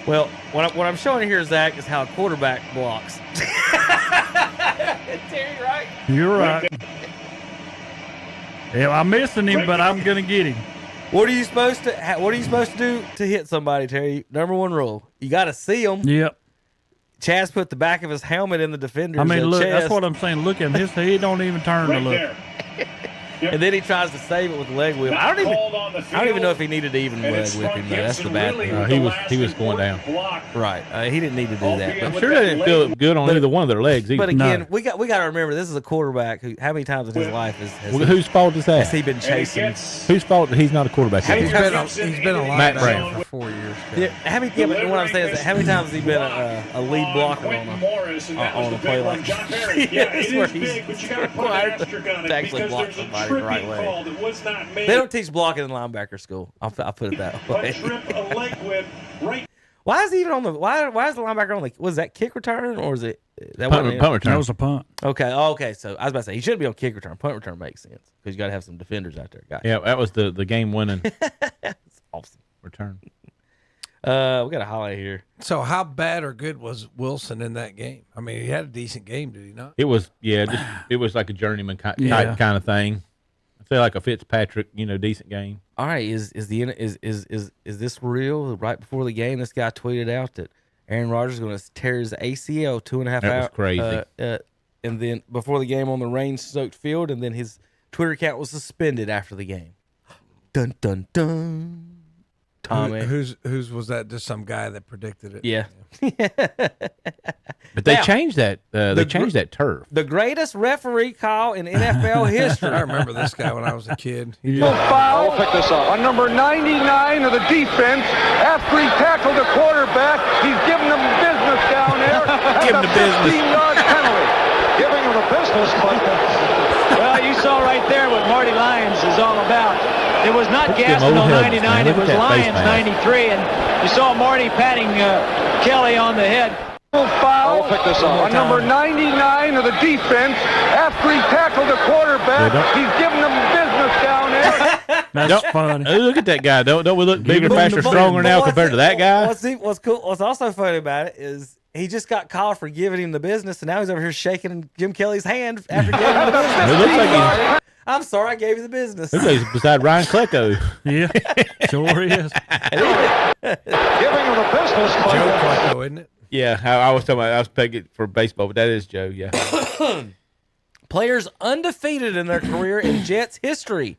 Well, what I'm showing here, Zach, is how a quarterback blocks. Terry, right? You're right. Yeah, I'm missing him, but I'm going to get him. What are you supposed to do to hit somebody, Terry? Number one rule: you got to see them. Yep. Chaz put the back of his helmet in the defender's I mean, look, chest. that's what I'm saying. Look at him. He don't even turn to look. And then he tries to save it with the leg whip. I don't even know if he needed to even leg whip him. That's the bad thing. He was going down. Right. He didn't need to do that. I'm sure they didn't feel good on either one of their legs either. But again, we got to remember this is a quarterback who how many times in his life whose fault is that? has he been chasing? Whose fault that he's not a quarterback? He's been a Matt linebacker Brown. for 4 years. But what I'm saying is, how many times has he been a lead blocker on a play like that? It is big, but you got to put an asterisk on it actually because block there's a somebody the right tripping way. call that was not made. They don't teach blocking in linebacker school. I'll put it that way. A trip, a leg whip, right. Why is he even on the? Why is the linebacker on the? Was that kick return or is it that Punt wasn't it? return. That was a punt. Okay. So I was about to say he shouldn't be on kick return. Punt return makes sense because you got to have some defenders out there. Gotcha. Yeah, that was the game winning. That's awesome. Return. We got a highlight here. So how bad or good was Wilson in that game? I mean, he had a decent game, did he not? It was it was like a journeyman type kind of thing. I'd say like a Fitzpatrick, decent game. All right, is this real? Right before the game, this guy tweeted out that Aaron Rodgers is going to tear his ACL 2.5 hours. That was crazy. And then before the game on the rain-soaked field, and then his Twitter account was suspended after the game. Dun dun dun. Tommy, whose was that? Just some guy that predicted it. Yeah. But they changed that. They changed that turf. The greatest referee call in NFL history. I remember this guy when I was a kid. Foul. I'll pick this up. On number 99 of the defense, after he tackled the quarterback, he's giving them business down there. Give him the business. 15-yard penalty. Giving him the business, but well, you saw right there what Marty Lyons is all about. It was not Gastineau 99, it was Lyons 93, and you saw Marty patting Kelly on the head. Foul. I'll pick this up. On number 99 of the defense, after he tackled the quarterback, he's giving them business down there. That's funny. Hey, look at that guy. Don't we look bigger, faster, stronger now compared to that guy? What's cool? What's also funny about it is he just got called for giving him the business, and now he's over here shaking Jim Kelly's hand after giving him the business. It looks like I'm sorry, I gave you the business. looks like he's beside Ryan Klecko. Yeah, sure is. Giving him the business. Joe Klecko, isn't it? Yeah, I was talking about. I was pegging for baseball, but that is Joe. Yeah. Players undefeated in their career in Jets history.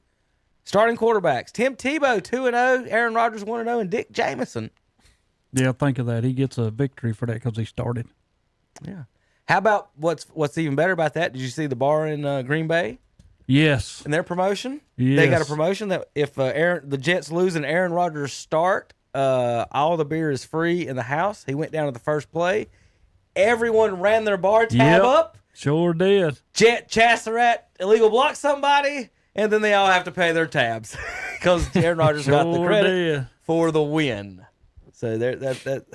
Starting quarterbacks: Tim Tebow 2-0, Aaron Rodgers 1-0, and Dick Jamison. Yeah, think of that. He gets a victory for that because he started. Yeah. How about what's even better about that? Did you see the bar in Green Bay? Yes. In their promotion, yes. They got a promotion that if the Jets lose and Aaron Rodgers start, all the beer is free in the house. He went down to the first play. Everyone ran their bar tab up. Sure did. Jet Chasserat illegal block somebody, and then they all have to pay their tabs because Aaron Rodgers got the credit for the win. So that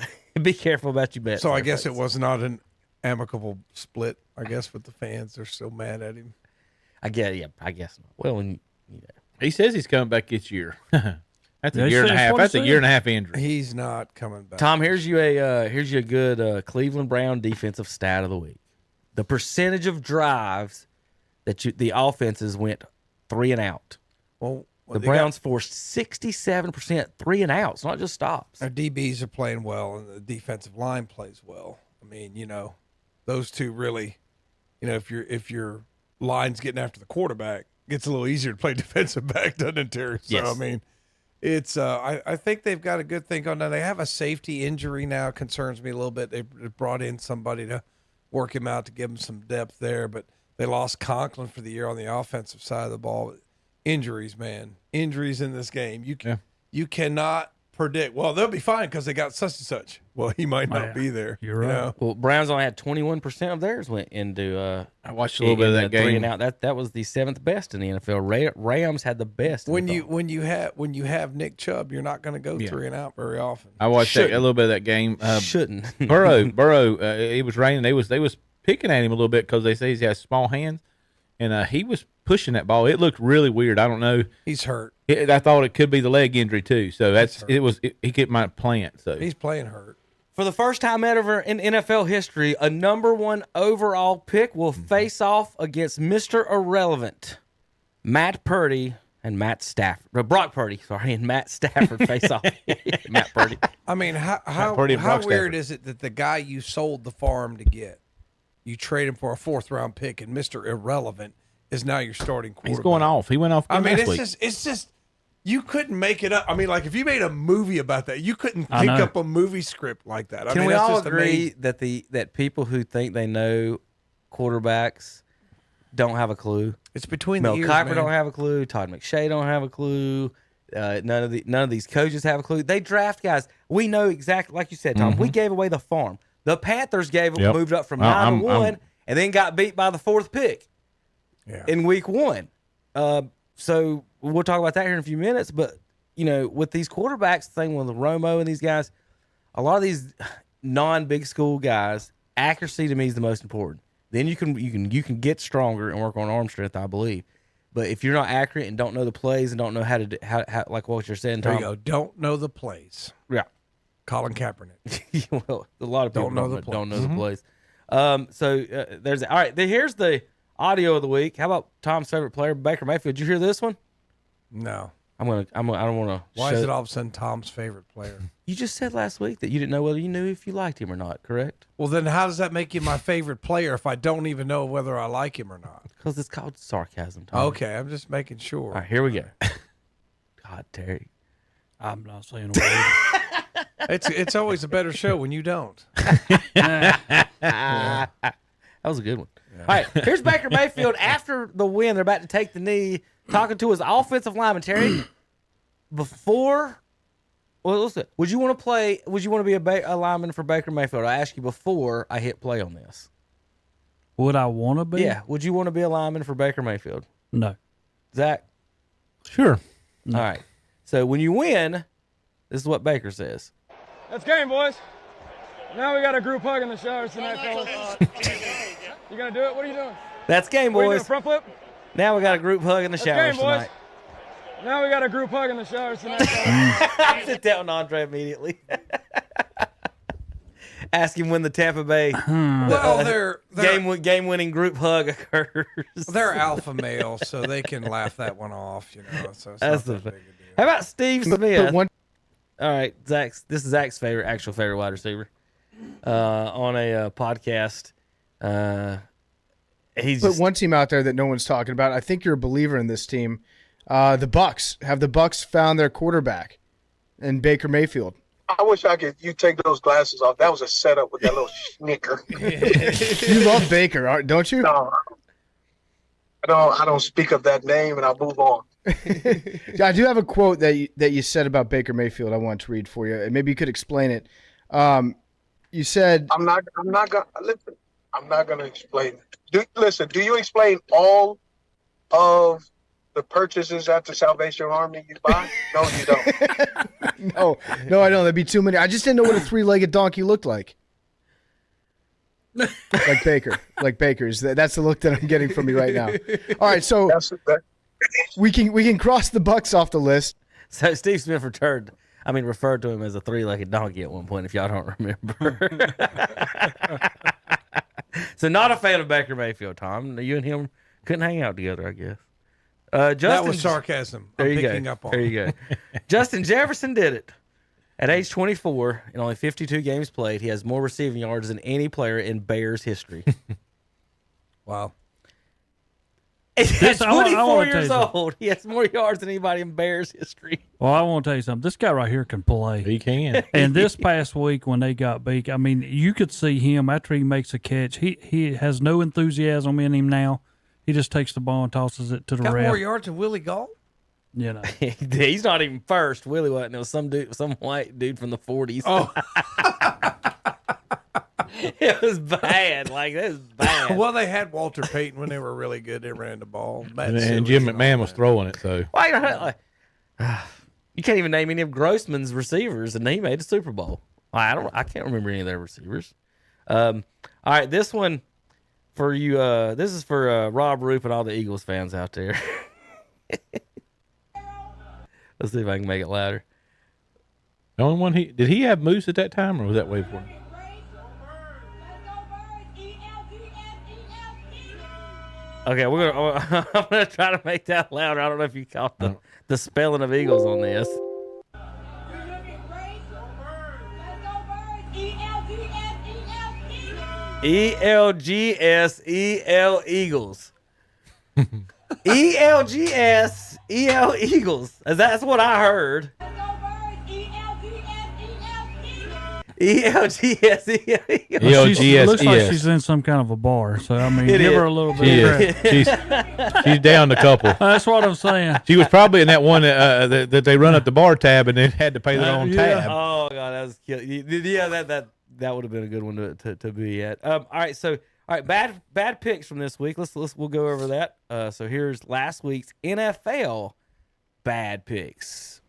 be careful about your bets. So I guess it was not an amicable split. I guess with the fans, they're still mad at him. I guess not. Well, he says he's coming back this year. That's a year and a half. That's a year and a half injury. He's not coming back. Tom, here's you a good Cleveland Brown defensive stat of the week. The percentage of drives that the offenses went 3 and out. Well, the Browns forced 67% 3 and outs, not just stops. Our DBs are playing well, and the defensive line plays well. I mean, those two really, if your line's getting after the quarterback, it gets a little easier to play defensive back, doesn't it, Terry? So, yes. I mean, it's I think they've got a good thing going now. They have a safety injury now, concerns me a little bit. They brought in somebody to work him out to give him some depth there, but they lost Conklin for the year on the offensive side of the ball. Injuries, man. Injuries in this game. You cannot predict. Well, they'll be fine because they got such and such. Well, he might not be there. You're right. Well, Browns only had 21% of theirs went into. I watched a little bit of that game. 3 and out. That was the 7th best in the NFL. Rams had the best. When you have Nick Chubb, you're not going to go 3 and out very often. I watched a little bit of that game. Shouldn't Burrow? It was raining. They was picking at him a little bit because they say he has small hands, and he was pushing that ball. It looked really weird. I don't know. He's hurt. I thought it could be the leg injury too. So he might plant. So he's playing hurt. For the first time ever in NFL history, a number 1 overall pick will face off against Mr. Irrelevant. Matt Purdy and Matt Stafford. Brock Purdy, sorry, and Matt Stafford face off. Matt Purdy. I mean, how Purdy and how Brock weird Stafford. is it that the guy you sold the farm to get, you trade him for a 4th-round pick, and Mr. Irrelevant is now your starting quarterback? He's going off. He went off. I mean, last week. it's just you couldn't make it up. I mean, like if you made a movie about that, you couldn't think up a movie script like that. Can I mean, we that's all just agree amazing. that people who think they know quarterbacks don't have a clue? It's between Mel the ears, Kiper man. don't have a clue. Todd McShay don't have a clue. None of these coaches have a clue. They draft guys. We know exactly, like you said, Tom. We gave away the farm. The Panthers moved up from 9-1 and then got beat by the 4th pick in week 1. So we'll talk about that here in a few minutes. But with these quarterbacks thing with Romo and these guys, a lot of these non-big school guys, accuracy to me is the most important. Then you can get stronger and work on arm strength, I believe. But if you're not accurate and don't know the plays and don't know how to do, how like what you're saying, Tom, There you go. Don't know the plays. Yeah, Colin Kaepernick. well, a lot of people don't know the plays. There's all right. Here's the audio of the week. How about Tom's favorite player, Baker Mayfield? Did you hear this one? No. I don't want to. Why is it all of a sudden Tom's favorite player? You just said last week that you didn't know whether you knew if you liked him or not, correct? Well, then how does that make you my favorite player if I don't even know whether I like him or not? Because it's called sarcasm, Tom. Okay, I'm just making sure. All right, here we go. God, Terry. I'm not saying a word. It's always a better show when you don't. That was a good one. Yeah. All right, here's Baker Mayfield after the win. They're about to take the knee, talking to his offensive lineman, Terry. Before, well, listen, would you want to be a lineman for Baker Mayfield? I asked you before I hit play on this. Would I want to be? Yeah. Would you want to be a lineman for Baker Mayfield? No. Zach? Sure. No. All right. So when you win, this is what Baker says. That's game, boys. Now we got a group hug in the showers tonight, fellas. You gonna do it? What are you doing? That's game, What are you boys. doing, front flip? Now we got a group hug in the That's showers game, boys. tonight. Now we got a group hug in the showers tonight, fellas. Sit down, Andre, immediately. Ask him when the Tampa Bay game-winning group hug occurs. They're alpha males, so they can laugh that one off. So it's That's not that the big a deal. How about Steve Smith? All right, this is Zach's actual favorite wide receiver on a podcast. Put one team out there that no one's talking about. I think you're a believer in this team. The Bucks. Have the Bucks found their quarterback in Baker Mayfield? I wish you take those glasses off. That was a setup with that little snicker. You love Baker, don't you? No, I don't speak of that name, and I'll move on. I do have a quote that you said about Baker Mayfield. I want to read for you, and maybe you could explain it. You said, I'm not gonna listen. I'm not gonna explain it. Do you explain all of the purchases at the Salvation Army you buy? No, you don't. No, I don't. That'd be too many. I just didn't know what a three-legged donkey looked like. Like Baker's. That's the look that I'm getting from you right now. All right, so we can cross the Bucks off the list. So Steve Smith referred to him as a three-legged donkey at one point, if y'all don't remember. So not a fan of Baker Mayfield, Tom. You and him couldn't hang out together, I guess. That was sarcasm. There you picking go. Up on. There you go. Justin Jefferson did it. At age 24, in only 52 games played, he has more receiving yards than any player in Bears history. Wow. At 24 years old, he has more yards than anybody in Bears history. Well, I want to tell you something. This guy right here can play. He can. And this past week when they got beat, I mean, you could see him after he makes a catch. He has no enthusiasm in him now. He just takes the ball and tosses it to the Got ref. more yards than Willie Gault? You know. He's not even first. Willie wasn't. It was some white dude from the 40s. Oh. It was bad. It was bad. Well, they had Walter Payton when they were really good. They ran the ball. And Jim McMahon was throwing it, so. You can't even name any of Grossman's receivers, and he made the Super Bowl. I can't remember any of their receivers. All right, this one for you. This is for Rob Roop and all the Eagles fans out there. Let's see if I can make it louder. The only one did he have Moose at that time, or was that way before? Okay, I'm gonna try to make that louder. I don't know if you caught the spelling of Eagles on this. ELGSEL Eagles. ELGSEL Eagles. That's what I heard. ELGSEL Eagles. It looks like she's in some kind of a bar. So I mean, give her a little bit of credit. She's down a couple. That's what I'm saying. She was probably in that one that they run up the bar tab and then had to pay their own tab. Oh god, that was cute. Yeah, that would have been a good one to be at. All right, bad picks from this week. We'll go over that. So here's last week's NFL bad picks.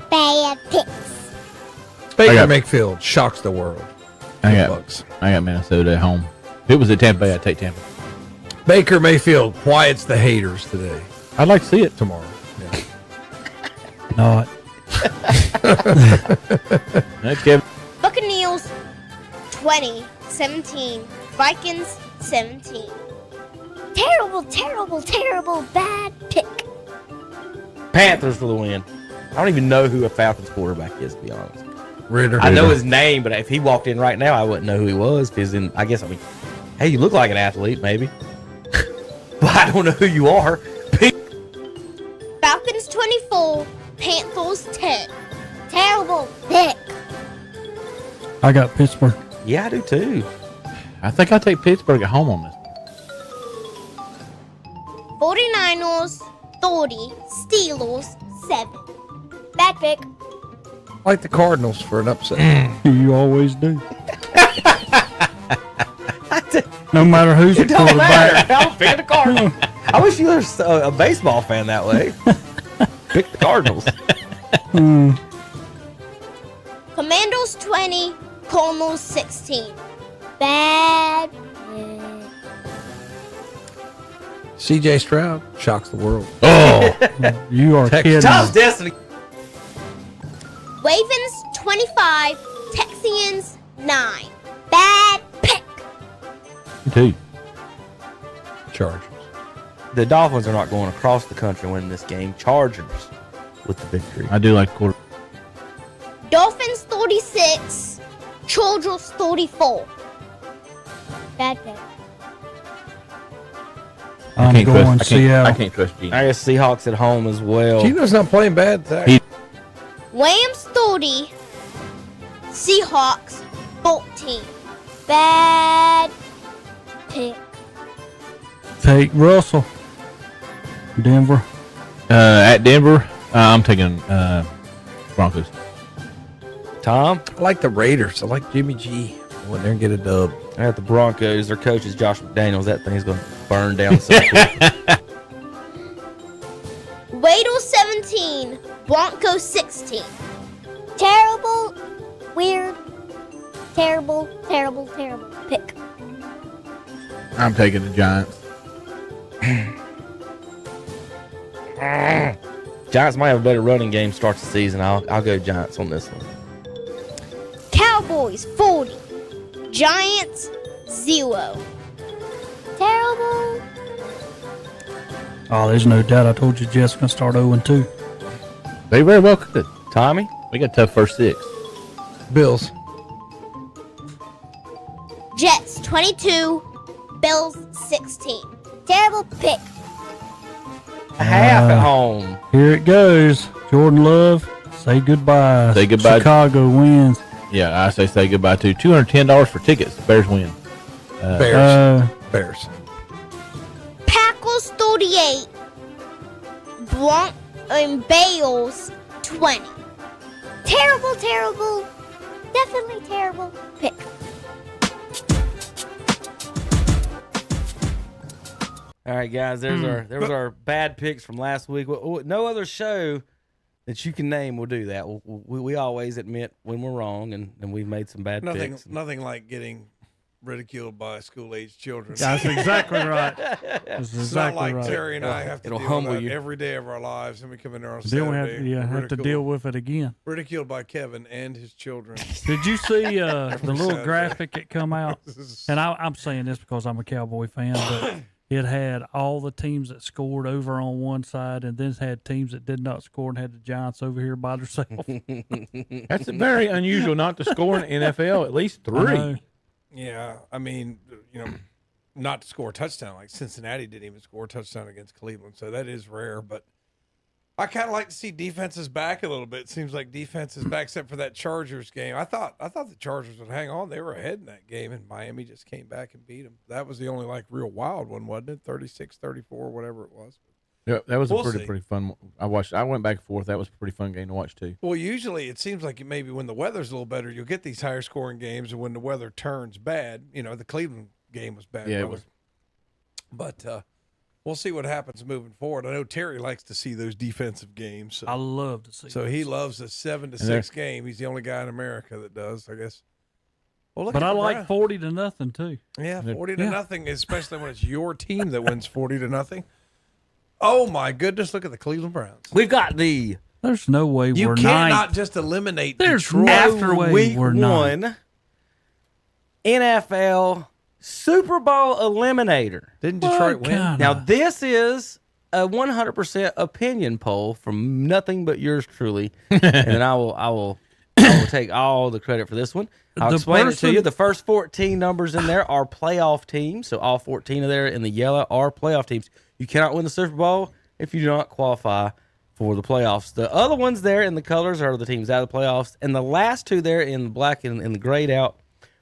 Bad picks. Baker Mayfield shocks the world. I got Minnesota at home. If it was at Tampa Bay, I'd take Tampa. Baker Mayfield quiets the haters today. I'd like to see it tomorrow. Yeah. Not. That's Kevin. Buccaneers 20-17. Vikings 17. Terrible bad pick. Panthers for the win. I don't even know who a Falcons quarterback is, to be honest. Ritter. I know his name, but if he walked in right now, I wouldn't know who he was. Because hey, you look like an athlete, maybe. But I don't know who you are. Falcons 24. Panthers 10. Terrible pick. I got Pittsburgh. Yeah, I do too. I think I'll take Pittsburgh at home on this. 49ers 30. Steelers 7. Bad pick. Like the Cardinals for an upset. You always do. No matter who's It the don't quarterback. matter. I'm picking the Cardinals. I wish you were a baseball fan that way. Pick the Cardinals. Commandos 20. Cardinals 16. Bad pick. CJ Stroud shocks the world. Oh, you are kidding. Tom's destiny. Ravens 25. Texans 9. Bad pick. Me too. Chargers. The Dolphins are not going across the country winning this game. Chargers with the victory. I do like the quarter. Dolphins 36. Chargers 34. Bad pick. I'm going Seattle. I can't trust Geno. I guess Seahawks at home as well. Geno's not playing bad today. Rams 30. Seahawks 14. Bad pick. Take Russell. Denver. At Denver, I'm taking Broncos. Tom? I like the Raiders. I like Jimmy G. I went there and get a dub. I got the Broncos. Their coach is Josh McDaniels. That thing's going to burn down so quick. Raiders 17. Broncos 16. Terrible, weird, terrible pick. I'm taking the Giants. Giants might have a better running game start the season. I'll go Giants on this one. Cowboys 40. Giants 0. Terrible. Oh, there's no doubt. I told you Jets going to start 0-2. They very well could. Tommy? We got a tough first 6. Bills. Jets 22. Bills 16. Terrible pick. A half at home. Here it goes. Jordan Love, say goodbye. Say goodbye. Chicago wins. Yeah, I say goodbye to $210 for tickets. Bears win. Bears. Bears. Packers 38. Bales 20. Terrible, definitely terrible pick. All right, guys. There was our bad picks from last week. No other show that you can name will do that. We always admit when we're wrong and we've made some bad picks. Nothing like getting ridiculed by school-age children. That's exactly right. That's It's not exactly like right. Terry and I have to It'll deal with humble that you. every day of our lives, and we come in there on Then we have, Saturday. have to deal with it again. Ridiculed by Kevin and his children. Did you see the little Saturday. graphic that come out? And I'm saying this because I'm a Cowboy fan, but it had all the teams that scored over on one side, and then it had teams that did not score and had the Giants over here by themselves. That's very unusual not to score in NFL, at least I know. 3. Yeah, I mean, not to score a touchdown. Like Cincinnati didn't even score a touchdown against Cleveland, so that is rare. But I kind of like to see defenses back a little bit. It seems like defense is back, except for that Chargers game. I thought the Chargers would hang on. They were ahead in that game, and Miami just came back and beat them. That was the only real wild one, wasn't it? 36-34, whatever it was. Yeah, that was We'll a see. pretty fun. I went back and forth. That was a pretty fun game to watch too. Well, usually it seems like maybe when the weather's a little better, you'll get these higher scoring games, and when the weather turns bad, the Cleveland game was bad. Yeah, it weather. was. But we'll see what happens moving forward. I know Terry likes to see those defensive games. So, I love to see. so he loves a 7-6 game. He's the only guy in America that does, I guess. Well, look But at I the like Browns. 40 to nothing too. Yeah, 40-0, especially when it's your team that wins 40-0. Oh my goodness! Look at the Cleveland Browns. We've got the. There's no way You we're cannot ninth. just eliminate There's Detroit. no After way week we're one, ninth. NFL Super Bowl eliminator. Didn't Detroit win? kinda? Now, this is a 100% opinion poll from nothing but yours truly, and then I will take all the credit for this one. I'll The explain it to person- you. The first 14 numbers in there are playoff teams, so all 14 of there in the yellow are playoff teams. You cannot win the Super Bowl if you do not qualify for the playoffs. The other ones there in the colors are the teams out of the playoffs, and the last two there in the black and in the grayed out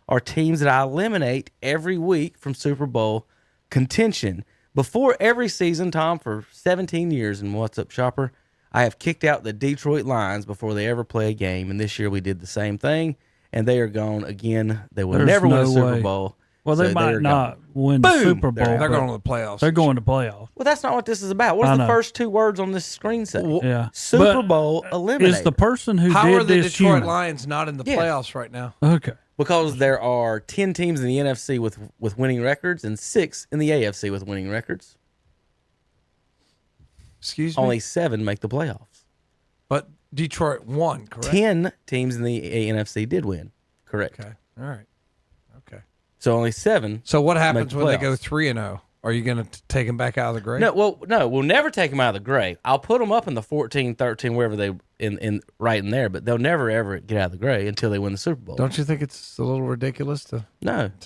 are teams that I eliminate every week from Super Bowl contention. Before every season, Tom, for 17 years in What's Up Shopper, I have kicked out the Detroit Lions before they ever play a game, and this year we did the same thing, and they are gone again. They will There's never win a no Super way. Bowl. Well, they so might are not gone. win the Boom! Super Bowl. They're but going to the playoffs. They're going to playoffs. Well, that's not what this is about. What I does the know. first two words on this screen say? Yeah. Super But Bowl eliminator. Is the person who How did are the this Detroit human? Lions not in the Yeah. playoffs right now? Okay. Because there are 10 teams in the NFC with winning records and 6 in the AFC with winning records. Excuse me? Only 7 make the playoffs. But Detroit won, correct? 10 teams in the NFC did win. Correct. Okay. All right. Okay. So only 7. So what make happens the when they go playoffs. 3-0? Are you going to take them back out of the grave? No, we'll never take them out of the grave. I'll put them up in the 14, 13, wherever they in right in there, but they'll never ever get out of the grave until they win the Super Bowl. Don't you think it's a little ridiculous to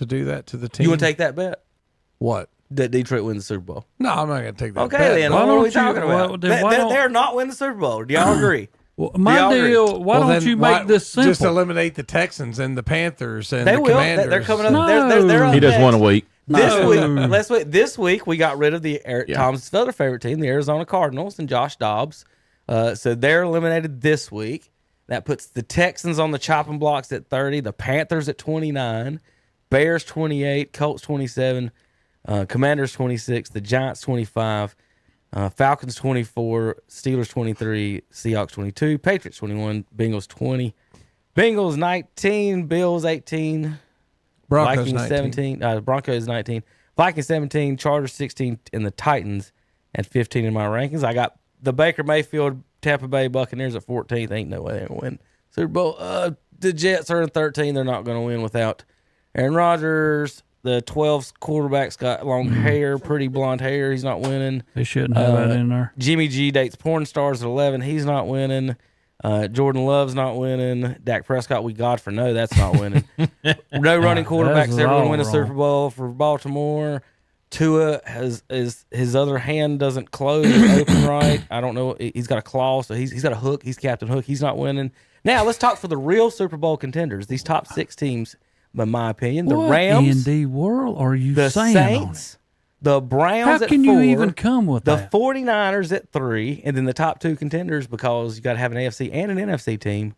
do that to the team? You want to take that bet? What? That Detroit wins the Super Bowl. No, I'm not going to take that Okay, bet. then Why what are we don't you- talking about? well, then why don't- They're not winning the Super Bowl. Do y'all agree? Well, Do my y'all agree? deal. Why Well, don't then you make this simple? Just eliminate the Texans and the Panthers and They the will. Commanders. They're coming up. No. They're up He does next. one a week. This No. week, this week we got rid of Tom's other favorite team, the Arizona Cardinals, and Josh Dobbs. So they're eliminated this week. That puts the Texans on the chopping blocks at 30, the Panthers at 29, Bears 28, Colts 27, Commanders 26, the Giants 25, Falcons 24, Steelers 23, Seahawks 22, Patriots 21, Bengals 20, Bengals 19, Bills 18. Broncos Vikings 19. 17, Broncos 19, Vikings 17, Chargers 16, and the Titans at 15 in my rankings. I got the Baker Mayfield Tampa Bay Buccaneers at 14th. Ain't no way they're going to win Super Bowl. The Jets are in 13. They're not going to win without Aaron Rodgers. The 12th quarterback's got long hair, pretty blonde hair. He's not winning. They shouldn't have that in there. Jimmy G dates porn stars at 11. He's not winning. Jordan Love's not winning. Dak Prescott, we God for no, that's not winning. No running quarterbacks That's ever going to all win a wrong. Super Bowl for Baltimore. Tua has his other hand doesn't close or open right. I don't know. He's got a claw, so he's got a hook. He's Captain Hook. He's not winning. Now let's talk for the real Super Bowl contenders. These top 6 teams, in my opinion, the What Rams, in the world are you the saying on it? Saints, the Browns How at can 4, you even come with the that? 49ers at 3, and then the top 2 contenders, because you got to have an AFC and an NFC team.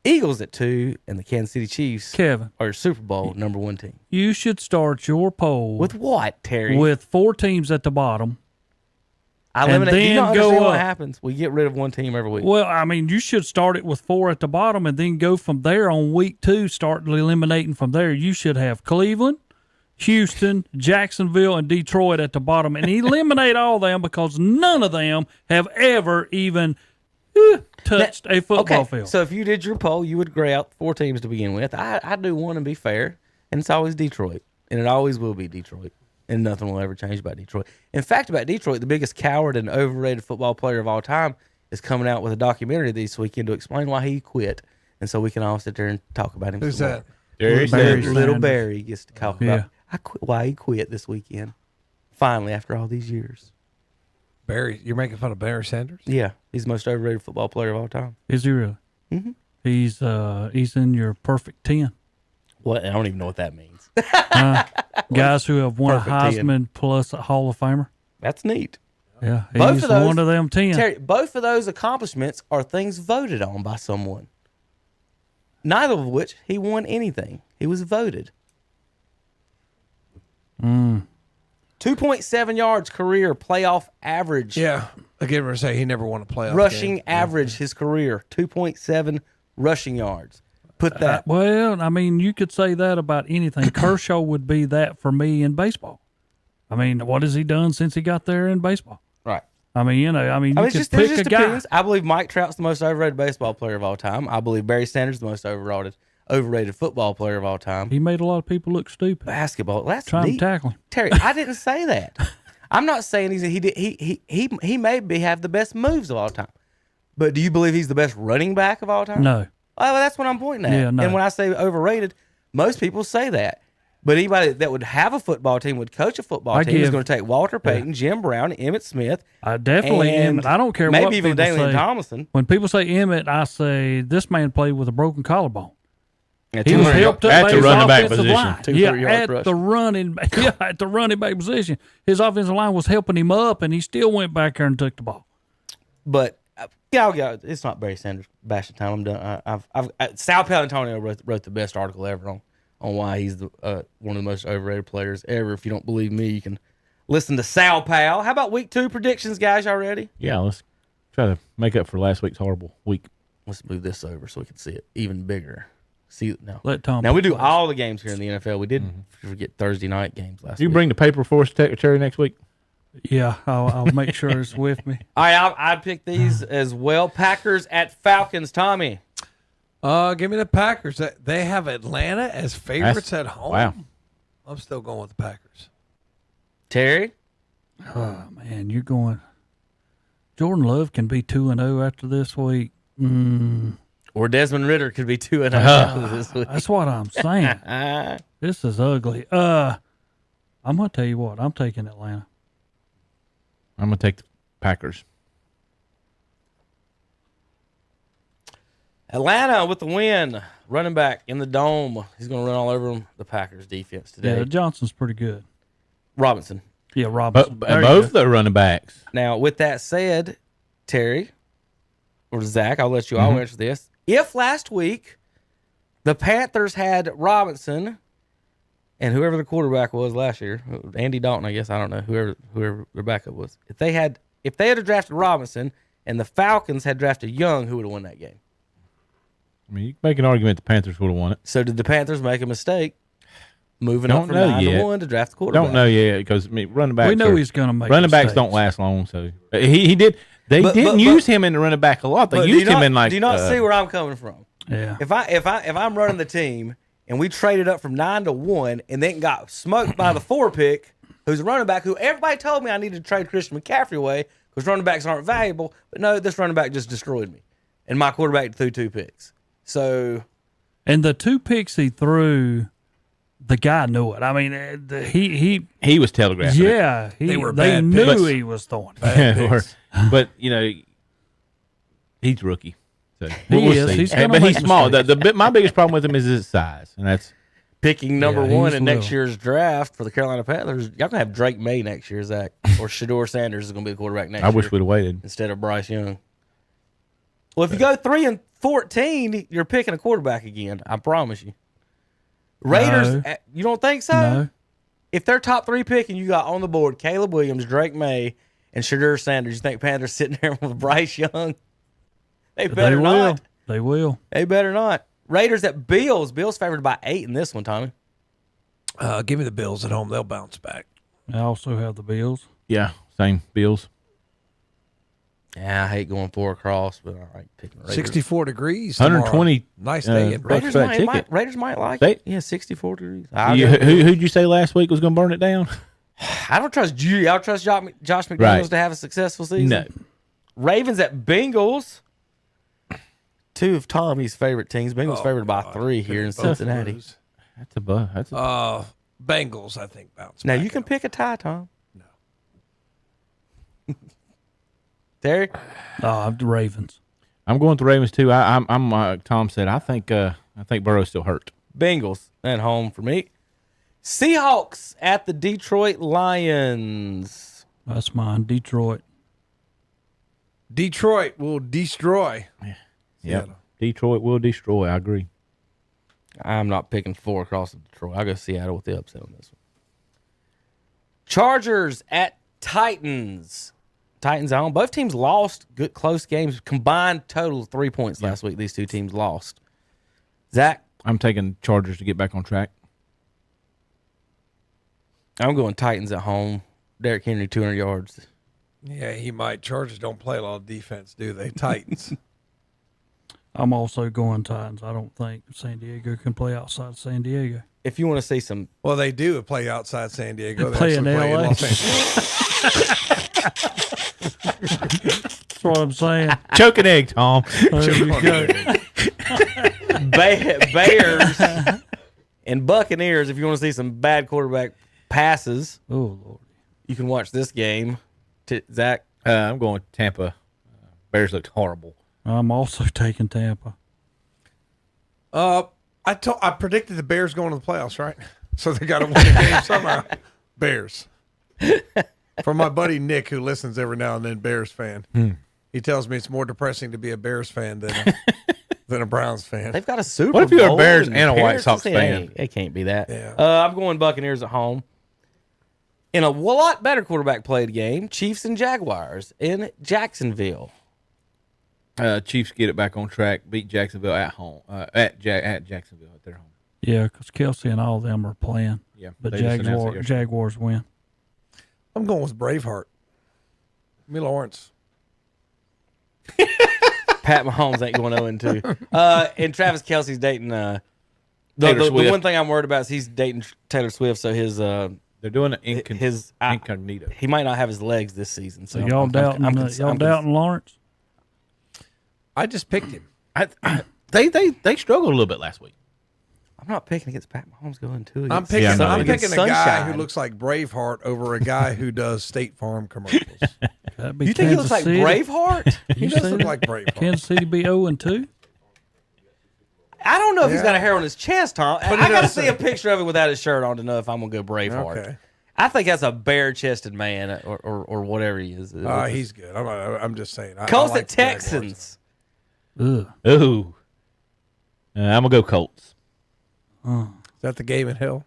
Eagles at 2, and the Kansas City Chiefs Kevin, are Super Bowl number 1 team. you should start your poll With what, Terry? with 4 teams at the bottom I and eliminate. Do you then not understand go what up. happens? We get rid of one team every week. Well, I mean, you should start it with 4 at the bottom and then go from there on week 2, start eliminating from there. You should have Cleveland, Houston, Jacksonville, and Detroit at the bottom and eliminate all them because none of them have ever even touched a football field. So if you did your poll, you would gray out 4 teams to begin with. I do one and be fair, and it's always Detroit, and it always will be Detroit, and nothing will ever change about Detroit. In fact, about Detroit, the biggest coward and overrated football player of all time is coming out with a documentary this weekend to explain why he quit, and so we can all sit there and talk about him. Who's some that? more. Little Barry gets to talk about why he quit this weekend. Finally, after all these years. Barry, you're making fun of Barry Sanders? Yeah, he's the most overrated football player of all time. Is he really? Mm-hmm. He's in your perfect 10. What? I don't even know what that means. Guys who have won a Perfect 10. Heisman plus a Hall of Famer. That's neat. Yeah, Both he's of those, one of them 10. Terry, both of those accomplishments are things voted on by someone. Neither of which he won anything. He was voted. 2.7 yards career playoff average. Yeah. Again, we're saying he never won a playoff rushing game. average his career. 2.7 rushing yards. Put that. Well, I mean, you could say that about anything. Kershaw would be that for me in baseball. I mean, what has he done since he got there in baseball? Right. I mean, you it's could just, pick just a guy. depends. I believe Mike Trout's the most overrated baseball player of all time. I believe Barry Sanders is the most overrated football player of all time. He made a lot of people look stupid. Basketball. That's trying neat. to tackle him. Terry, I didn't say that. I'm not saying he may have the best moves of all time. But do you believe he's the best running back of all time? No. Oh, well, that's what I'm pointing at. Yeah, no. And when I say overrated, most people say that. But anybody that would have a football team, would coach a football team, is going to take Walter Payton, Jim Brown, Emmitt Smith. Definitely and Emmett. I don't care maybe what even people Dalian say. Tomlinson. When people say Emmett, I say this man played with a broken collarbone. Yeah, He was helped up at by the his running back offensive position. line. 2-3 yards at rush. the running, at the running back position. His offensive line was helping him up, and he still went back there and took the ball. But it's not Barry Sanders bashing time. I'm done. Sal Palantonio wrote the best article ever on why he's one of the most overrated players ever. If you don't believe me, you can listen to Sal Pal. How about week 2 predictions, guys? Y'all ready? Yeah, let's try to make up for last week's horrible week. Let's move this over so we can see it even bigger. See now. Let Tom. Now we do all the games here in the NFL. We did forget Thursday night games last week. You bring the paper for us, Terry, next week? Yeah, I'll make sure it's with me. All right, I'd pick these as well. Packers at Falcons. Tommy. Give me the Packers. They have Atlanta as favorites at home. Wow. I'm still going with the Packers. Terry? Oh, man, you're going. Jordan Love can be 2-0 after this week. Or Desmond Ritter could be 2-0 after this week. That's what I'm saying. This is ugly. I'm going to tell you what. I'm taking Atlanta. I'm going to take the Packers. Atlanta with the win. Running back in the dome. He's going to run all over them. The Packers defense today. Yeah, Johnson's pretty good. Robinson. Yeah, Robinson. Both the running backs. Now, with that said, Terry or Zach, I'll let you all answer this. If last week the Panthers had Robinson and whoever the quarterback was last year, Andy Dalton, I guess, I don't know, whoever their backup was. If they had drafted Robinson and the Falcons had drafted Young, who would have won that game? I mean, you can make an argument the Panthers would have won it. So did the Panthers make a mistake moving up from 9-1 to draft the quarterback? Don't know yet because running backs. We know he's going to make running backs mistakes. don't last long. So he did. They didn't use him in the running back a lot. They used him in like. Do you not see where I'm coming from? Yeah. If I'm running the team and we traded up from 9-1 and then got smoked by the 4 pick, who's a running back who everybody told me I needed to trade Christian McCaffrey away because running backs aren't valuable. But no, this running back just destroyed me, and my quarterback threw 2 picks. So, and the 2 picks he threw, the guy knew it. I mean, he was telegraphing. Yeah, they knew he was throwing it. But he's rookie. So we'll see. He's small. My biggest problem with him is his size, and that's picking number 1 in next year's draft for the Carolina Panthers. Y'all gonna have Drake May next year, Zach, or Shedeur Sanders is gonna be the quarterback next year. I wish we'd have waited instead of Bryce Young. Well, if you go 3-14, you're picking a quarterback again. I promise you. Raiders, you don't think so? No. If they're top 3 pick and you got on the board Caleb Williams, Drake May, and Shadur Sanders. You think Panthers sitting there with Bryce Young? They better not. They will. They better not. Raiders at Bills. Bills favored by 8 in this one, Tommy. Give me the Bills at home. They'll bounce back. I also have the Bills. Yeah, same Bills. Yeah, I hate going 4 across, but I like picking Raiders. 64 degrees. 120. Nice day in Raiders might like it. Yeah, 64 degrees. Who'd you say last week was going to burn it down? I don't trust you. Y'all trust Josh McDaniels to have a successful season? No. Ravens at Bengals. 2 of Tommy's favorite teams. Bengals favored by 3 here in Cincinnati. That's a buzz. That's Bengals, I think, bounce. Now you can pick a tie, Tom. No. Terry? I'm the Ravens. I'm going with the Ravens too. I'm like Tom said. I think Burrow's still hurt. Bengals at home for me. Seahawks at the Detroit Lions. That's mine. Detroit. Detroit will destroy. Yeah. Detroit will destroy. I agree. I'm not picking 4 across of Detroit. I'll go Seattle with the upset on this one. Chargers at Titans. Titans at home. Both teams lost good close games. Combined total 3 points last week. These 2 teams lost. Zach? I'm taking Chargers to get back on track. I'm going Titans at home. Derrick Henry, 200 yards. Yeah, he might. Chargers don't play a lot of defense, do they? Titans. I'm also going Titans. I don't think San Diego can play outside San Diego. If you want to see some... Well, they do play outside San Diego. They play in actually LA. Los Angeles. That's what I'm saying. Choke an egg, Tom. There you go. Bears and Buccaneers. If you want to see some bad quarterback passes, Lord, you can watch this game. Zach? I'm going with Tampa. Bears looked horrible. I'm also taking Tampa. I predicted the Bears going to the playoffs, right? So they got to win the game somehow. Bears. For my buddy Nick, who listens every now and then, Bears fan. He tells me it's more depressing to be a Bears fan than a Browns fan. They've got a Super Bowl. What if you're a Bears and a White Sox fan? It can't be that. Yeah. I'm going Buccaneers at home. In a lot better quarterback played game, Chiefs and Jaguars in Jacksonville. Chiefs get it back on track. Beat Jacksonville at home. At Jacksonville at their home. Yeah, because Kelsey and all of them are playing. Yeah, but they just announced it Jaguars win. I'm going with Braveheart. Me Lawrence. Pat Mahomes ain't going 0-2. And Travis Kelsey's dating the one thing I'm worried about is he's dating Taylor Swift, so his they're doing an incognito. He might not have his legs this season. So y'all doubting Lawrence? I just picked him. They struggled a little bit last week. I'm not picking against Pat Mahomes going 2. I'm picking a guy who looks like Braveheart over a guy who does State Farm commercials. You think he looks like Braveheart? He does look like Braveheart. Kansas City be 0-2? I don't know if he's got a hair on his chest, Tom. I got to see a picture of it without his shirt on to know if I'm going to go Braveheart. Okay. I think that's a bare-chested man or whatever he is. He's good. I'm just saying. Colts at Texans. Ooh. I'm going to go Colts. Is that the game in hell?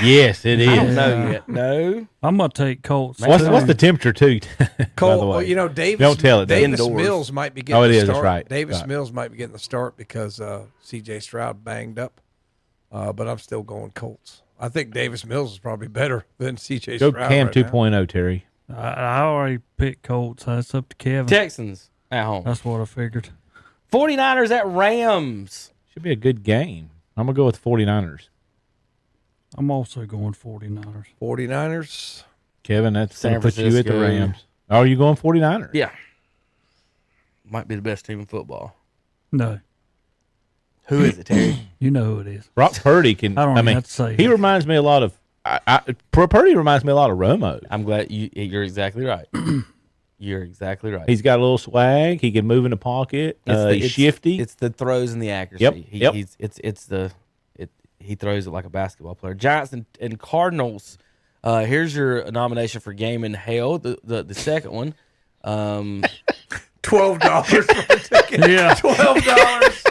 Yes, it is. I don't know yet. No. I'm going to take Colts. What's the temperature, too? Colt, well, you know, Davis Mills might be getting the start. That's right. Davis Mills might be getting the start because C.J. Stroud banged up. But I'm still going Colts. I think Davis Mills is probably better than C.J. Stroud. Go Cam 2.0, Terry. I already picked Colts. That's up to Kevin. Texans at home. That's what I figured. 49ers at Rams. Should be a good game. I'm going to go with 49ers. I'm also going 49ers. 49ers. Kevin, that's going to put you at the Rams. Oh, are you going 49ers? Yeah. Might be the best team in football. No. Who is it, Terry? You know who it is. Brock Purdy can. I don't have to say. He reminds me a lot of. Purdy reminds me a lot of Romo. I'm glad you're exactly right. You're exactly right. He's got a little swag. He can move in the pocket. He's shifty. It's the throws and the accuracy. Yep. He throws it like a basketball player. Giants and Cardinals. Here's your nomination for game in hell. The second one. $12 for a ticket. Yeah. $12.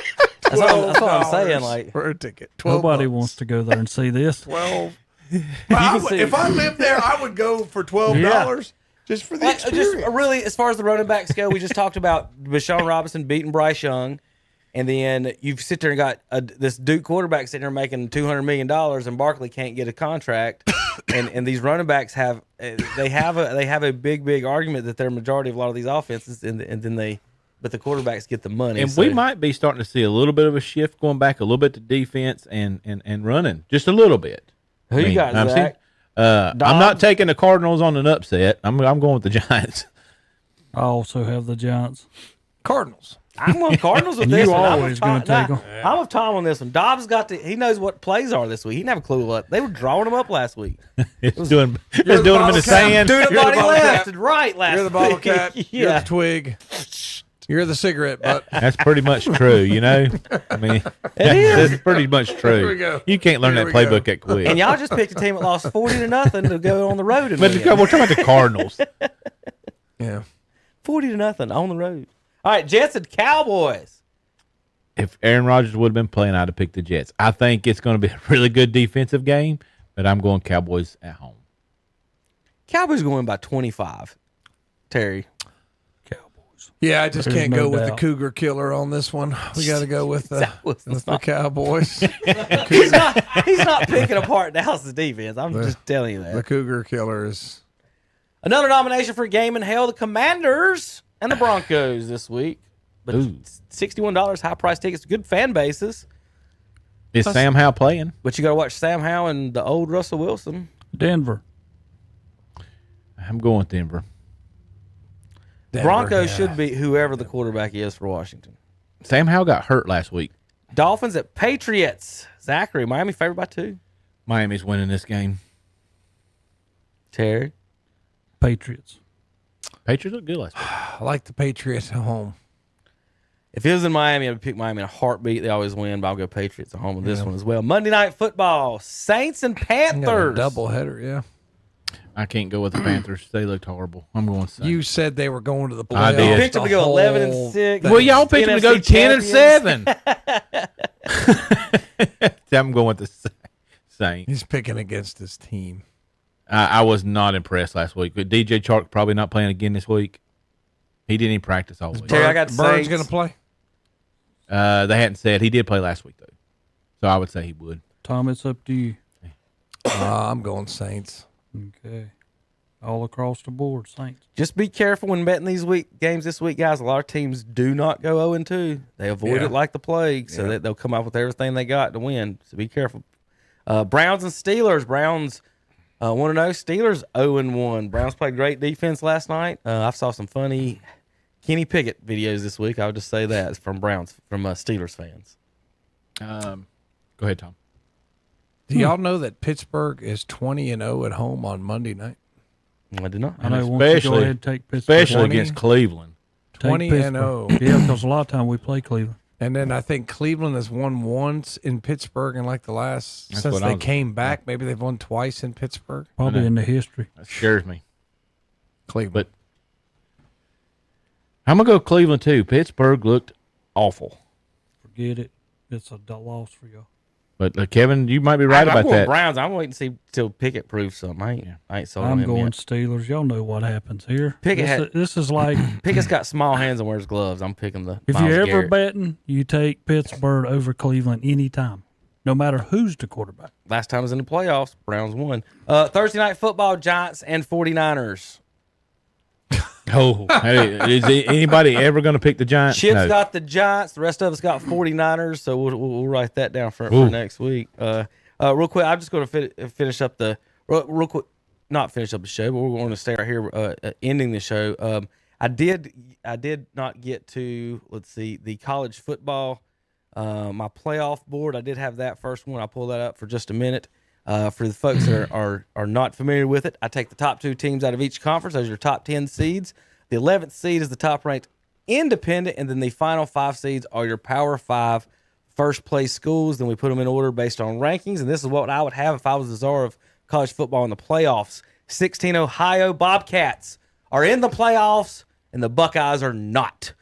That's what I'm saying. Like for a ticket. Nobody wants to go there and see this. 12. If I lived there, I would go for $12. Just for the experience. Just really, as far as the running backs go, we just talked about Bashawn Robinson beating Bryce Young. And then you sit there and got this Duke quarterback sitting there making $200 million, and Barkley can't get a contract. and these running backs have a big argument that they're majority of a lot of these offenses, but the quarterbacks get the money. And we might be starting to see a little bit of a shift going back a little bit to defense and running just a little bit. Who you got, Zach? I'm not taking the Cardinals on an upset. I'm going with the Giants. I also have the Giants. Cardinals. I'm going Cardinals with this you one. always going to take them. I'm with Tom on this one. Dobbs he knows what plays are this week. He didn't have a clue what. They were drawing them up last week. It's doing them in the sand. Doing it body left and right last week. You're the bottle cap. Yeah. You're the twig. You're the cigarette butt. That's pretty much true, you know? I mean, that's pretty much true. Here we go. You can't learn that playbook that quick. And y'all just picked a team that lost 40-0 to go on the road. But we're talking about the Cardinals. Yeah. 40-0 on the road. All right, Jets and Cowboys. If Aaron Rodgers would have been playing, I'd have picked the Jets. I think it's going to be a really good defensive game, but I'm going Cowboys at home. Cowboys going by 25. Terry. Yeah, I just can't go with the doubt. Cougar killer on this one. We got to go with the Cowboys. He's not picking apart Dallas' defense. I'm just telling you that. The Cougar killer is. Another nomination for Game in Hell, the Commanders and the Broncos this week. But $61 high price tickets, good fan bases. Is Sam Howell playing? But you got to watch Sam Howell and the old Russell Wilson. Denver. I'm going with Denver. Broncos should be whoever the quarterback is for Washington. Sam Howell got hurt last week. Dolphins at Patriots. Zachary, Miami favored by 2. Miami's winning this game. Terry. Patriots. Patriots look good last week. I like the Patriots at home. If it was in Miami, I'd pick Miami in a heartbeat. They always win, but I'll go Patriots at home with this one as well. Monday Night Football, Saints and Panthers. Double header, yeah. I can't go with the Panthers. They looked horrible. I'm going Saints. You said they were going to the playoffs. I did. You picked them to go 11-6. Well, y'all picked them to go 10-7. I'm going with the Saints. He's picking against his team. I was not impressed last week. But DJ Chark probably not playing again this week. He didn't even practice all week. Terry, I got Burns going to play? They hadn't said. He did play last week, though. So I would say he would. Tom, it's up to you. I'm going Saints. Okay. All across the board, Saints. Just be careful when betting these games this week, guys. A lot of teams do not go 0-2. They avoid it like the plague, so that they'll come up with everything they got to win. So be careful. Browns and Steelers. Browns 1-0. Steelers 0-1. Browns played great defense last night. I saw some funny Kenny Pickett videos this week. I would just say that from Steelers fans. Go ahead, Tom. Do y'all know that Pittsburgh is 20-0 at home on Monday night? I did not. I know. Why don't you go ahead and take Pittsburgh. Especially against Cleveland. 20-0. Yeah, because a lot of time we play Cleveland. And then I think Cleveland has won once in Pittsburgh in like the last since they came back. Maybe they've won twice in Pittsburgh. Probably in the history. That scares me. Cleveland. But I'm going to go Cleveland, too. Pittsburgh looked awful. Forget it. It's a loss for y'all. But, Kevin, you might be right about I'm going that. Browns. I'm waiting to see till Pickett proves something. I ain't sold on I'm him going yet. Steelers. Y'all know what happens here. Pickett This is like Pickett's got small hands and wears gloves. I'm picking the. if Myles you're ever Garrett. betting, you take Pittsburgh over Cleveland anytime, no matter who's the quarterback. Last time I was in the playoffs, Browns won. Thursday night football, Giants and 49ers. Oh, hey, is anybody ever going to pick the Giants? Chip's No. got the Giants. The rest of us got 49ers, so we'll write that down for next week. Real quick, I'm just going to finish up real quick, not finish up the show, but we're going to stay right here, ending the show. I did not get to, the college football, my playoff board. I did have that first one. I'll pull that up for just a minute. For the folks that are not familiar with it, I take the top 2 teams out of each conference. Those are your top 10 seeds. The 11th seed is the top-ranked independent, and then the final 5 seeds are your Power 5 first-place schools. Then we put them in order based on rankings, and this is what I would have if I was the czar of college football in the playoffs. 16 Ohio Bobcats are in the playoffs, and the Buckeyes are not.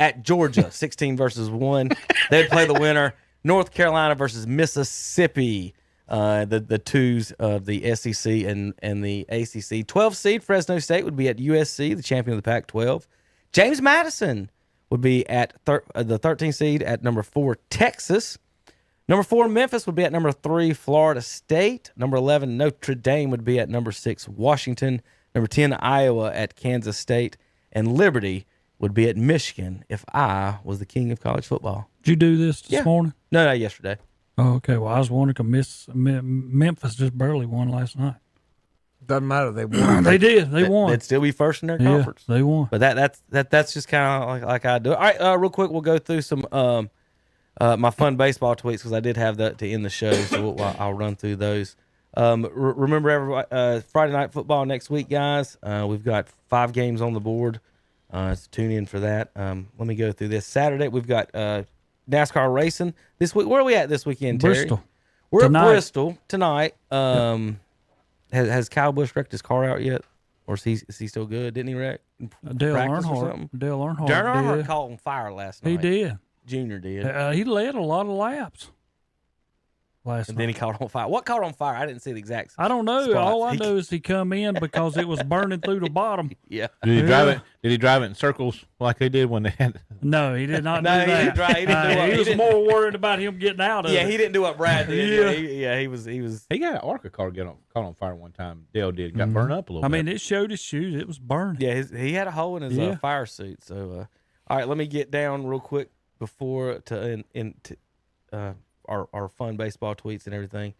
At Georgia, 16-1. They'd play the winner. North Carolina versus Mississippi. the twos of the SEC and the ACC. 12 seed Fresno State would be at USC, the champion of the Pac-12. James Madison would be at the 13th seed at number 4 Texas. Number 4 Memphis would be at number 3 Florida State. Number 11 Notre Dame would be at number 6 Washington. Number 10 Iowa at Kansas State, and Liberty would be at Michigan if I was the king of college football. Did you do this morning? No, yesterday. Oh, okay. Well, I was wondering because Memphis just barely won last night. Doesn't matter. They won. They did. They won. They'd still be first in their conference. They won. But that's just kind of like I do it. All right, real quick, we'll go through some my fun baseball tweets because I did have that to end the show, so I'll run through those. Remember, everybody, Friday night football next week, guys. We've got 5 games on the board. So tune in for that. Let me go through this. Saturday, we've got NASCAR racing this week. Where are we at this weekend, Terry? Bristol. We're at Bristol tonight. Has Kyle Busch wrecked his car out yet? Or is he still good? Didn't he wreck? Dale Earnhardt. Dale Earnhardt caught on fire last night. He did. Junior did. He led a lot of laps last night. Then he caught on fire. What caught on fire? I didn't see the exact I don't know. spots. All I know is he come in because it was burning through the bottom. Yeah. Did he drive it? Did he drive it in circles like they did when they had? No, he did not do No, he that. didn't drive- he didn't do what- he he was didn't- more worried about him getting out of it. Yeah, he didn't do what Brad did. Yeah. He was. He got an ARCA car caught on fire one time. Dale did. Got burned up a little I bit. mean, it showed his shoes. It was burning. Yeah, he had a hole in his Yeah. fire suit. So, all right, let me get down real quick before our fun baseball tweets and everything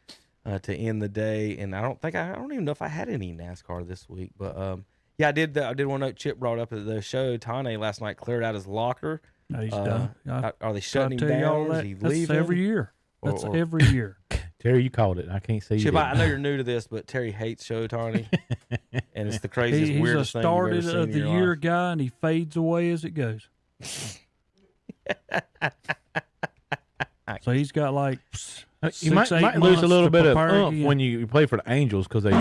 to end the day. And I don't even know if I had any NASCAR this week, but yeah, I did want to note Chip brought up at the show. Tane last night cleared out his locker. No, he's done. Are they shutting him Gotta tell y'all down? Is that. he That's leaving? every year. That's Or- every year. Terry, you called it. I can't say you Chip, I didn't. know you're new to this, but Terry hates Showtime, and it's the craziest, He's weirdest a thing you've ever started seen of in the your year life. guy, and he fades away as it goes. So he's got like You might 6-8 lose a months little to bit of prepare oomph again. when you play for the Angels because they. I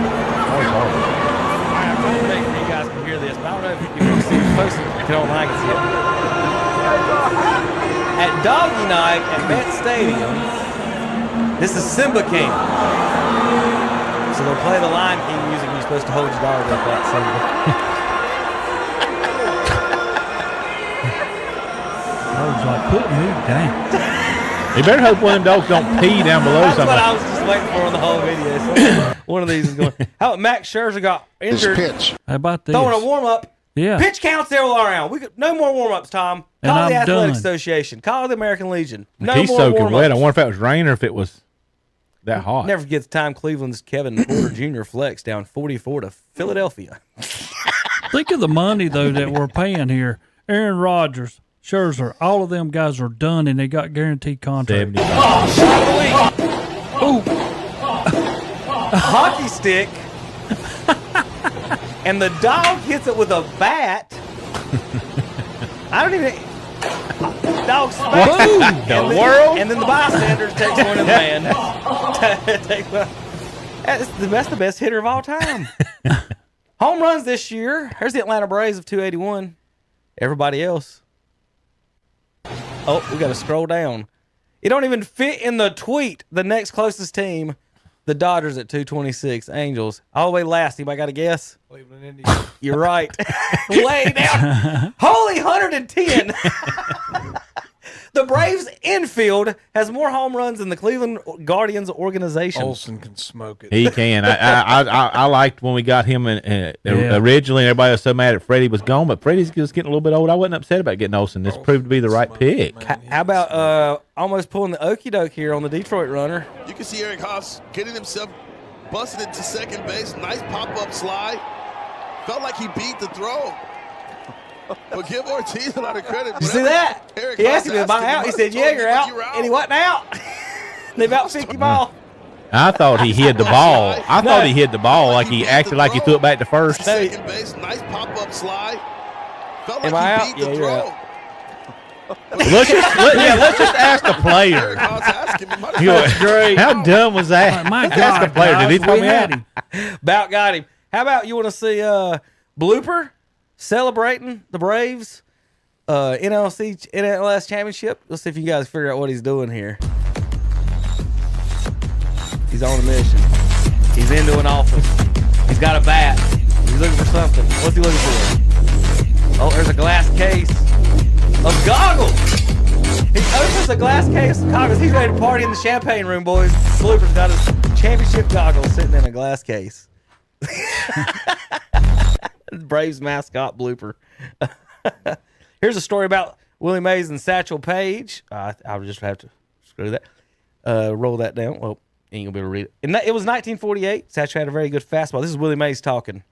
don't think you guys can hear this, but I don't know if you can see it posted. If you don't like it, see it. At Doggy Night at Met Stadium, this is Simba King. So they'll play the Lion King music. You're supposed to hold your dog up like Simba. I was like, put me down. You better hope one of them dogs don't pee down below That's something. what I was just waiting for in the whole video. So one of these is going. How about Max Scherzer got injured? How about this? Throwing a warm up. Yeah. Pitch counts there all around. No more warm ups, Tom. And Call the I'm Athletic done. Association. Call the American Legion. No He's more soaking warm-ups. wet. I wonder if that was rain or if it was that hot. Never forget the time Cleveland's Kevin Porter Jr. flexed down 44 to Philadelphia. Think of the money, though, that we're paying here. Aaron Rodgers, Scherzer, all of them guys are done, and they got guaranteed contracts. Ooh. A hockey stick. And the dog hits it with a bat. I don't even. Dog smacks What it. in And the then- world? And then the bystanders takes one in the man. That's the best hitter of all time. Home runs this year. Here's the Atlanta Braves of 281. Everybody else. Oh, we got to scroll down. It don't even fit in the tweet. The next closest team, the Dodgers at 226. Angels all the way last. Anybody got a guess? Cleveland Indians. You're right. Way down. Holy 110. The Braves infield has more home runs than the Cleveland Guardians organization. Olsen can smoke it. He can. I liked when we got him originally. Everybody was so mad that Freddie was gone, but Freddie's just getting a little bit old. I wasn't upset about getting Olsen. This proved to be the right pick. How about almost pulling the okie doke here on the Detroit runner? You can see Eric Haas getting himself busted into second base. Nice pop-up slide. Felt like he beat the throw. But give Ortiz a lot of credit. You see that? Eric He asked Haas him about out. He said, "Yeah, you're out," and he wasn't out. They about 50 miles. I thought he hid the ball. I thought he hid the ball like he acted like he threw it back to first. Second base, nice pop-up slide. Felt Am like I he out? beat the Yeah, you're throw. Let's just ask the player. You know, how dumb was that? My Ask the God, player. Did he guys, throw we me had out? him. About got him. How about you want to see blooper celebrating the Braves NLS championship? Let's see if you guys figure out what he's doing here. He's on a mission. He's into an office. He's got a bat. He's looking for something. What's he looking for? Oh, there's a glass case of goggles. He opens a glass case of goggles. He's ready to party in the champagne room, boys. Blooper's got his championship goggles sitting in a glass case. Braves mascot Blooper. Here's a story about Willie Mays and Satchel Paige. I'll just have to screw that. Roll that down. Well, ain't gonna be able to read it. It was 1948. Satchel had a very good fastball. This is Willie Mays talking.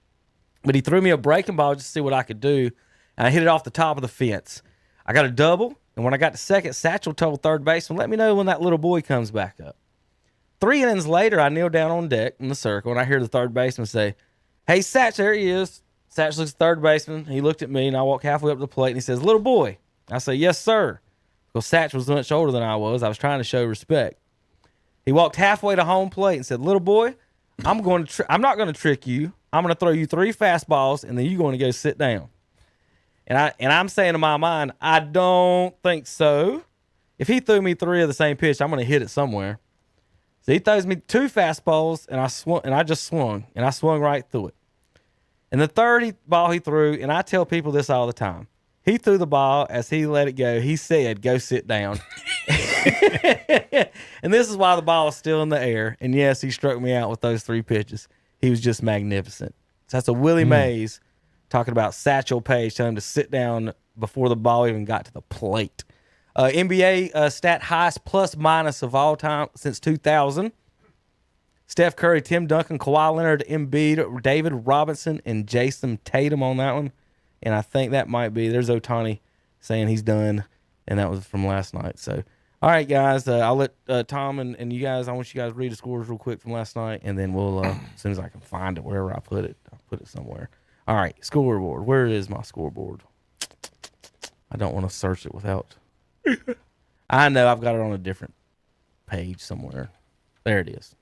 But he threw me a breaking ball just to see what I could do. And I hit it off the top of the fence. I got a double. And when I got to second, Satchel told third baseman, let me know when that little boy comes back up. 3 innings later, I kneel down on deck in the circle, and I hear the third baseman say, hey, Satch, there he is. Satch looks at third baseman. He looked at me, and I walk halfway up to the plate, and he says, little boy. I say, yes, sir. Because Satch was much older than I was. I was trying to show respect. He walked halfway to home plate and said, little boy, I'm not going to trick you. I'm going to throw you 3 fastballs, and then you're going to go sit down. And I'm saying in my mind, I don't think so. If he threw me 3 of the same pitch, I'm going to hit it somewhere. So he throws me 2 fastballs, and I just swung, and I swung right through it. And the third ball he threw, and I tell people this all the time, he threw the ball as he let it go. He said, go sit down. And this is why the ball was still in the air. And yes, he struck me out with those 3 pitches. He was just magnificent. So that's a Willie Mays talking about Satchel Paige, telling him to sit down before the ball even got to the plate. NBA stat highest plus minus of all time since 2000. Steph Curry, Tim Duncan, Kawhi Leonard, Embiid, David Robinson, and Jason Tatum on that one. And I think that might be, there's Ohtani saying he's done, and that was from last night. So, all right, guys, I'll let Tom and you guys, I want you guys to read the scores real quick from last night, and then we'll, as soon as I can find it, wherever I put it, I'll put it somewhere. All right, scoreboard. Where is my scoreboard? I don't want to search it without. I know I've got it on a different page somewhere. There it is.